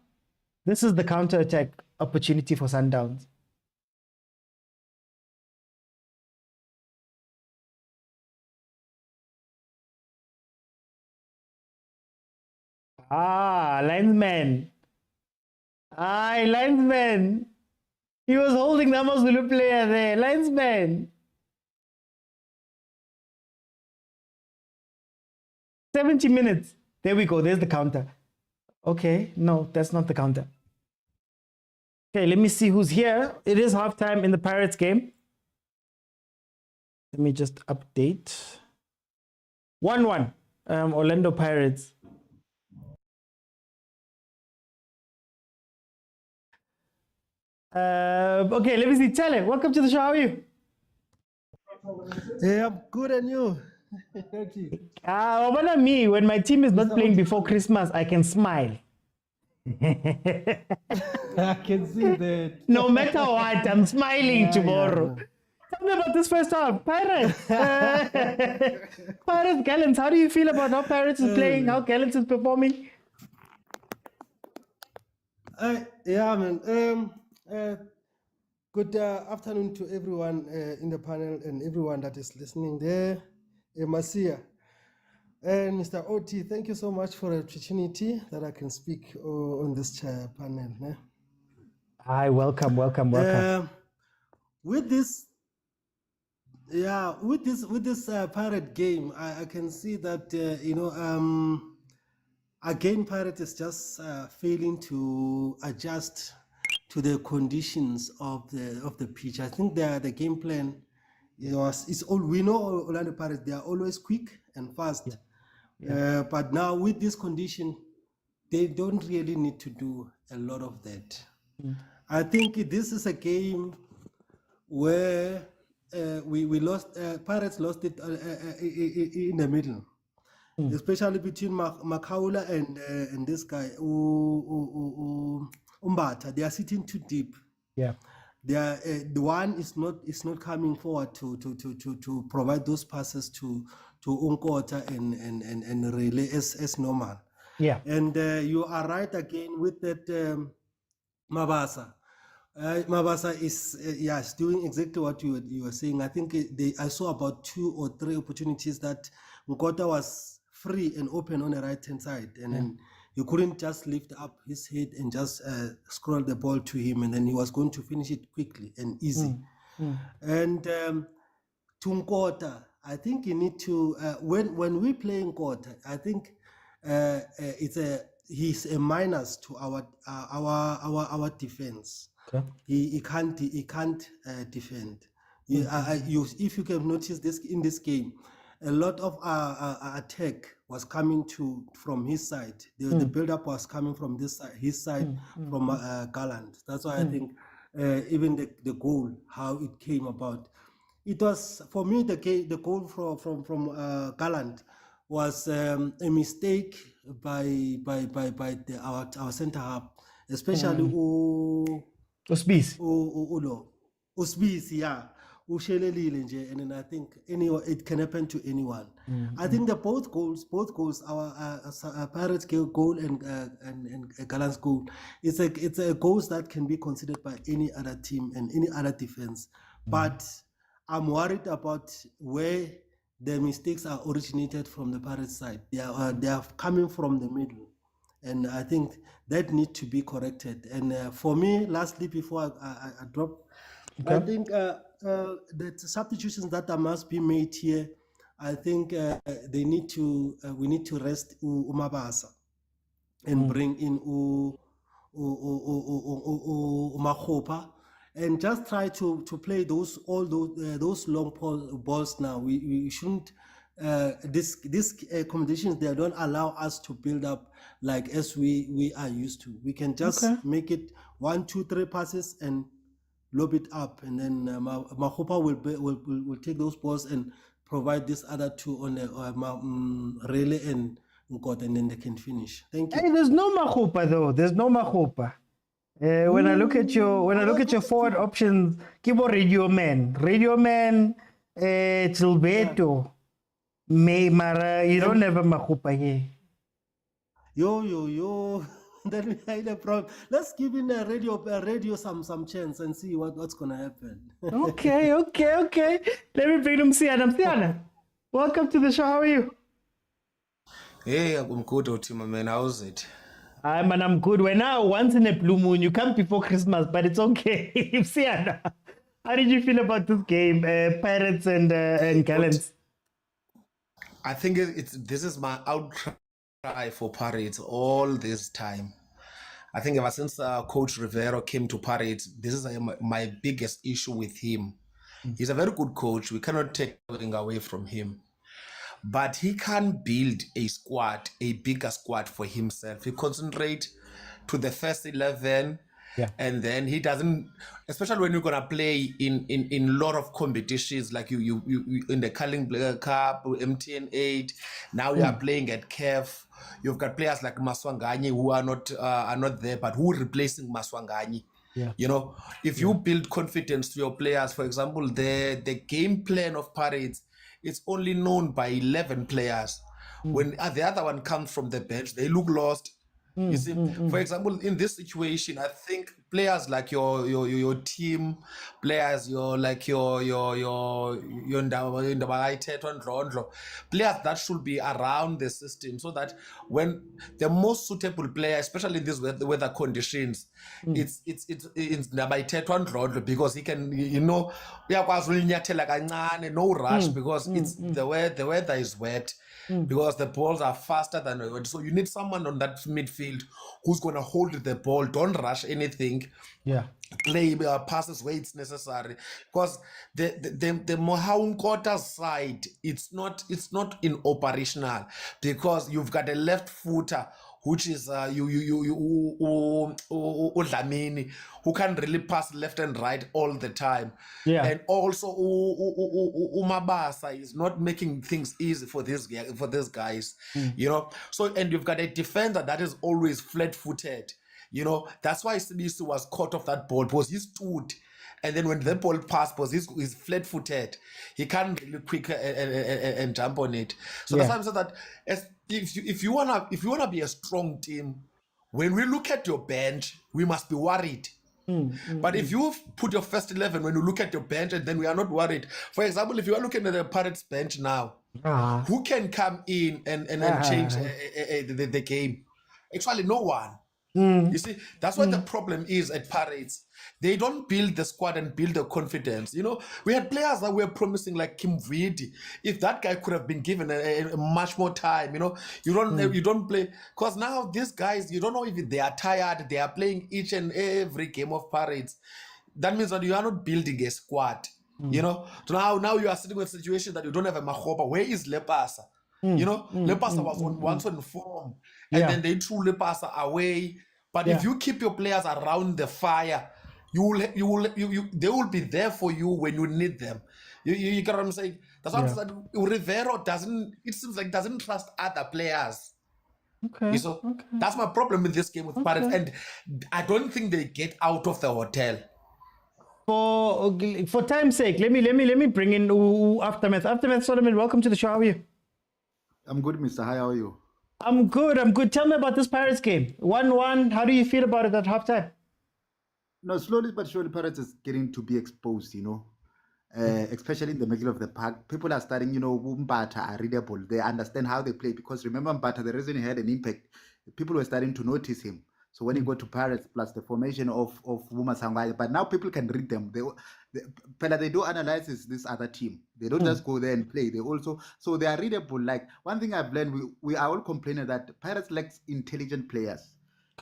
This is the counter-attack opportunity for Sundowns. Linesman. Linesman. He was holding the Amazulu player there. Linesman. 70 minutes. There we go. There's the counter. Okay. No, that's not the counter. Okay, let me see who's here. It is halftime in the Pirates game. Let me just update. 1-1. Orlando Pirates. Okay, let me see. Chale, welcome to the show. How are you? Hey, I'm good, and you? Me, when my team is not playing before Christmas, I can smile. I can see that. No matter what, I'm smiling tomorrow. Tell me about this first half. Pirates. Pirates, Gallants. How do you feel about how Pirates is playing, how Gallants is performing? Yeah, man. Good afternoon to everyone in the panel and everyone that is listening there. Masia and Mr. Oti, thank you so much for the opportunity that I can speak on this panel. Hi, welcome. With this Pirate game, I can see that again Pirate is just failing to adjust to the conditions of the pitch. I think the game plan we know Orlando Pirates, they are always quick and fast. Yeah. But now with this condition, they don't really need to do a lot of that. I think this is a game where we lost. Pirates lost it in the middle, especially between Makaula and this guy Umbata. They are sitting too deep. Yeah. The one is not coming forward to provide those passes to Unkota and Relay as normal. Yeah. And you are right again with that Mabasa. Mabasa is doing exactly what you were saying. I think I saw about 2 or 3 opportunities that Unkota was free and open on the right hand side, and then you couldn't just lift up his head and just scroll the ball to him, and then he was going to finish it quickly and easy. And to Nkota, I think you need to when we play Nkota, I think he's a minus to our defense. Okay. He can't defend. If you can notice this in this game, a lot of attack was coming from his side. The build-up was coming from his side, from Gallant. That's why I think even the goal, how it came about, it was for me the goal from Gallant was a mistake by our centre half, especially Usbis, yeah. And then I think it can happen to anyone. I think that both goals, our Pirates goal and Gallant's goal, it's a goals that can be considered by any other team and any other defense. But I'm worried about where the mistakes are originated from the Pirates side. They are coming from the middle, and I think that need to be corrected. And for me, lastly, before I drop, okay. I think the substitutions that must be made here, I think we need to rest Umabasa and bring in Umakhopa and just try to play those long balls now. We shouldn't this conditions, they don't allow us to build up like as we are used to. We can just make it 1, 2, 3 passes and lob it up, and then Makhopa will take those balls and provide this other 2 on the Relay and Nkota, and then they can finish. Thank you. Hey, there's no Makhopa though. There's no Makhopa. When I look at your forward options, Kibo Radio Man, Gilberto, Mara. You don't have a Makhopa here. Yo. Then we had a problem. Let's give in a radio some chance and see what's gonna happen. Okay. Let me bring them Siana. Welcome to the show. How are you? Hey, I'm good, Otima, man. How's it? I'm good. We're now once in a blue moon. You come before Christmas, but it's okay. Siana, how did you feel about this game, Pirates and Gallants? I think this is my outcry for Pirates all this time. I think ever since Coach Rivero came to Pirates, this is my biggest issue with him. He's a very good coach. We cannot take anything away from him. But he can't build a bigger squad for himself. He concentrates to the first 11, and then he doesn't, especially when you're gonna play in a lot of competitions like you in the Carling Cup, MTN 8. Now you are playing at CAF. You've got players like Maswanganye who are not there, but who are replacing Maswanganye. Yeah. You know, if you build confidence to your players, for example, the game plan of Pirates, it's only known by 11 players. When the other one comes from the bench, they look lost. You see, for example, in this situation, I think players like your team players, your players that should be around the system, so that when the most suitable player, especially in these weather conditions, it's because he can, no rush, because it's the weather is wet, because the balls are faster than wet. So you need someone on that midfield who's going to hold the ball, don't rush anything, play passes where it's necessary, because the Motaung CAF side, it's not in operational, because you've got a left footer which is Dlamini, who can really pass left and right all the time. And also Mabasa is not making things easy for these guys, you know. So, and you've got a defender that is always flat-footed. You know, that's why Sidisu was caught off that ball, because he stood, and then when the ball passed, because he's flat-footed, he can't really quick and jump on it. So that's why I'm saying that if you wanna be a strong team, when we look at your bench, we must be worried. But if you put your first 11 when you look at your bench, and then we are not worried. For example, if you are looking at the Pirates bench now, who can come in and change the game? Actually, no one. You see, that's what the problem is at Pirates. They don't build the squad and build the confidence. You know, we had players that were promising, like Kim Vidi. If that guy could have been given a much more time, you know, you don't play, because now these guys, you don't know if they are tired. They are playing each and every game of Pirates. That means that you are not building a squad. You know, so now you are sitting with a situation that you don't have a Mahoba. Where is Lepasa? You know, Lepasa was once on form, and then they threw Lepasa away. But if you keep your players around the fire, they will be there for you when you need them. You get what I'm saying? That's what I'm saying. Rivero doesn't trust other players. So that's my problem with this game with Pirates, and I don't think they get out of the hotel. For time's sake, let me bring in Aftermath. Aftermath Solomon, welcome to the show. How are you? I'm good, Mr. Hi, how are you? I'm good. Tell me about this Pirates game. 1-1. How do you feel about it at halftime? No, slowly but surely, Pirates is getting to be exposed, you know, especially in the middle of the park. People are starting, you know, Mbata are readable. They understand how they play, because remember Mbata, the reason he had an impact, people were starting to notice him. So when he got to Pirates, plus the formation of Vuma Sangwai, but now people can read them. They do analyze this other team. They don't just go there and play. They also, so they are readable. Like, one thing I've learned, we are all complaining that Pirates lacks intelligent players.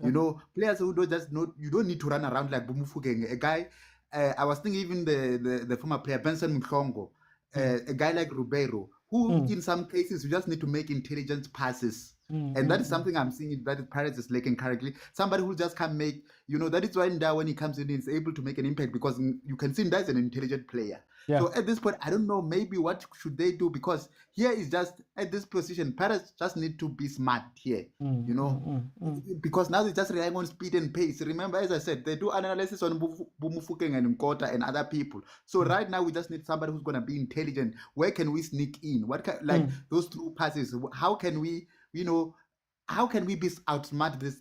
You know, players who don't just know, you don't need to run around like Bumufugeng. A guy, I was thinking even the former player, Benson Mhlongo, a guy like Ribeiro, who in some cases you just need to make intelligent passes. And that is something I'm seeing that Pirates is lacking currently. Somebody who just can make, you know, that is why Nda, when he comes in, is able to make an impact, because you can see Nda is an intelligent player. So at this point, I don't know, maybe what should they do? Because here is just, at this position, Pirates just need to be smart here, you know, because now they're just relying on speed and pace. Remember, as I said, they do analysis on Bumufukeng and Nkota and other people. So right now, we just need somebody who's going to be intelligent. Where can we sneak in? What can, like those through passes? How can we, you know, how can we outsmart this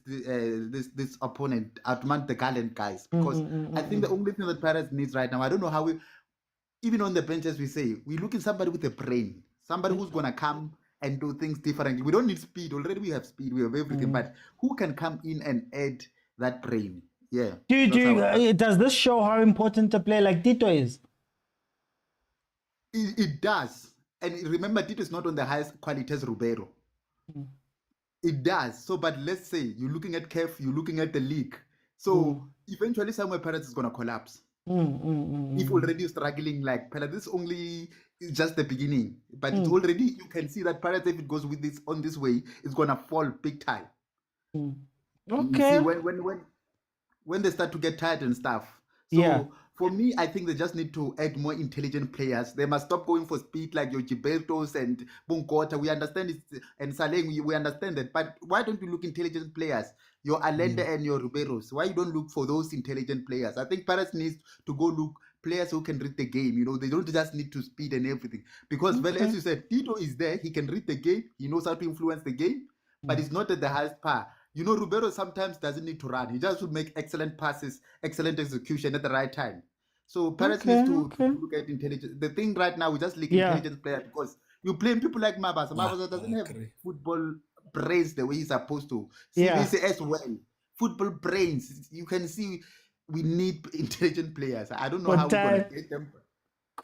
opponent, outsmart the Gallant guys? Because I think the only thing that Pirates needs right now, I don't know how we, even on the bench, as we say, we look at somebody with a brain, somebody who's going to come and do things differently. We don't need speed. Already we have speed, we have everything, but who can come in and add that brain? Yeah. Does this show how important a player like Tito is? It does. And remember, Tito is not on the highest quality as Ribeiro. It does. So, but let's say you're looking at CAF, you're looking at the league. So eventually somewhere Pirates is going to collapse. If already you're struggling, like Pirates, this only is just the beginning. But it's already, you can see that Pirates, if it goes with this on this way, it's going to fall big time. Okay. You see, when they start to get tired and stuff. So for me, I think they just need to add more intelligent players. They must stop going for speed like your Gilbertos and Bunkota. We understand it, and Saleng, we understand that. But why don't you look intelligent players? Your Allende and your Ribeiros. Why you don't look for those intelligent players? I think Pirates needs to go look players who can read the game. You know, they don't just need to speed and everything. Because, well, as you said, Tito is there. He can read the game. He knows how to influence the game. But it's not at the highest par. You know, Ribeiro sometimes doesn't need to run. He just would make excellent passes, excellent execution at the right time. So Pirates needs to look at intelligence. The thing right now, we just leak intelligent players because you play people like Mabasa. Mabasa doesn't have football brains the way he's supposed to. CVC as well. Football brains. You can see we need intelligent players. I don't know how we're going to get them.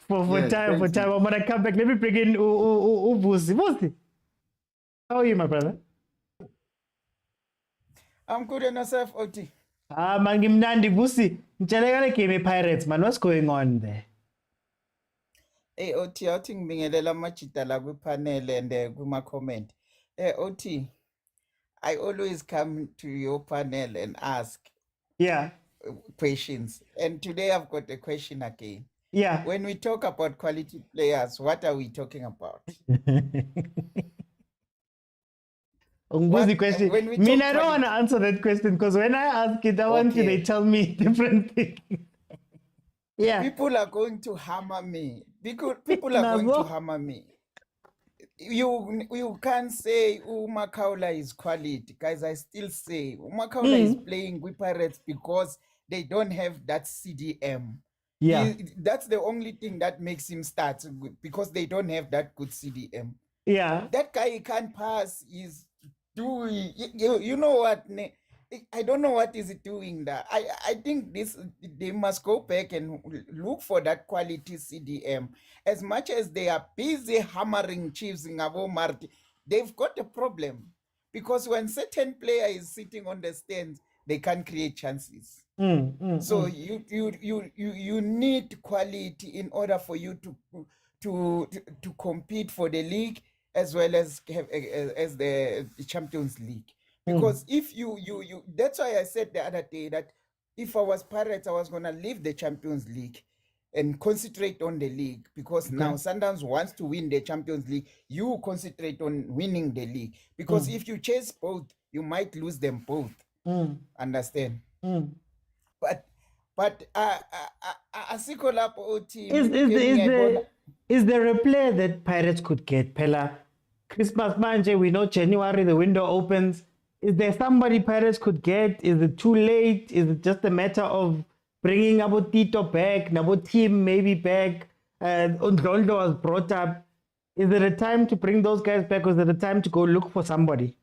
For time, I'm going to come back. Let me bring in Vusi. Vusi, how are you, my brother? I'm good and yourself, Oti. Mangimnandi Vusi. Mchalekale game Pirates, man. What's going on there? Hey, Oti, I think bingelela machita la panel and kuma comment. Hey, Oti, I always come to your panel and ask questions. And today I've got a question again. Yeah. When we talk about quality players, what are we talking about? The question. I don't want to answer that question because when I ask it, I want you they tell me different things. People are going to hammer me. People are going to hammer me. You can't say Umakaula is quality, guys. I still say Umakaula is playing with Pirates because they don't have that CDM. Yeah, that's the only thing that makes him start because they don't have that good CDM. Yeah, that guy he can't pass. Is doing you know what? I don't know what is it doing there. I think they must go back and look for that quality CDM. As much as they are busy hammering Chiefs in Avo Marti, they've got a problem because when certain player is sitting on the stands, they can't create chances. So you need quality in order for you to compete for the league as well as the Champions League. Because if you that's why I said the other day that if I was Pirates, I was gonna leave the Champions League and concentrate on the league because now Sundowns wants to win the Champions League. You concentrate on winning the league because if you chase both, you might lose them both. Understand? But is there a player that Pirates could get? Pella, Christmas Manje, we know January the window opens. Is there somebody Pirates could get? Is it too late? Is it just a matter of bringing Abu Tito back, Nabo team maybe back? Undoldo was brought up. Is it a time to bring those guys back or is it a time to go look for somebody?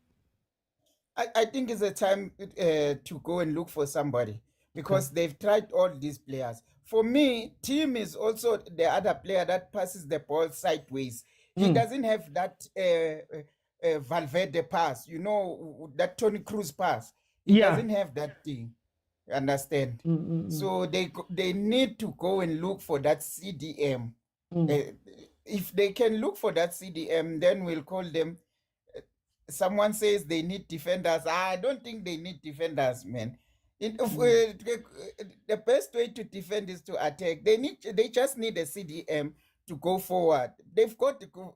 I think it's a time to go and look for somebody because they've tried all these players. For me, Team is also the other player that passes the ball sideways. He doesn't have that Valverde pass, you know, that Tony Cruz pass. He doesn't have that thing. Understand? So they need to go and look for that CDM. If they can look for that CDM, then we'll call them. Someone says they need defenders. I don't think they need defenders, man. The best way to defend is to attack. They just need a CDM to go forward. They've got to go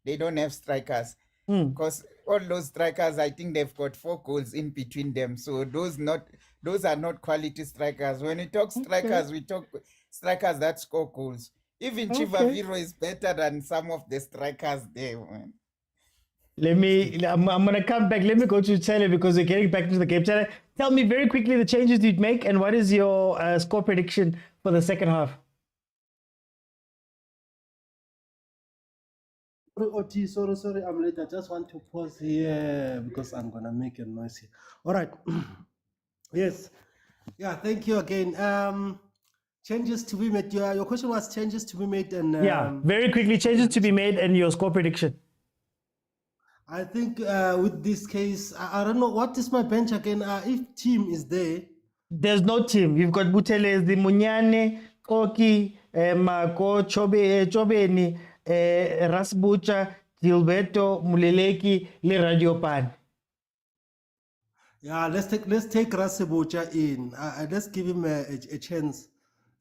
they don't have strikers because all those strikers, I think they've got 4 goals in between them. So those are not quality strikers. When we talk strikers, we talk strikers that score goals. Even Chiva Viro is better than some of the strikers there, man. I'm going to come back. Let me go to Chile because we're getting back to the game. Chile, tell me very quickly the changes you'd make and what is your score prediction for the second half? Sorry, I'm late. I just want to pause here because I'm going to make a noise here. All right. Yes. Yeah, thank you again. Changes to be made. Your question was changes to be made. And very quickly, changes to be made and your score prediction. I think with this case, I don't know. What is my bench again? If Team is there. There's no Team. You've got Butele, the Munyane, Koki, Mako, Chobeni, Rasbucha, Gilberto, Muleleki, Le Radio Pan. Yeah, let's take Rasbucha in. Let's give him a chance.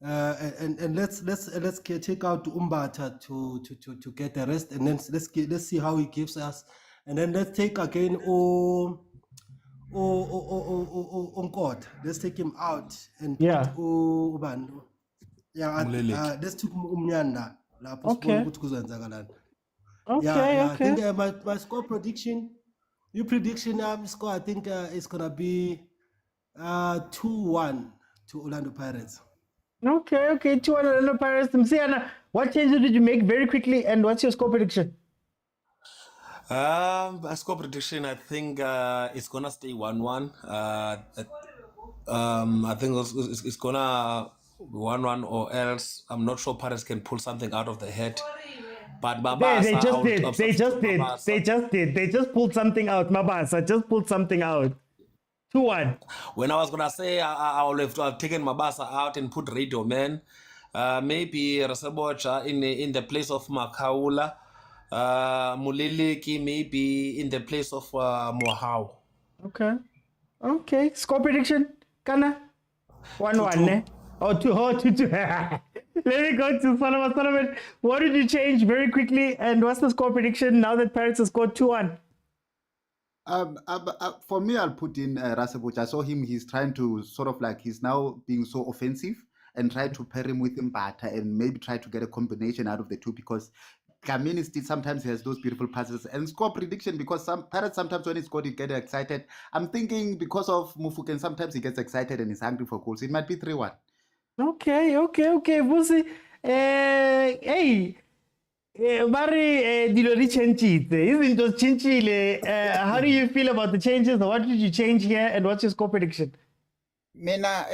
And let's take out Umbata to get the rest, and then let's see how he gives us. And then let's take again Onkot. Let's take him out and put Uban. Let's take Umnyanda. Okay. I think my score prediction Your prediction score, I think, is gonna be 2-1 to Orlando Pirates. Okay, 2-1 Orlando Pirates. Msiana, what changes did you make very quickly, and what's your score prediction? A score prediction, I think it's gonna stay 1-1. I think it's gonna be 1-1, or else I'm not sure Paris can pull something out of the head. But Mabasa, They just pulled something out. Mabasa just pulled something out. 2-1. When I was gonna say I would have taken Mabasa out and put Radio Man, maybe Rasebocha in the place of Makaula, Muliliki maybe in the place of Mohau. Okay. Score prediction, Kana? 1-1, eh? 2-2. Let me go to Solomon. What did you change very quickly, and what's the score prediction now that Paris has scored 2-1? For me, I'll put in Rasebocha. I saw him. He's trying to sort of like, he's now being so offensive, and try to pair him with Mbata and maybe try to get a combination out of the two, because Kamini still sometimes has those beautiful passes. And score prediction, because some Pirates sometimes when he scored, he get excited. I'm thinking because of Mufuken, sometimes he gets excited and he's hungry for goals. It might be 3-1. Okay. Vusi, hey, Mari, dilo di changite. Isn't it changile? How do you feel about the changes? What did you change here, and what's your score prediction? Mena,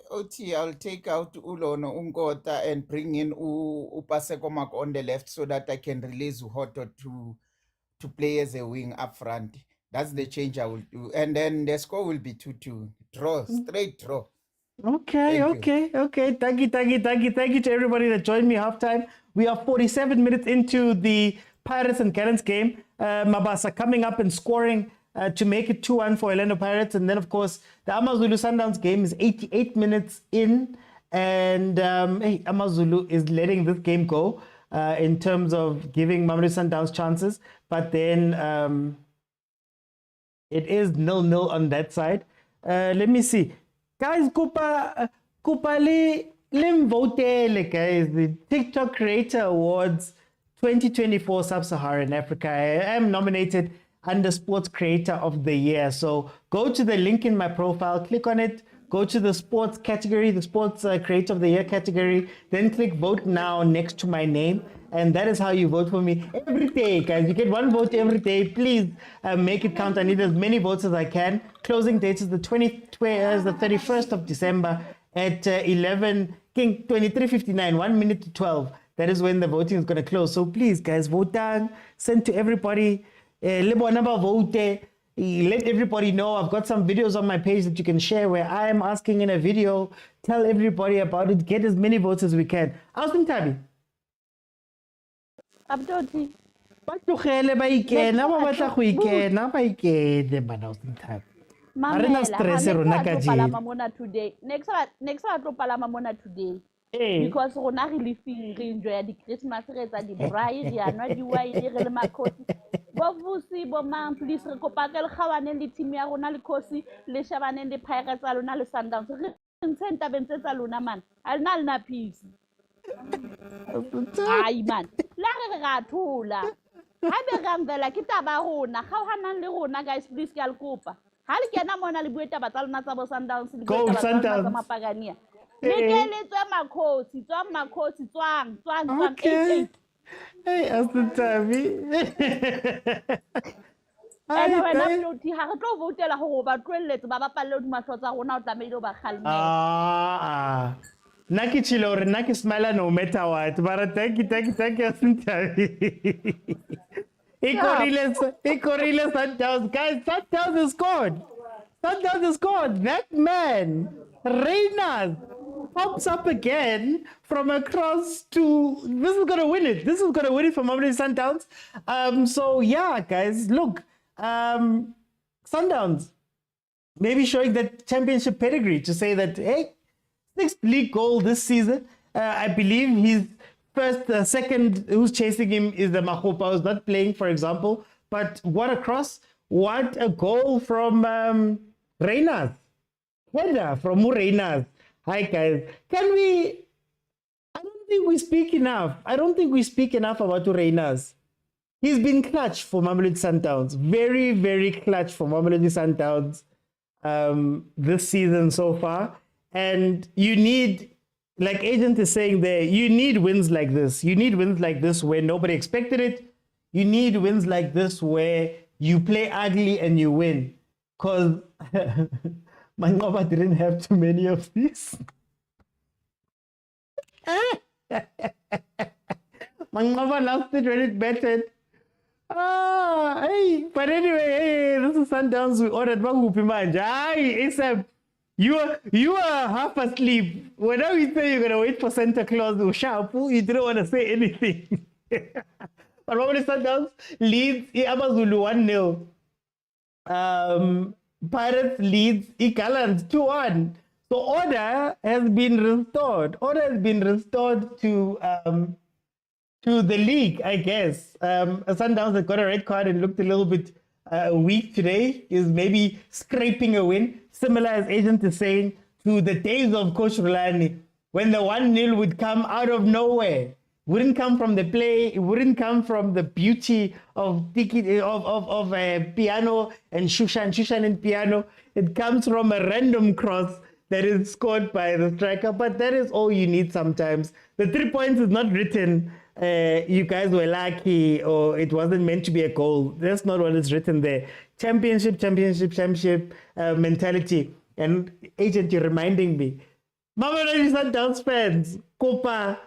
OT, I'll take out Ulono Ungota and bring in Upasekomak on the left so that I can release Uhoto to play as a wing up front. That's the change I will do. And then the score will be 2-2. Draw, straight draw. Okay. Thank you to everybody that joined me halftime. We are 47 minutes into the Pirates and Gallants game. Mabasa coming up and scoring to make it 2-1 for Orlando Pirates. And then, of course, the Amazulu Sundowns game is 88 minutes in. And Amazulu is letting this game go in terms of giving Mamelodi Sundowns chances. But then it is 0-0 on that side. Let me see. Guys, Kupa Lim Votele, guys, the TikTok Creator Awards 2024 Sub-Saharan Africa. I am nominated under Sports Creator of the Year. So go to the link in my profile, click on it, go to the sports category, the Sports Creator of the Year category, then click Vote Now next to my name. And that is how you vote for me every day, guys. You get one vote every day. Please make it count. I need as many votes as I can. Closing date is the 31st of December at 23:59, 1 minute to 12. That is when the voting is going to close. So please, guys, vote down. Send to everybody. Let everybody know. I've got some videos on my page that you can share where I am asking in a video. Tell everybody about it. Get as many votes as we can. Austin Tabi. Abdoti. Ba tlogele ba ikena ba batla go ikena ba ikene bana Austin Tabi. Mamela, stress rona ka today. Next I tlo palama mona today. Because rona re living re enjoy the Christmas re tsa di braai re anwa di wine re le makhosi. Bo vusi bo mang please re kopakele khawane le team ya rona le khosi le shabane le Pirates tsa lona le Sundowns. Re ntse bentse tsa lona man. Alna lena peace. Ai man. La re ga thola. Ha be gambela ke taba rona. Ga o hanang le rona guys please ke a le kopa. Ha le kena mona le bueta ba tsa lona tsa bo Sundowns le bueta ba tsa mapagania. Le tswa makhosi tswang. Okay. Hey, Austin Tabi. And when I'm not here, I go vote la ho ba tloelletse ba bapalle di mahlo tsa rona o tlameile o ba khalme. Naki chilo or naki smile no matter what. But thank you, Austin Tabi. Ikorile Sundowns. Guys, Sundowns is scored. That man, Reynard, pops up again from across to... This is going to win it. For Mamelodi Sundowns. So, yeah, guys, look. Sundowns maybe showing that championship pedigree to say that, hey, 6th league goal this season. I believe his second who's chasing him is the Mahopa, who's not playing, for example. But what a cross. What a goal from Reynard. Header from Reynard. Hi, guys. I don't think we speak enough about Reynard. He's been clutch for Mamelodi Sundowns. Very, very clutch for Mamelodi Sundowns this season so far. And you need, like Agent is saying there, you need wins like this. You need wins like this where nobody expected it. You need wins like this where you play ugly and you win. Because Mangoba didn't have too many of these. Mangoba lost it when it betted. Hey, but anyway, hey, this is Sundowns. We ordered Magupi Manja. ASAP, you are half asleep. Whenever you say you're gonna wait for Santa Claus or Shapu, you didn't want to say anything. But Mamelodi Sundowns leads Amazulu 1-0. Pirates leads GALLANTS 2-1. So order has been restored. Order has been restored to the league, I guess. Sundowns that got a red card and looked a little bit weak today is maybe scraping a win, similar as Agent is saying to the days of Coach Rulani, when the 1-0 would come out of nowhere. Wouldn't come from the play, it wouldn't come from the beauty of piano and Shushan and piano. It comes from a random cross that is scored by the striker, but that is all you need sometimes. The 3 points is not written, you guys were lucky, or it wasn't meant to be a goal. That's not what is written there. Championship mentality. And Agent, you're reminding me. Mamelodi Sundowns fans, Copa,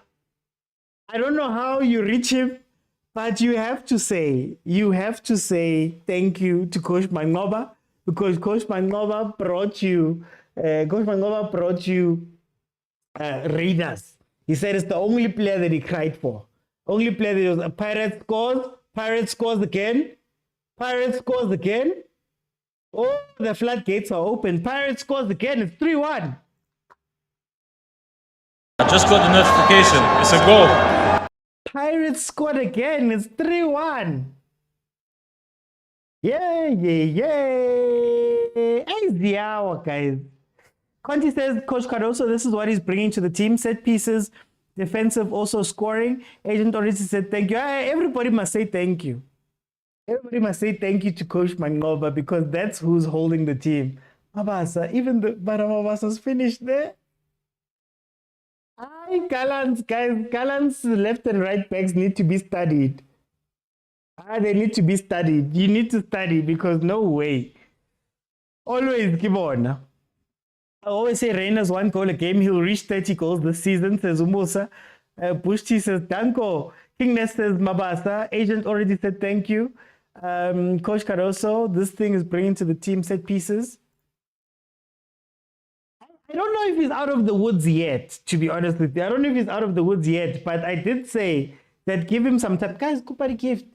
I don't know how you reach him, but you have to say thank you to Coach Mangoba, because Coach Mangoba brought you Raiders. He said it's the only player that he cried for. Only player that was Pirates scores again. Oh, the floodgates are open. Pirates scores again. It's 3-1. I just got the notification. It's a goal. Pirates scored again. It's 3-1. Yay. Hey, guys. Conti says, Coach Cardoso, this is what he's bringing to the team. Set pieces, defensive, also scoring. Agent already said thank you. Everybody must say thank you. Everybody must say thank you to Coach Mangoba, because that's who's holding the team. Mabasa, even the Mabasa's finished there. GALLANTS, guys. GALLANTS left and right backs need to be studied. They need to be studied. You need to study, because no way. Always keep on. I always say Reina's 1 goal a game. He'll reach 30 goals this season, says Umusa. Bushti says Danko. Kingness says Mabasa. Agent already said thank you. Coach Caruso, this thing is bringing to the team set pieces. I don't know if he's out of the woods yet, to be honest with you. I don't know if he's out of the woods yet, but I did say that give him some time. Guys, Kupa the gift.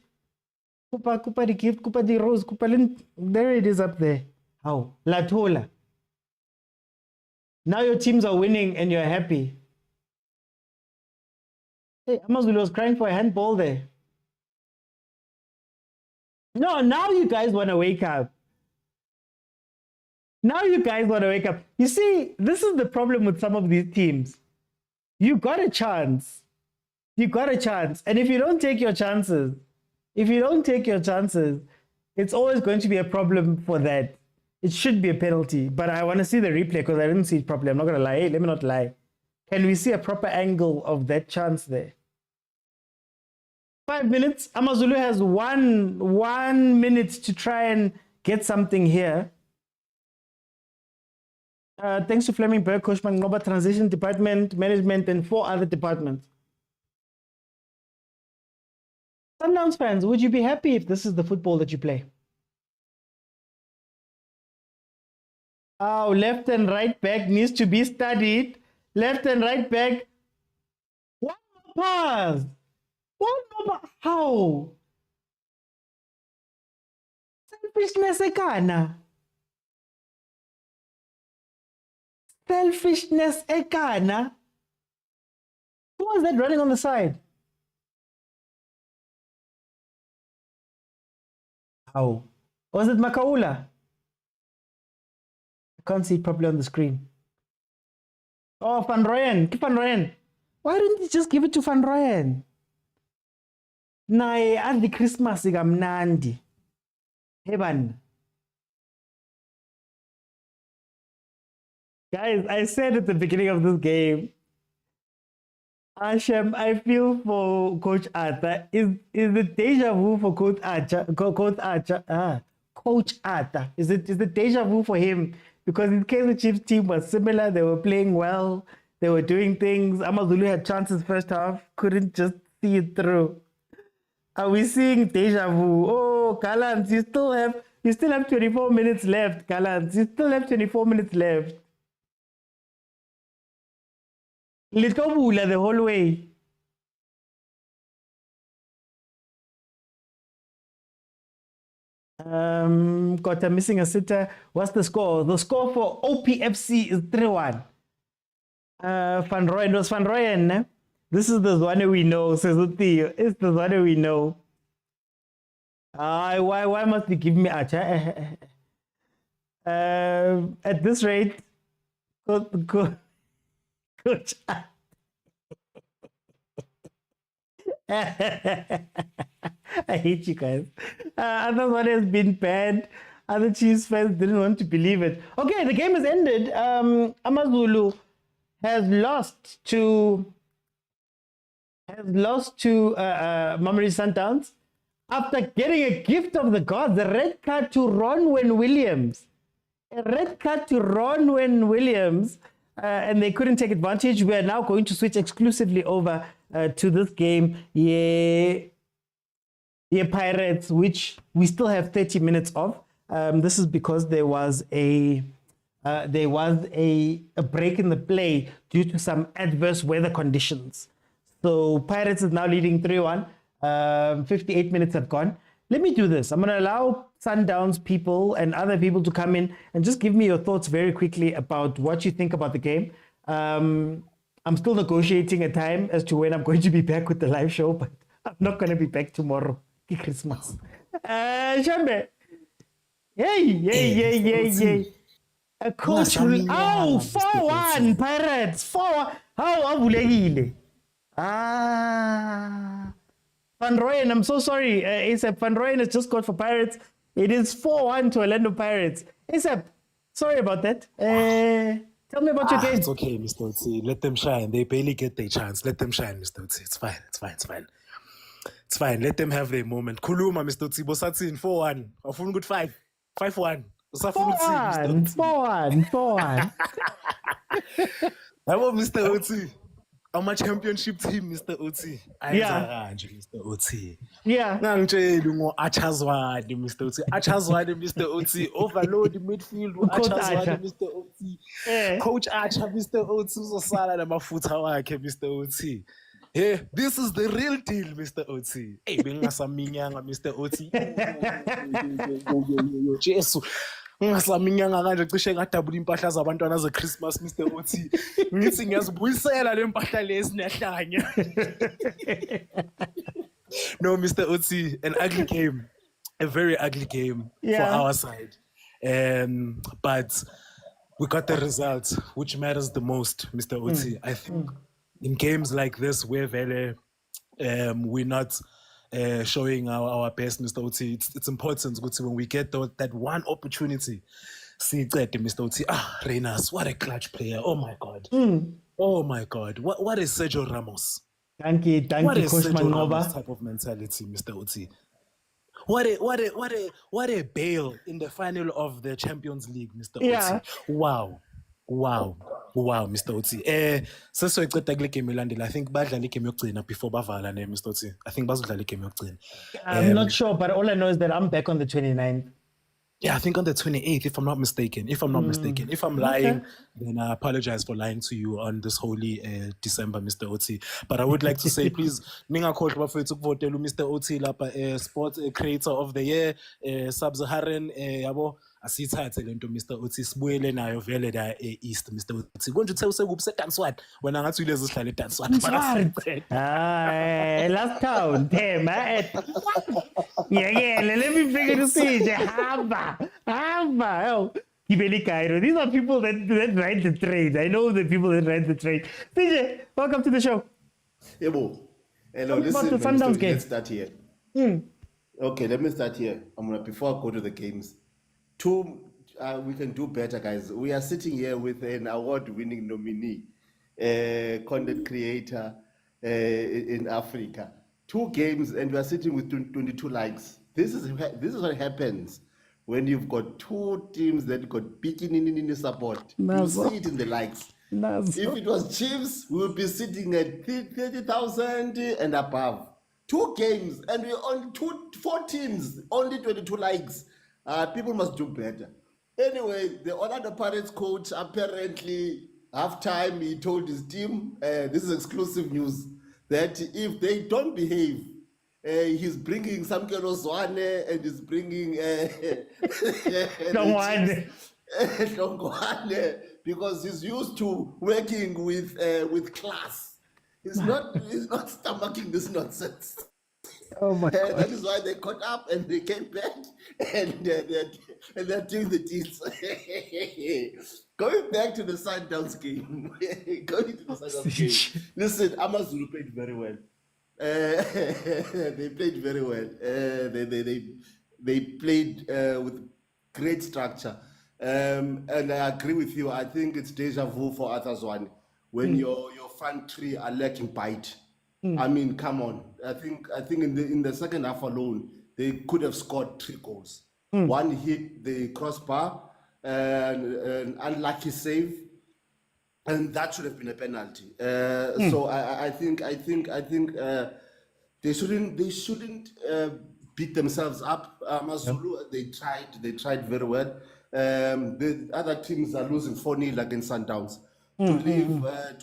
Kupa the gift, Kupa the rose, there it is up there. How? Latola. Now your teams are winning and you're happy. Hey, Amazulu was crying for a handball there. No, now you guys want to wake up. Now you guys want to wake up. You see, this is the problem with some of these teams. You got a chance. And if you don't take your chances, it's always going to be a problem for that. It should be a penalty, but I want to see the replay because I didn't see it properly. I'm not going to lie. Hey, let me not lie. Can we see a proper angle of that chance there? 5 minutes. Amazulu has one minute to try and get something here. Thanks to Fleming Berg, Coach Mangoba, Transition Department, Management, and 4 other departments. Sundowns fans, would you be happy if this is the football that you play? Oh, left and right back needs to be studied. Left and right back. One more pass. How? Selfishness ekana. Selfishness ekana. Who was that running on the side? How? Was it Makaula? I can't see it properly on the screen. Oh, Van Rooyen. Keep Van Rooyen. Why didn't you just give it to Van Rooyen? naye adli Christmas kamnandi. Heban. Guys, I said at the beginning of this game, Hashem, I feel for Coach Arthur. Is it deja vu for Coach Arthur? Coach Arthur. Is it deja vu for him? Because his Kaizer Chiefs team was similar. They were playing well. They were doing things. Amazulu had chances first half. Couldn't just see it through. Are we seeing deja vu? Oh, Gallants, you still have 24 minutes left, Gallants. You still have 24 minutes left. Let's go Bula the whole way. Got a missing a sitter. What's the score? The score for OPFC is 3-1. Van Rooyen was Van Rooyen. This is the one we know, says Theo. It's the one we know. Why must you give me Acha? At this rate, Coach. I hate you guys. Other one has been banned. Other Chiefs fans didn't want to believe it. Okay, the game has ended. Amazulu has lost to Mamelodi Sundowns after getting a gift of the gods, a red card to Ronwen Williams. A red card to Ronwen Williams. And they couldn't take advantage. We are now going to switch exclusively over to this game. Pirates, which we still have 30 minutes of. This is because there was a break in the play due to some adverse weather conditions. So Pirates is now leading 3-1. 58 minutes have gone. Let me do this. I'm going to allow Sundowns people and other people to come in and just give me your thoughts very quickly about what you think about the game. I'm still negotiating a time as to when I'm going to be back with the live show, but I'm not going to be back tomorrow. Christmas. Shambe. Yay. A coach will... Oh, 4-1 Pirates. 4-1. How abulehile. Van Rooyen, I'm so sorry. ASAP, Van Rooyen has just scored for Pirates. It is 4-1 to Orlando Pirates. ASAP, sorry about that. Tell me about your game. It's okay, Mr. Otsi. Let them shine. They barely get their chance. Let them shine, Mr. Otsi. It's fine. Let them have their moment. Kuluma, Mr. Otsi. Bosatin, 4-1. Afun good 5. 5-1. 4-1. Hello, Mr. Otsi. Our championship team, Mr. Otsi. Yeah. Mr. Otsi. Yeah. Achazwadi, Mr. Otsi. Mr. Otsi. Overload the midfield. Achazwadi, Mr. Otsi. Coach Archer, Mr. Otsi. Uzosala namafuta wakhe, Mr. Otsi. Hey, this is the real deal, Mr. Otsi. Hey, bengasaminyanga, Mr. Otsi. Jesu. Ngasaminyanga kanje cishe ngadabula impahla zabantwana ze Christmas, Mr. Otsi. Ngithi ngiyazibuyisela le mpahla lezi nehlanya. No, Mr. Otsi, an ugly game. A very ugly game for our side. But we got the results, which matters the most, Mr. Otsi. I think in games like this where we're not showing our best, Mr. Otsi, it's important when we get that one opportunity. See, Mr. Otsi, Reynas, what a clutch player. Oh my God. Oh my God. What is Sergio Ramos? Thank you, Coach Sergio Ramos type of mentality, Mr. Otsi. What a bail in the final of the Champions League, Mr. Otsi. Wow, Mr. Otsi. I think badlala igame yokugcina before bavala ne Mr. Otsi. I think bazodlala igame yokugcina. I'm not sure, but all I know is that I'm back on the 29th. Yeah, I think on the 28th, if I'm not mistaken. If I'm lying, then I apologize for lying to you on this holy December, Mr. Otsi. But I would like to say, please, ningakhokhi bafethu ukuvotela Mr. Otsi lapha Sports Creator of the Year, Sub-Saharan yabo. Asithathe lento Mr. Otsi sibuyele nayo vele la East, Mr. Otsi. Konje uthe usekuphi seDanswan wena ngathi ulezi sihlala eDanswan. Last town damn yeah, let me figure this out. Hamba. Kibeli Cairo. These are people that ride the train. I know the people that ride the train. CJ, welcome to the show. Hello, listen, Sundowns game. Let's start here. Okay, let me start here. Before I go to the games. We can do better, guys. We are sitting here with an award-winning nominee, content creator in Africa. 2 games, and we are sitting with 22 likes. This is what happens when you've got 2 teams that got big support. You see it in the likes. If it was Chiefs, we would be sitting at 30,000 and above. 2 games, and we on 4 teams, only 22 likes. People must do better. Anyway, the Orlando Pirates coach apparently halftime he told his team, this is exclusive news, that if they don't behave, he's bringing Samkelo Zwane and he's bringing Dongwane, because he's used to working with class. He's not stomaching this nonsense. Oh my God. That is why they caught up and they came back and they're doing the deeds. Going back to the Sundowns game. Listen, Amazulu played very well. They played very well. They played with great structure. And I agree with you. I think it's deja vu for Athazwane when your front three are lacking bite. I mean, come on. I think in the second half alone, they could have scored 3 goals. One hit the crossbar, an unlucky save, and that should have been a penalty. So I think they shouldn't beat themselves up. Amazulu, they tried very well. The other teams are losing 4-0 against Sundowns. To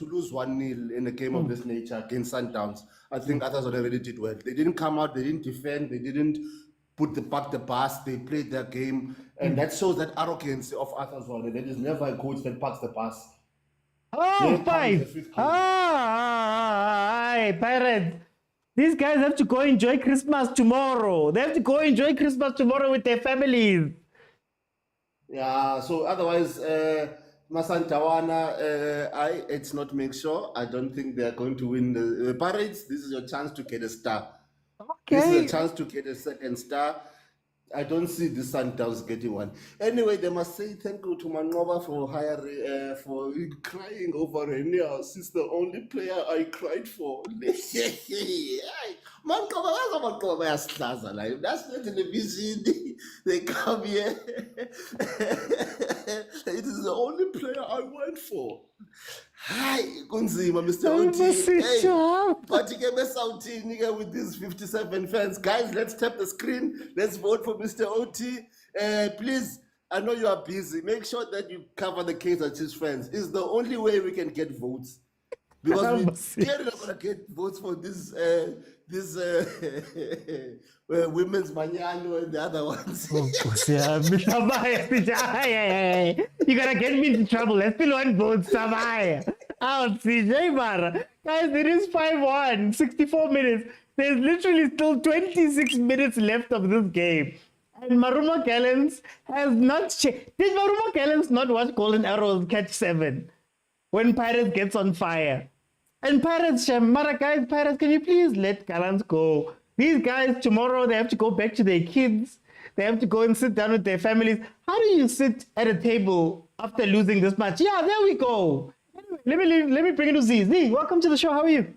lose 1-0 in a game of this nature against Sundowns, I think others already did well. They didn't come out, they didn't defend, they didn't put the pass, they played their game, and that shows that arrogance of others. There is never a coach that packs the pass. Oh, 5. Pirates. These guys have to go enjoy Christmas tomorrow. They have to go enjoy Christmas tomorrow with their families. Yeah, so otherwise, Masantawana, it's not make sure. I don't think they are going to win the Pirates. This is your chance to get a star. Okay. This is a chance to get a second star. I don't see the Sundowns getting one. Anyway, they must say thank you to Manqoba for hiring, for crying over Renia. She's the only player I cried for. Manqoba yasihlaza la. That's not television. They come here. It is the only player I went for. Hi, Kunzima, Mr. OT. Hey, but you get with these 57 fans. Guys, let's tap the screen. Let's vote for Mr. OT. Please, I know you are busy. Make sure that you cover the Kaizer Chiefs fans. It's the only way we can get votes. Because we're clearly not going to get votes for this women's Manyano and the other ones. You're going to get me into trouble. Let's still want votes. Out, CJ Mara. Guys, it is 5-1, 64 minutes. There's literally still 26 minutes left of this game. And Maruma Gallants has not changed. Did Maruma Gallants not watch Golden Arrows catch 7 when Pirates gets on fire? And Pirates, Mara guys, Pirates, can you please let Gallants go? These guys, tomorrow, they have to go back to their kids. They have to go and sit down with their families. How do you sit at a table after losing this match? Yeah, there we go. Anyway, let me bring it to Z. Z, welcome to the show. How are you?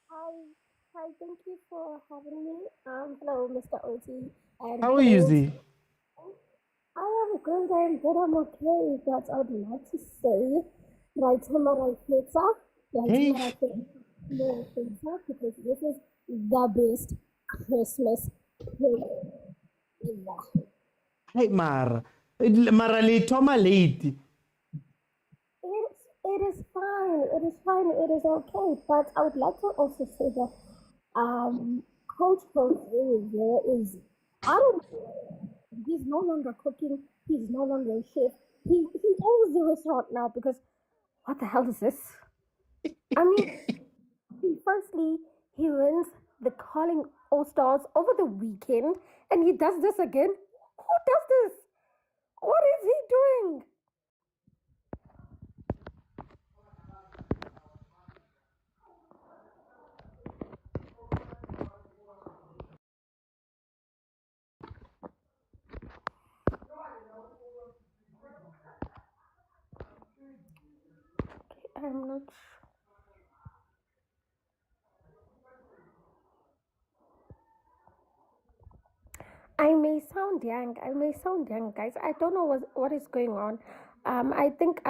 Hi, thank you for having me. Hello, Mr. OT. How are you, Z? I am good, I'm okay, but I would like to say, right, because this is the best Christmas period ever. Hey, Mara late. It is fine, it is okay, but I would like to also say that Coach Rivera is, I don't know, he's no longer cooking, he's no longer a chef, he owns the restaurant now, because what the hell is this? I mean, firstly, he wins the Calling All-Stars over the weekend, and he does this again? Who does this? What is he doing? I'm not. I may sound young. I may sound young, guys. I don't know what is going on. I think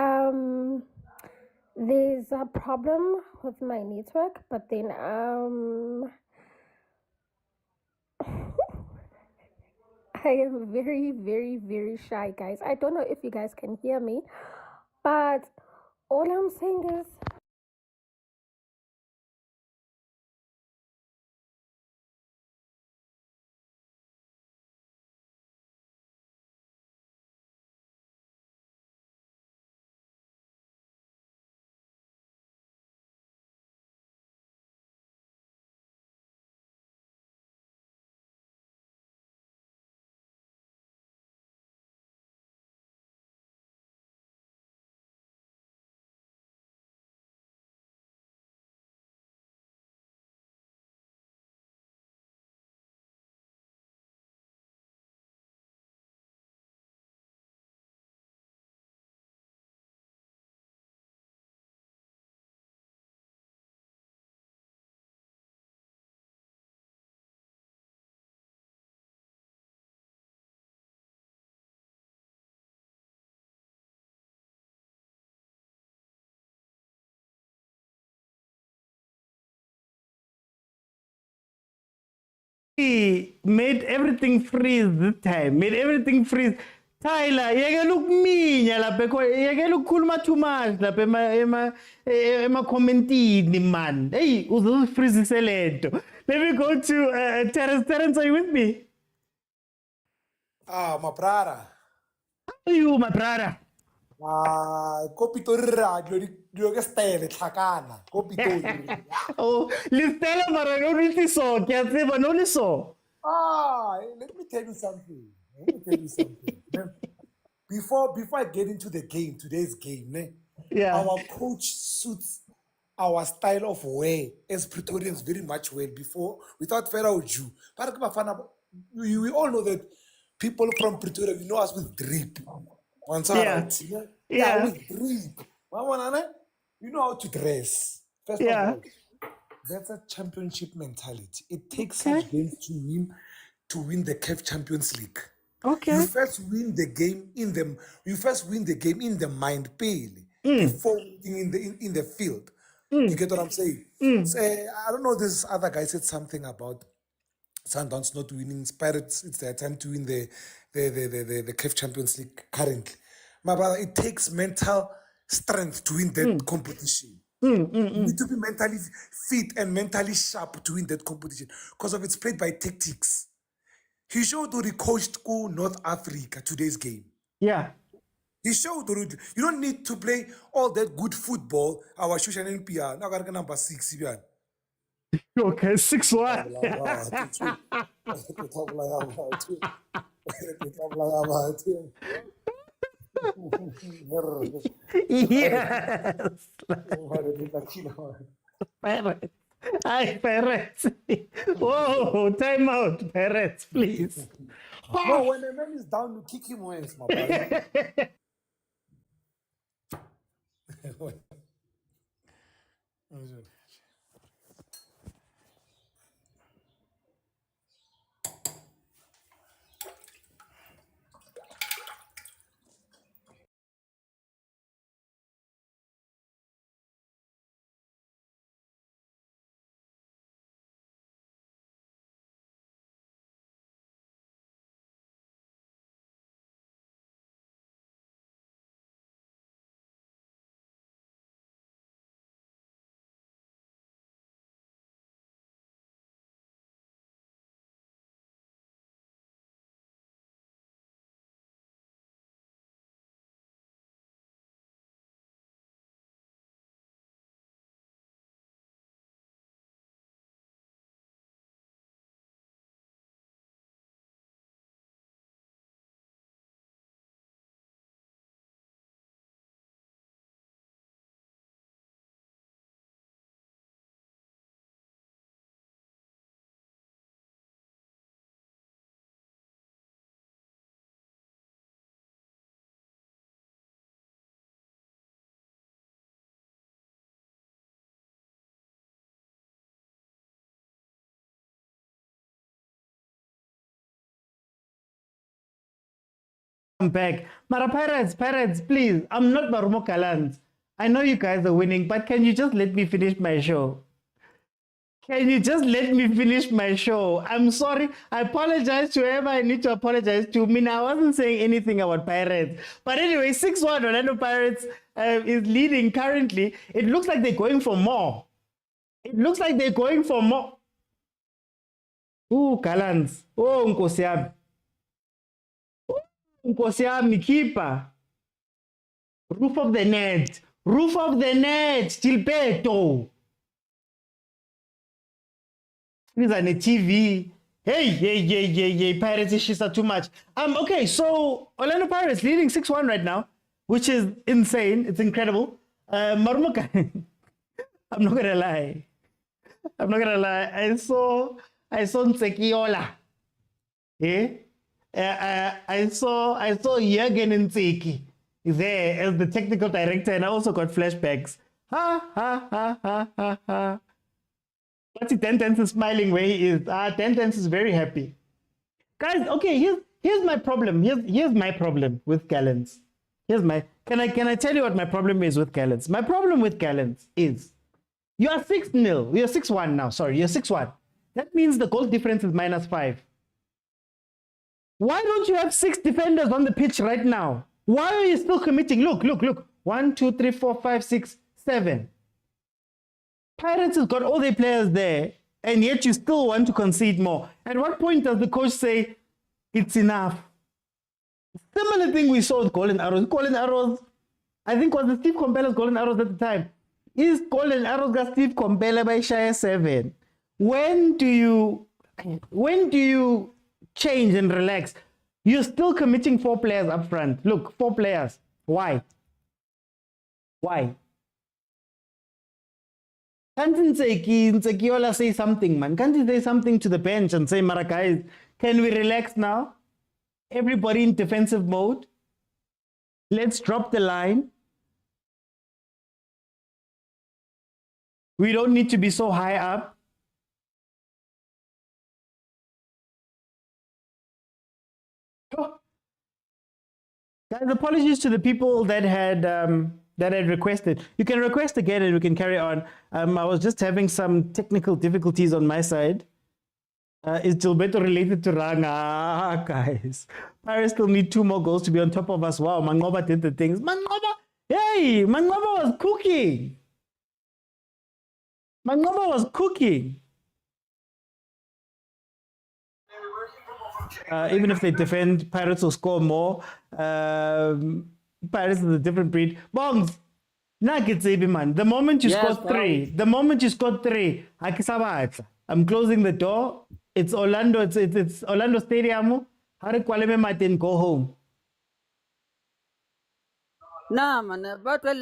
there's a problem with my network, but then I am very, very, very shy, guys. I don't know if you guys can hear me, but all I'm saying is. He made everything freeze this time. Made everything freeze. Tyler, yekela ukuminya lapha yekela ukukhuluma too much lapha ema-commentini man. Hey, uzozifreezise lento. Let me go to Terence. Terence, are you with me? Ah, my brother. How are you, my brother? Kopitori radio di ke stele tlhakana. Kopitori. Oh, listela mara no niti so, ke a tseba no le so. Let me tell you something. Let me tell you something. Before I get into the game, today's game, our coach suits our style of wear as Pretorians very much well before, without further ado. We all know that people from Pretoria, we know us with drip. Yeah, with drip. You know how to dress. First of all, that's a championship mentality. It takes such games to win the CAF Champions League. Okay. You first win the game in the mind, before winning in the field. You get what I'm saying? So, I don't know. This other guy said something about Sundowns not winning. Pirates, it's their time to win the CAF Champions League currently. My brother, it takes mental strength to win that competition. You need to be mentally fit and mentally sharp to win that competition because of it's played by tactics. He showed that he coached North Africa today's game. Yeah. He showed that you don't need to play all that good football. Our Shushan NPR. Now got number 6. Okay, 6-1. Yes. Parrots. Hi, parrots. Whoa, time out, parrots, please. No, when the man is down, you kick him once, my brother. come back. Mara Pirates, please. I'm not Marumo Gallants. I know you guys are winning, but can you just let me finish my show? Can you just let me finish my show? I'm sorry. I apologize to whoever I need to apologize to. I wasn't saying anything about Pirates. But anyway, 6-1 Orlando Pirates is leading currently. It looks like they're going for more. It looks like they're going for more. Ooh, Gallants. Oh, Nkosiab. Oh, Nkosiab, keeper. Roof of the net. Roof of the net. Tilpeto. These are the TV. Hey, Pirates issues are too much. Okay, so Orlando Pirates leading 6-1 right now, which is insane. It's incredible. Marumuka, I'm not gonna lie. I saw Nsekiola. I saw Jürgen Nseki there as the technical director, and I also got flashbacks. What's it? Tentence is smiling where he is. Tentence is very happy. Guys, okay, here's my problem. Here's my problem with Gallants. Can I tell you what my problem is with Gallants? My problem with Gallants is you are 6-0. You're 6-1 now. Sorry, you're 6-1. That means the goal difference is -5. Why don't you have 6 defenders on the pitch right now? Why are you still committing? Look. 1, 2, 3, 4, 5, 6, 7. Pirates has got all their players there, and yet you still want to concede more. At what point does the coach say, it's enough? Similar thing we saw with Golden Arrows. Golden Arrows, I think was the Steve Combella's Golden Arrows at the time. Is Golden Arrows got Steve Combella by Shire 7? When do you change and relax? You're still committing 4 players up front. Look, 4 players. Why? Can't Nsekiola say something, man? Can't he say something to the bench and say, Mara guys, can we relax now? Everybody in defensive mode. Let's drop the line. We don't need to be so high up. Oh. Guys, apologies to the people that had requested. You can request again and we can carry on. I was just having some technical difficulties on my side. Is Gilberto related to Ranga? Guys, Paris still need 2 more goals to be on top of us. Wow, Mangoba did the things. Mangoba was cooking. Even if they defend, Pirates will score more. Pirates is a different breed. Bongs, Nuggets, man. The moment you score 3, I'm closing the door. It's Orlando. It's Orlando Stadium. Hare Kwaleme Martin, go home. Nah, man. But I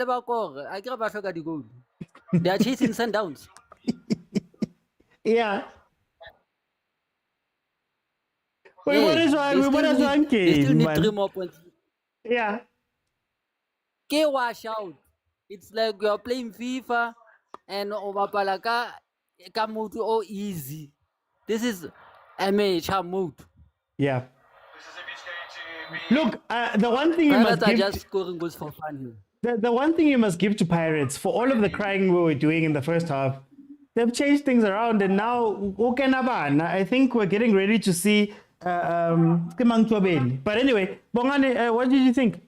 get about the goal. They are chasing Sundowns. Yeah. Wait, what is wrong? They still need 3 more points. Yeah. Get wash out. It's like you're playing FIFA and Obapalaka mode all easy. This is amateur mode. Yeah. Look, the one thing you must give just scoring goals for fun. The one thing you must give to Pirates for all of the crying we were doing in the first half, they've changed things around, and now I think we're getting ready to see but anyway, Bongane, what did you think?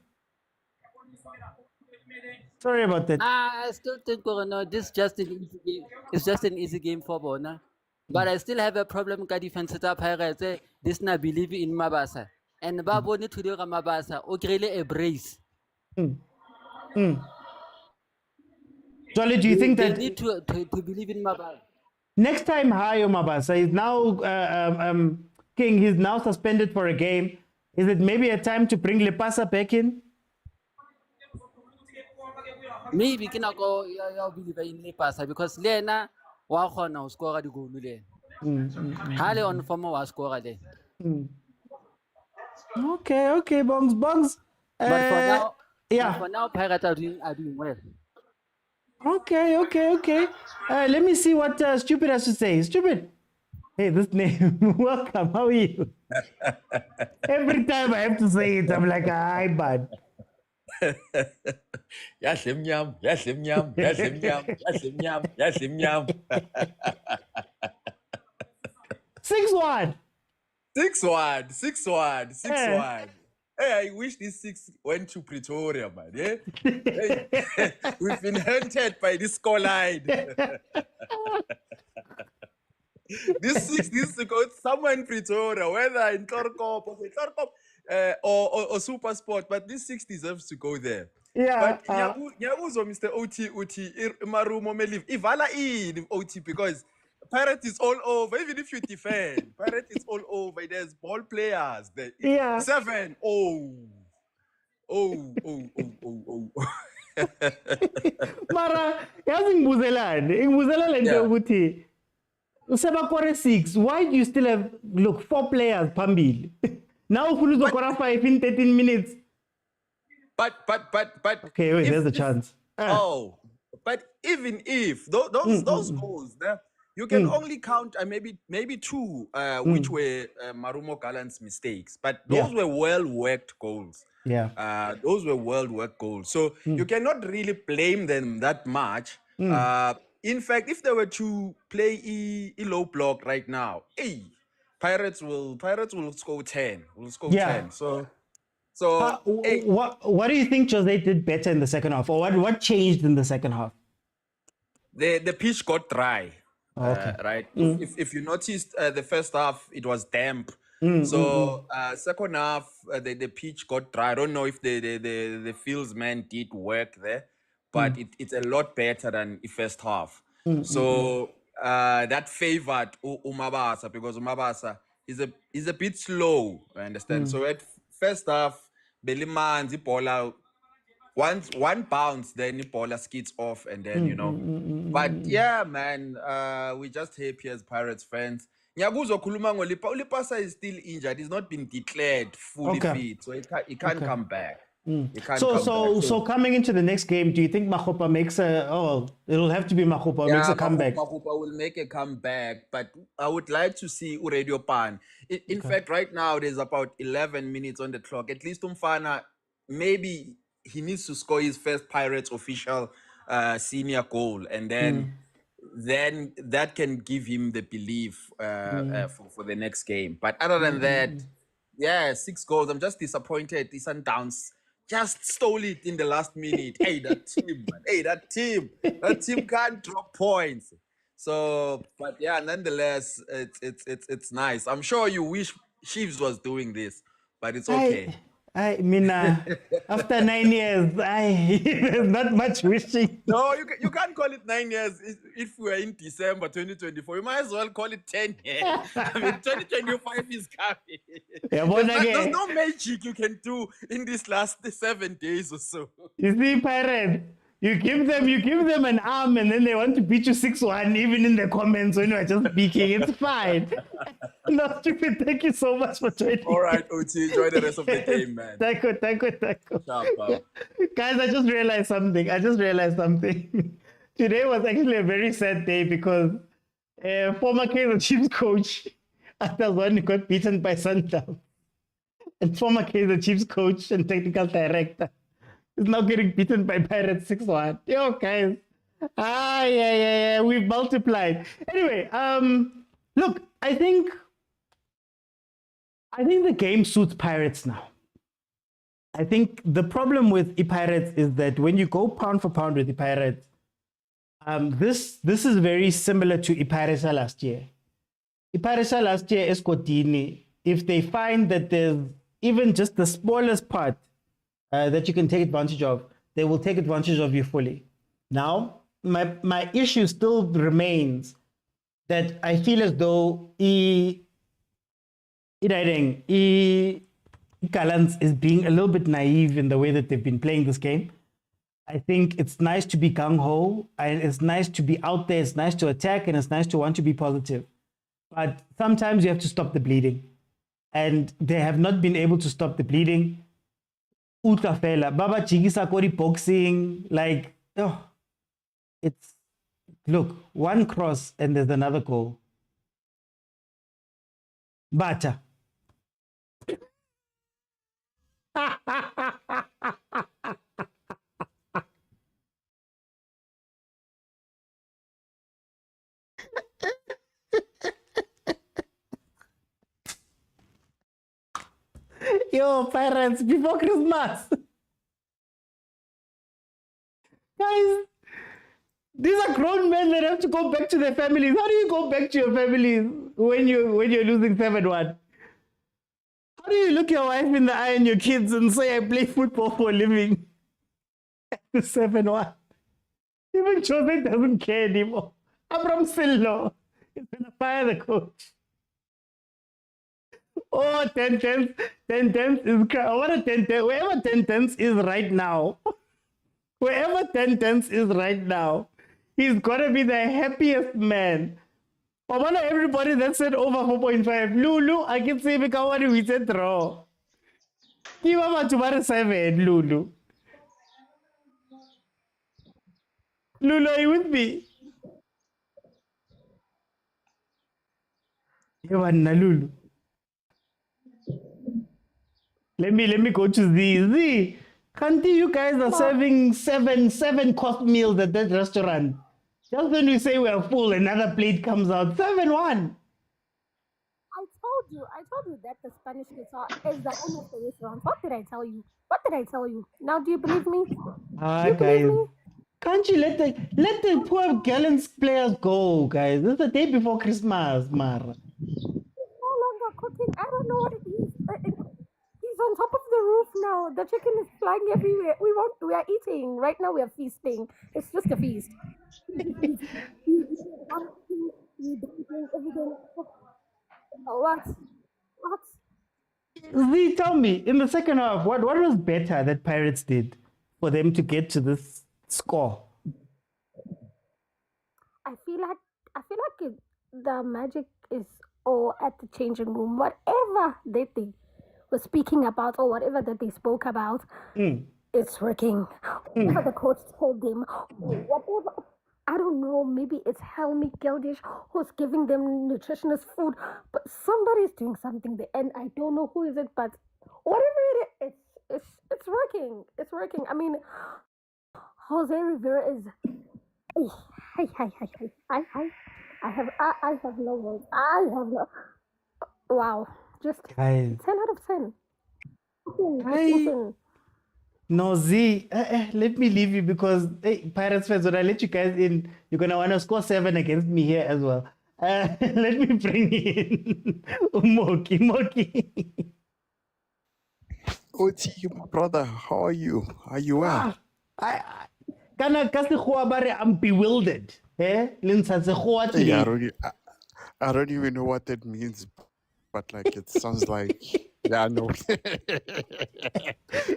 Sorry about that. I still think this is just an easy game. It's just an easy game for Bona. But I still have a problem with defense Pirates. This na believe in Mabasa. And Baboni to do Mabasa, really a brace. Jolly, do you think that they need to believe in Mabasa? Next time Hayo Mabasa is now King, he's now suspended for a game. Is it maybe a time to bring Lepasa back in? Maybe can I go believe in Lepasa because Lena Wahona score the goal. Hale on former was score there. Okay, Bongs. But for now, yeah. For now, Pirates are doing well. Okay. Let me see what Stupid has to say. Stupid. Hey, this name. Welcome. How are you? Every time I have to say it, I'm like, hi, bud. Yahle mnyam, yahle mnyam, yahle mnyam, yahle mnyam, yahle mnyam. 6-1. 6-1, 6-1, 6-1. Hey, I wish this 6 went to Pretoria, man. Yeah? Hey, we've been hunted by this scoreline. This 6 needs to go somewhere in Pretoria, whether in Torkop or Super Sport, but this 6 deserves to go there. Yeah. But Nyabuzo, Mr. OT, Marumo Meliv, Ivala in OT because Pirate is all over. Even if you defend, Pirate is all over. There's ball players. There. Yeah. 7. Mara, yazi ngibuzela lento ukuthi usebakore 6. Why do you still have 4 players phambili? Now ufuna uzokora 5 in 13 minutes. But okay, wait, there's a chance. But even if those goals there, you can only count maybe 2 which were Marumo Gallants' mistakes, but those were well-worked goals. Yeah. Those were well-worked goals. So you cannot really blame them that much. In fact, if they were to play a low block right now, Pirates will score 10. Will score 10. So what do you think Jose did better in the second half, or what changed in the second half? The pitch got dry. Okay. Right. If you noticed, the first half it was damp. Second half the pitch got dry. I don't know if the fieldsman did work there, but it's a lot better than the first half. So that favored Umabasa because Umabasa is a bit slow. I understand. So at first half, Beliman's Ipola one bounce, then Ipola skids off, and then But yeah, man, we're just happy as Pirates fans. Nyabuzo Kuluma Ulipasa is still injured. He's not been declared fully fit, so he can't come back. So coming into the next game, do you think Mahopa makes it'll have to be Mahopa makes a comeback? Mahopa will make a comeback, but I would like to see Uradio Pan. In fact, right now there's about 11 minutes on the clock. At least Umfana, maybe he needs to score his first Pirates official senior goal, and then that can give him the belief for the next game. But other than that, 6 goals. I'm just disappointed. The Sundowns just stole it in the last minute. Hey, that team, man. Hey, that team can't drop points. So, but yeah, nonetheless, it's nice. I'm sure you wish Chiefs was doing this, but it's okay. I mean, after 9 years, there's not much wishing. No, you can't call it 9 years if we're in December 2024. You might as well call it 10 years. I mean, 2025 is coming. There's no magic you can do in these last 7 days or so. You see, Pirates, you give them an arm and then they want to beat you 6-1, even in the comments when you're just speaking. It's fine. No, stupid. Thank you so much for joining. All right, OT. Enjoy the rest of the game, man. Thank you. Guys, I just realized something. Today was actually a very sad day because former Kaizer Chiefs coach, after one got beaten by Sundowns, and former Kaizer Chiefs coach and technical director is now getting beaten by Pirates 6-1. Yo, guys. Yeah. We've multiplied. Anyway, look, I think the game suits Pirates now. I think the problem with the Pirates is that when you go pound for pound with the Pirates, this is very similar to Pirates last year. Pirates last year, Escotini, if they find that there's even just the smallest part that you can take advantage of, they will take advantage of you fully. Now, my issue still remains that I feel as though Gallants is being a little bit naive in the way that they've been playing this game. I think it's nice to be gung-ho, and it's nice to be out there, it's nice to attack, and it's nice to want to be positive. But sometimes you have to stop the bleeding. And they have not been able to stop the bleeding. Utafela, Baba Chigisa Kori boxing, look, one cross and there's another goal. Bata. Yo, Pirates, before Christmas. Guys, these are grown men that have to go back to their families. How do you go back to your families when you're losing 7-1? How do you look your wife in the eye and your kids and say, I play football for a living? 7-1. Even Jose doesn't care anymore. Abram Sillo is going to fire the coach. Oh, 10-10 is what a 10-10. Wherever 10-10 is right now, wherever 10-10 is right now, he's got to be the happiest man. I want everybody that said over 4.5. Lulu, I can say because we said draw. Give up to 7, Lulu. Lulu, are you with me? Lulu. Let me go to Z. Kanti, you guys are serving seven course meals at that restaurant. Just when we say we're full, another plate comes out. 7-1. I told you that the Spanish guitar is the end of the restaurant. What did I tell you? Now do you believe me? Guys. Can't you let the poor Gallants players go, guys? This is the day before Christmas, Mara. He's no longer cooking. I don't know what it is. He's on top of the roof now. The chicken is flying everywhere. We are eating. Right now we are feasting. It's just a feast. What? Z, tell me, in the second half, what was better that Pirates did for them to get to this score? I feel like the magic is all at the changing room. Whatever they were speaking about or whatever that they spoke about, it's working. Whatever the coach told them, whatever, I don't know, maybe it's Helmi Geldish who's giving them nutritionist food, but somebody's doing something there, and I don't know who is it, but whatever it is, it's working. It's working. I mean, Jose Rivera is. Hi. I have no words. Wow. Just Guys. 10 out of 10. Listen. No, Z, let me leave you because Pirates fans, when I let you guys in, you're going to want to score 7 against me here as well. Let me bring in Moki. Oti, my brother, how are you? Are you well? I'm bewildered. Yeah, I don't even know what that means, but like it sounds like, yeah, no.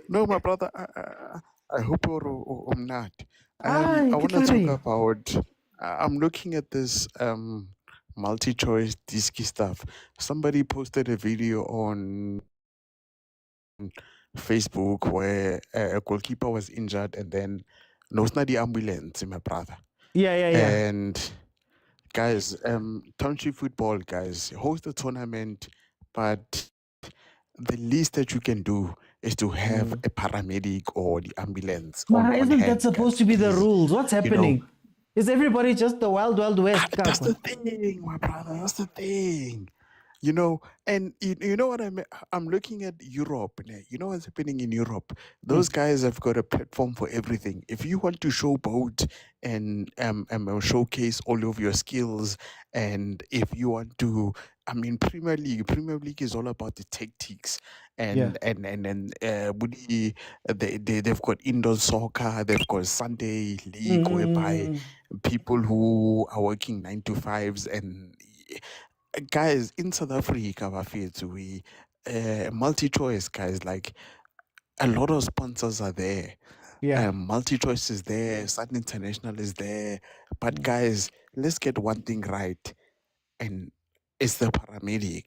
No, my brother, I hope you're not. I want to talk about, I'm looking at this multi-choice DEC stuff. Somebody posted a video on Facebook where a goalkeeper was injured and then no, it's not the ambulance, my brother. Yeah. And guys, township football, guys, host a tournament, but the least that you can do is to have a paramedic or the ambulance. Isn't that supposed to be the rules? What's happening? Is everybody just the wild west? That's the thing, my brother. That's the thing. You know, and you know what I'm looking at Europe. You know what's happening in Europe? Those guys have got a platform for everything. If you want to showboat and showcase all of your skills, and if you want to, I mean, Premier League is all about the tactics, and they've got indoor soccer, they've got Sunday league whereby people who are working 9 to 5s and. Guys, in South Africa, we multi-choice, guys, like a lot of sponsors are there. Yeah. Multi-choice is there, Sun International is there. But guys, let's get one thing right. And it's the paramedic.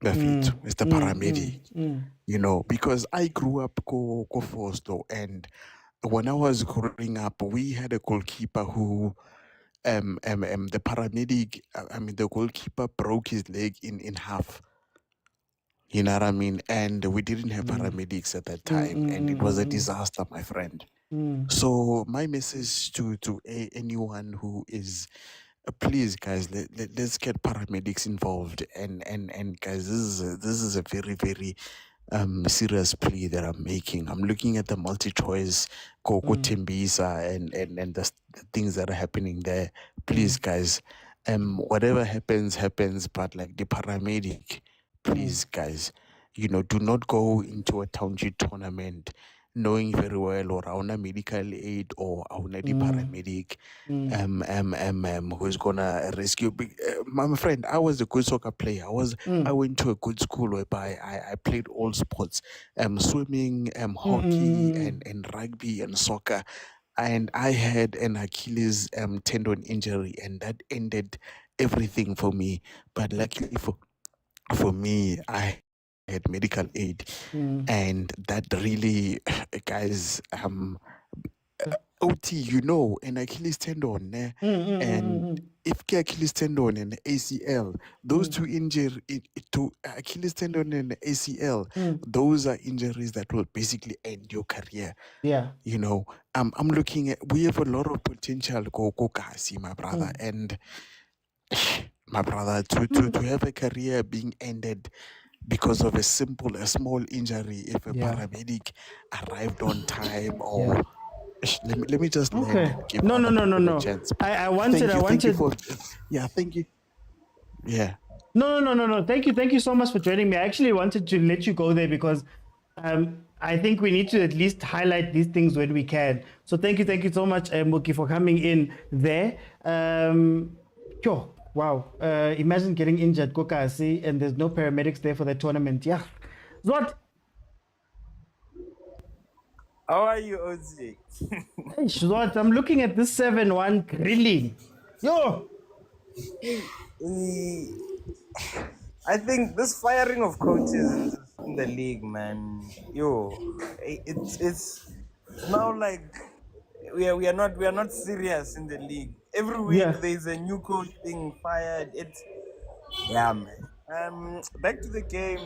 It's the paramedic. You know, because I grew up go Fosto, and when I was growing up, we had a goalkeeper who the paramedic, the goalkeeper broke his leg in half You know what I mean? And we didn't have paramedics at that time, and it was a disaster, my friend. So my message to anyone who is, please, guys, let's get paramedics involved. And guys, this is a very, very serious plea that I'm making. I'm looking at the multi-choice Koko Timbisa and the things that are happening there. Please, guys, whatever happens, but like the paramedic, please, guys, you know, do not go into a township tournament knowing very well or auna medical aid or auna the paramedic who's gonna rescue. My friend, I was a good soccer player. I went to a good school whereby I played all sports, swimming, hockey, and rugby and soccer. And I had an Achilles tendon injury, and that ended everything for me. But luckily for me, I had medical aid, and that really, guys, OT, you know, an Achilles tendon, and if Achilles tendon and ACL, those two injuries, to Achilles tendon and ACL, those are injuries that will basically end your career. Yeah. You know, I'm looking at, we have a lot of potential, Kasi, my brother, and my brother, to have a career being ended because of a small injury, if a paramedic arrived on time or let me just land and give No. a chance. I wanted. Thank you for, yeah, thank you. Yeah. No. Thank you so much for joining me. I actually wanted to let you go there because I think we need to at least highlight these things when we can. So thank you so much, Muki, for coming in there. Wow. Imagine getting injured, Kokasi, and there's no paramedics there for the tournament. Yeah. What? How are you, Ozzy? Hey, Shwat, I'm looking at this 7-1 grilling. Yo! I think this firing of coaches in the league, man. It's now like we are not serious in the league. Every week there's a new coach being fired. Man. Back to the game.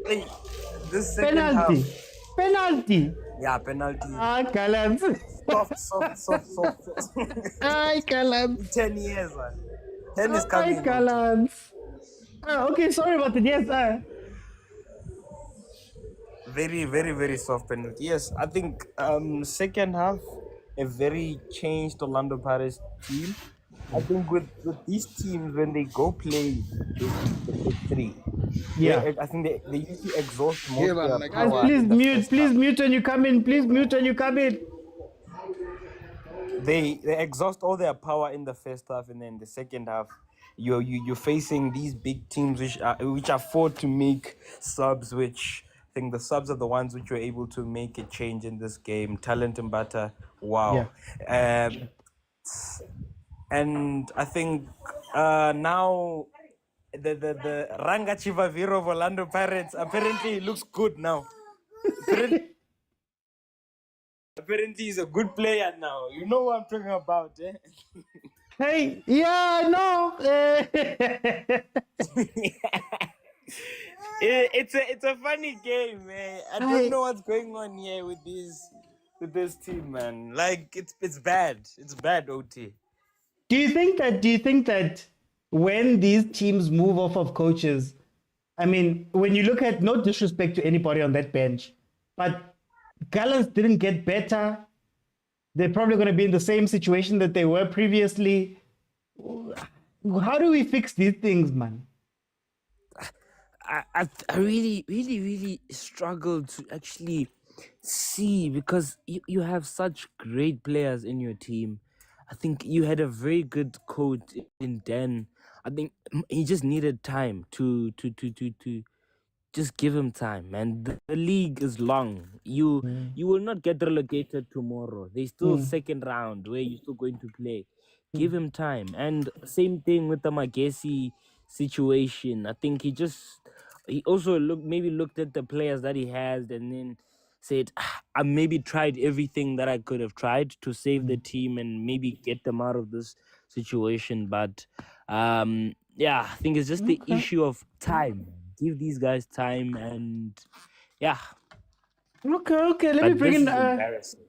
Hey, this second half. Penalty. Yeah, penalty. Gallants. Soft. Gallants. 10 years, man. 10 is coming. Gallants. Okay, sorry about it. Yes, Very, very, very soft penalty. Yes, I think second half, a very changed Orlando Pirates team. I think with these teams, when they go play the big three, I think they usually exhaust most of their power. Please mute when you come in. They exhaust all their power in the first half, and then the second half, you're facing these big teams which are forced to make subs. Which I think the subs are the ones which were able to make a change in this game. Talent and Butter, wow. And I think now the Ranga Chivaviro of Orlando Pirates apparently looks good now. Apparently he's a good player now. You know what I'm talking about, eh? Hey, yeah, no. It's a funny game, man. I don't know what's going on here with this team, man. Like it's bad. It's bad, OT. Do you think that when these teams move off of coaches, I mean, when you look at, no disrespect to anybody on that bench, but Gallants didn't get better. They're probably going to be in the same situation that they were previously. How do we fix these things, man? I really, really, really struggle to actually see, because you have such great players in your team. I think you had a very good coach in Dan. I think he just needed time to just give him time, man. The league is long. You will not get relegated tomorrow. There's still second round where you're still going to play. Give him time. And same thing with the Magesi situation. I think he also looked at the players that he has and then said, I maybe tried everything that I could have tried to save the team and maybe get them out of this situation. But I think it's just the issue of time. give these guys time, and yeah. Okay. Let me But bring this in. is embarrassing.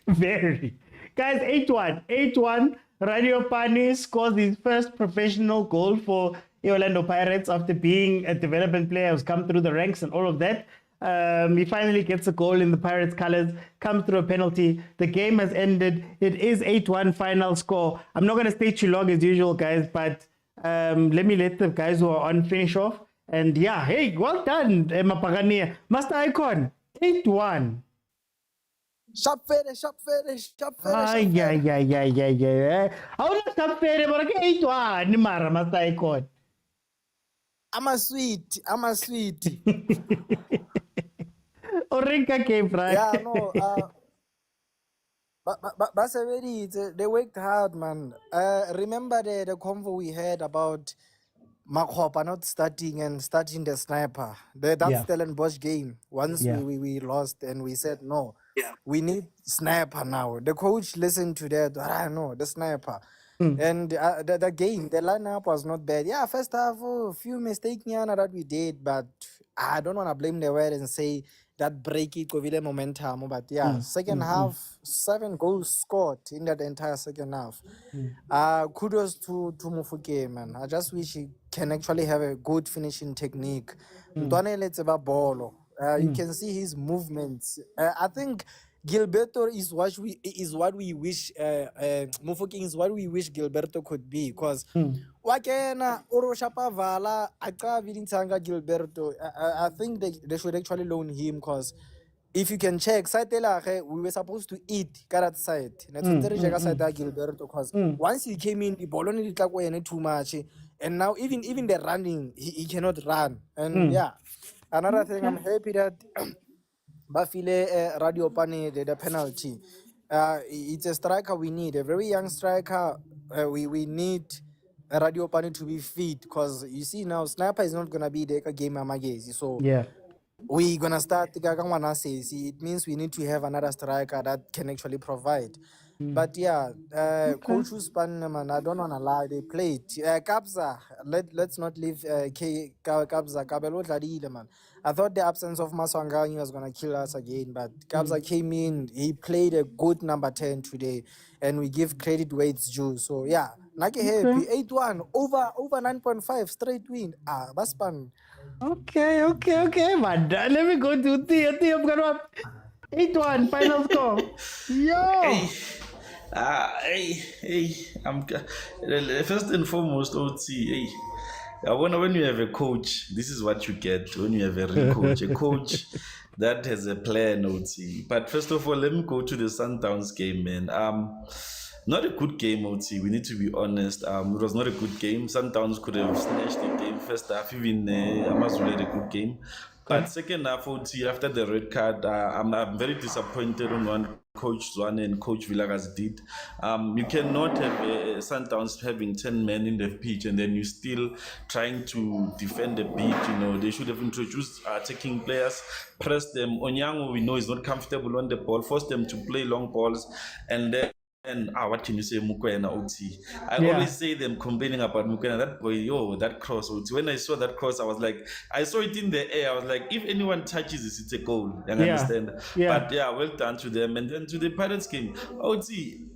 Very. Guys, 8-1. Radio Pani scores his first professional goal for the Orlando Pirates after being a development player who's come through the ranks and all of that. He finally gets a goal in the Pirates' colors, comes through a penalty. The game has ended. It is 8-1 final score. I'm not going to stay too long as usual, guys, but let me let the guys who are on finish off. And yeah, hey, well done, Mapagania. Master Icon, 8-1. Sharp finish. Ay. How not sharp finish? But 8-1, Mara, Master Icon. I'm a sweet. Orinka came from. Yeah, no. But they worked hard, man. Remember the convo we had about Makhopa not starting and starting the sniper. That Stellenbosch game. Once we lost and we said no. Yeah. We need sniper now. The coach listened to that. I know the sniper. And the game, the lineup was not bad. Yeah, first half, a few mistakes that we did, but I don't want to blame the word and say that break it COVID momentum. But yeah, second half, 7 goals scored in that entire second half. Kudos to Mufuke, man. I just wish he can actually have a good finishing technique. Let's about ball. You can see his movements. I think Gilberto is what we wish. Mufuking is what we wish Gilberto could be. Because Wakena Oroshapa Vala Akavidintanga Gilberto. I think they should actually loan him because if you can check, we were supposed to eat that side. Gilberto because once he came in, the ball only too much. And now even the running, he cannot run. And yeah. Another thing, I'm happy that Bafile Radio Pani did a penalty. It's a striker we need, a very young striker. We need a Radio Pani to be fit because you see now, Sniper is not going to be the game Amagezi. So we're going to start. It means we need to have another striker that can actually provide. But yeah, Coach Uspan, man, I don't want to lie, they played. Kabza, let's not leave Kabza. Kabelo Tladile, man. I thought the absence of Maswanganyi was going to kill us again, but Kabza came in, he played a good number 10 today, and we give credit where it's due. So yeah, Nake happy, 8-1, over 9.5, straight win. Baspan. Okay, man. Let me go to Theo. I'm going 8-1, final score. Yo! First and foremost, OT, when you have a coach, this is what you get when you have a real coach. A coach that has a plan, OT. But first of all, let me go to the Sundowns game, man. Not a good game, OT. We need to be honest. It was not a good game. Sundowns could have snatched the game first half. Even Amazulu had a good game. But second half, OT, after the red card, I'm very disappointed on one Coach Zwane and Coach Villagas did. You cannot have Sundowns having 10 men in the pitch and then you still trying to defend the pitch. You know, they should have introduced attacking players, press them. Onyango, we know, is not comfortable on the ball, force them to play long balls, and then. And what can you say, Mukwena OT? I always say them complaining about Mukwena. That boy, that cross OT. When I saw that cross, I was like, I saw it in the air. I was like, if anyone touches this, it's a goal. You understand? But yeah, well done to them. And then to the Pirates game, OT.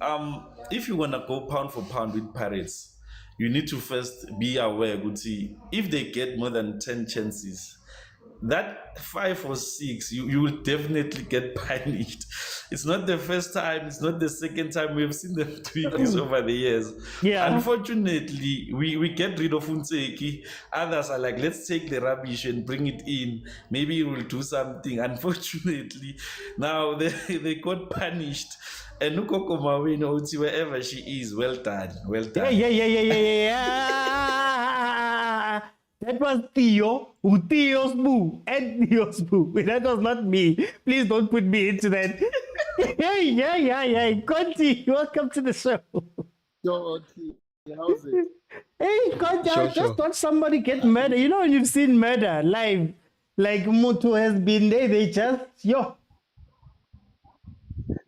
If you wanna go pound for pound with Pirates, you need to first be aware, OT. If they get more than 10 chances, that 5 or 6, you will definitely get punished. It's not the first time, it's not the second time. We've seen them doing this over the years. Unfortunately, we get rid of Unseki. Others are like, let's take the rubbish and bring it in. Maybe it will do something. Unfortunately, now they got punished. And Nukoko Mawino, wherever she is, well done. Yeah. That was Theo's boo, and Theo's boo. That was not me. Please don't put me into that. Yeah. Conti, welcome to the show. Yo, how's it? Hey, Conti, I just watched somebody get murdered. You know when you've seen murder live, like Moto has been there, they just,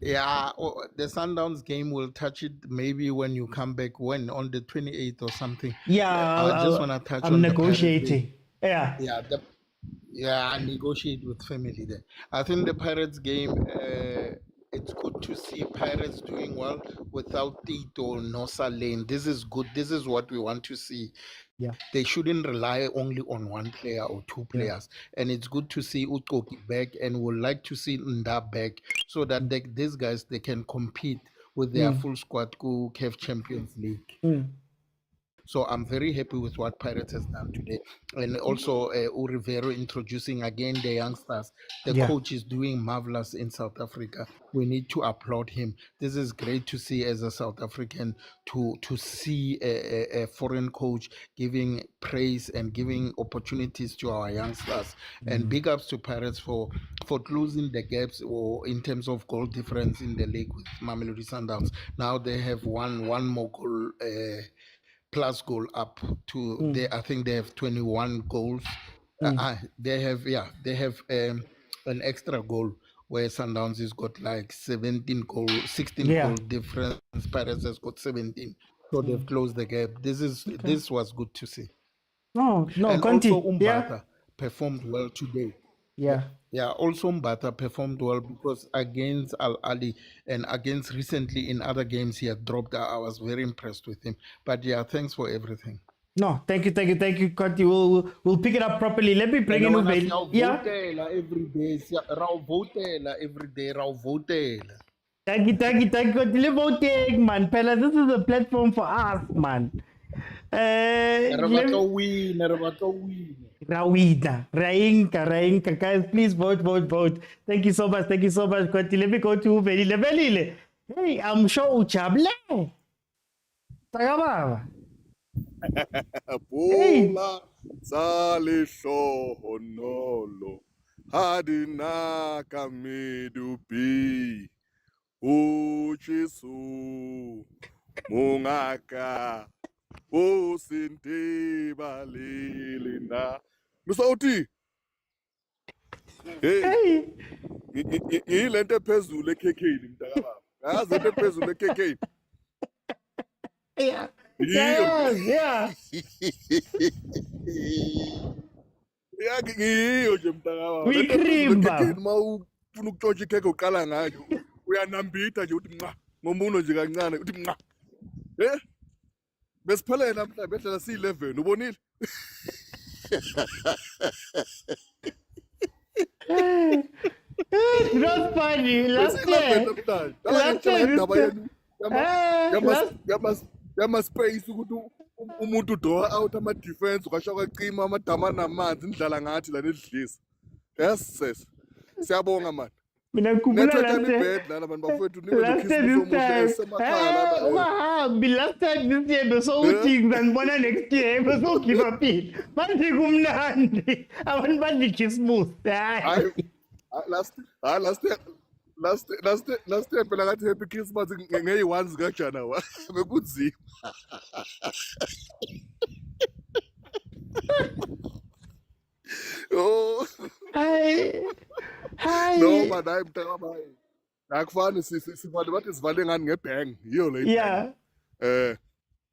Yeah, the Sundowns game will touch it maybe when you come back, on the 28th or something. Yeah, I just want to touch on I'm negotiating. Yeah. Yeah, I negotiate with family there. I think the Pirates game, it's good to see Pirates doing well without Tito Nosa Lane. This is good. This is what we want to see. Yeah. They shouldn't rely only on one player or two players. And it's good to see Utoki back, and we'd like to see Nda back so that these guys, they can compete with their full squad to CAF Champions League. So I'm very happy with what Pirates has done today. And also Rivero introducing again the youngsters. The coach is doing marvelous in South Africa. We need to applaud him. This is great to see as a South African, to see a foreign coach giving praise and giving opportunities to our youngsters. And big ups to Pirates for closing the gaps or in terms of goal difference in the league with Mamelodi Sundowns. Now they have one more goal plus goal up to I think they have 21 goals. They have an extra goal where Sundowns has got like 16 goal difference. Pirates has got 17, so they've closed the gap. This was good to see. And Conti. also Umbata performed well today. Also Mbata performed well because against Ahly and against recently in other games he had dropped. I was very impressed with him. But thanks for everything. No, thank you, Conti. We'll pick it up properly. Let me bring in every day. Thank you, Conti. Voting, man. Pella, this is a platform for us, man. Rainka, guys, please vote. Thank you so much, Conti. Let me go to Velile. Hey, I'm sure Uchable. Tagababa. Bola sale honolo hadina kamidu pi uchisu mungaka usinte balilina Musauti. Hey. Ngilento phezulu eKKini mntakababa. Yazi into phezulu eKKini. Yeah. Ngiyo nje mntakababa. Wikrimba. Uma ufuna ukutshontsha ikhekhe uqala ngayo. Uyanambitha nje uthi nqa. Ngomuno nje kancane uthi nqa. Besiphele namhlanje bedlala si11 ubonile? Not funny. Last space ukuthi umuntu draw out ama defense ukasho kwacima amadama namanzi indlala ngathi la nedlisa. Yes. Siyabonga man. Mina ngikhumbula last time this year besothings andibona next year besogive pile manje kumnandi abantu bandikhismus last year phela ngathi happy Christmas ngeyi1 zikaJanuary bekunzima. Oh. Hi. No man, hayi mntakababa. Akufani sivale bathi sivale ngani ngebhang. Yiyo le. Yeah.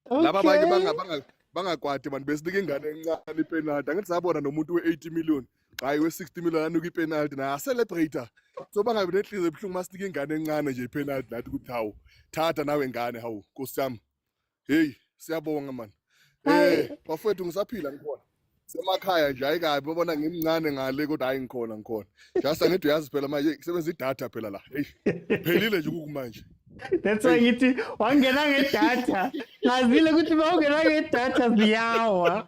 Laba abanye bangakwati abantu besinika ingane encane ipenalty. Angithi sabona nomuntu we80 million. Hayi we60 million anuka ipenalty na celebrator. So bangabe nenhliziyo ebuhlungu masinika ingane encane nje ipenalty nathi ukuthi hawu thatha nawe ngane hawu Nkosi yami. Hey, siyabonga man. Bafowethu ngisaphila ngikhona. Semakhaya nje ayikabi babona ngimncane ngale kodwa hayi ngikhona. Just angithi uyazi phela manje kusebenza idatha phela la. Hey, phelile nje kumanje. That's why ngithi wangena ngedatha. Ngazile ukuthi bawungena ngedatha ziyawa.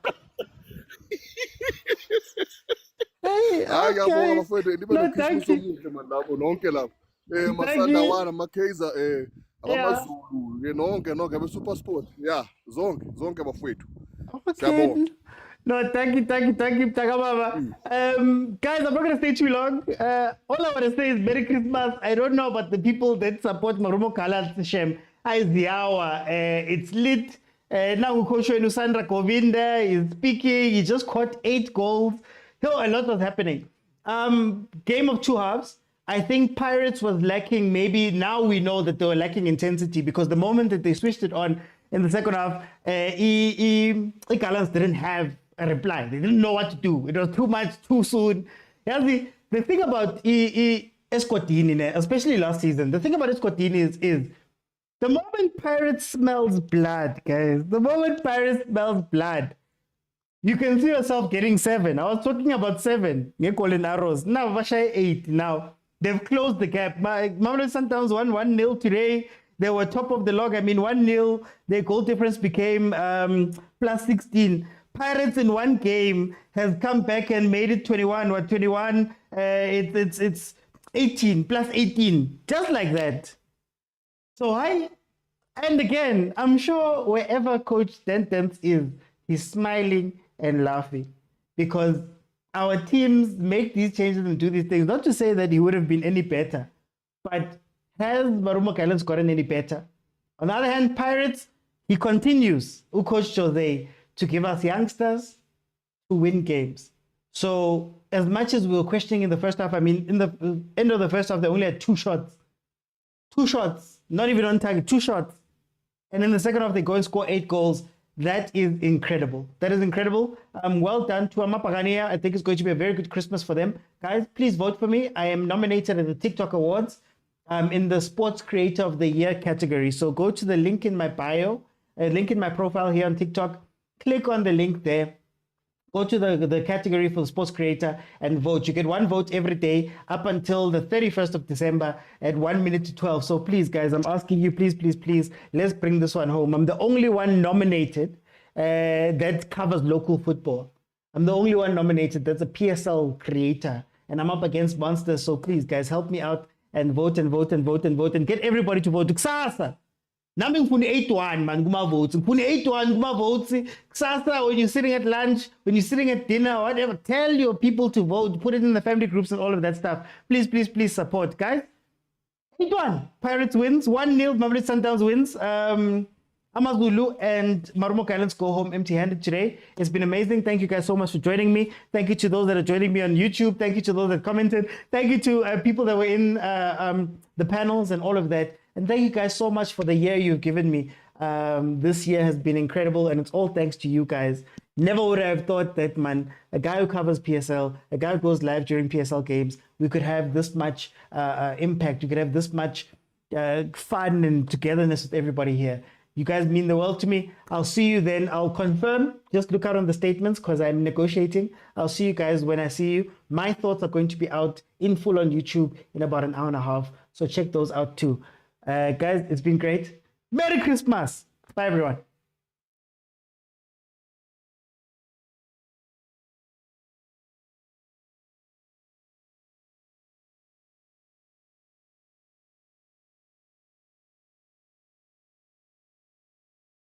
Hey, ngiyabonga bafowethu nibe noKhisimusi omuhle man lapho nonke lapho. Masandawana amaKaizer Amazulu nonke be supersport. Yeah, zonke bafowethu. Siyabonga. No, thank you, Takababa. Guys, I'm not going to stay too long. All I want to say is Merry Christmas. I don't know about the people that support Marumo Gallants Shem. It's lit. Now Coach Sandra Kovinda is speaking. He just caught 8 goals. So a lot was happening. Game of two halves. I think Pirates was lacking. Maybe now we know that they were lacking intensity because the moment that they switched it on in the second half, Gallants didn't have a reply. They didn't know what to do. It was too much, too soon. Yeah, the thing about Eswatini, especially last season, the thing about Eswatini is the moment Pirates smells blood, guys, the moment Pirates smells blood, you can see yourself getting 7. I was talking about 7. Colin Arrows. Now, Vashay 8. Now, they've closed the gap. Mamelodi Sundowns won 1-0 today. They were top of the log. I mean, 1-0. Their goal difference became plus 16. Pirates in one game has come back and made it 21. What, 21? It's 18, plus 18. Just like that. So, and again, I'm sure wherever Coach Dentons is, he's smiling and laughing because our teams make these changes and do these things. Not to say that he would have been any better, but has Marumo Gallants gotten any better? On the other hand, Pirates, he continues, Coach Jose, to give us youngsters to win games. So as much as we were questioning in the first half, I mean, in the end of the first half, they only had 2 shots. 2 shots, not even on target, 2 shots. And in the second half, they go and score 8 goals. That is incredible. That is incredible. Well done to Amapagania. I think it's going to be a very good Christmas for them. Guys, please vote for me. I am nominated at the TikTok Awards in the Sports Creator of the Year category. So go to the link in my bio, link in my profile here on TikTok. Click on the link there. Go to the category for the Sports Creator and vote. You get 1 vote every day up until the 31st of December at 1 minute to 12. So please, guys, I'm asking you, please, please, please, let's bring this one home. I'm the only one nominated that covers local football. I'm the only one nominated that's a PSL creator. And I'm up against monsters. So please, guys, help me out and vote and vote and vote and vote and get everybody to vote. Kusasa. Nami ngifuna 8-1 man kuma votes. Ngifuna 8-1 kuma votes. Kusasa, when you're sitting at lunch, when you're sitting at dinner, whatever, tell your people to vote. Put it in the family groups and all of that stuff. Please, please, please support, guys. 8-1. Pirates wins. 1-0. Mamelodi Sundowns wins. Amazulu and Marumo Gallants go home empty-handed today. It's been amazing. Thank you guys so much for joining me. Thank you to those that are joining me on YouTube. Thank you to those that commented. Thank you to people that were in the panels and all of that. And thank you guys so much for the year you've given me. This year has been incredible, and it's all thanks to you guys. Never would I have thought that, man, a guy who covers PSL, a guy who goes live during PSL games, we could have this much impact. We could have this much fun and togetherness with everybody here. You guys mean the world to me. I'll see you then. I'll confirm. Just look out on the statements because I'm negotiating. I'll see you guys when I see you. My thoughts are going to be out in full on YouTube in about an hour and a half. So check those out too. Guys, it's been great. Merry Christmas. Bye, everyone.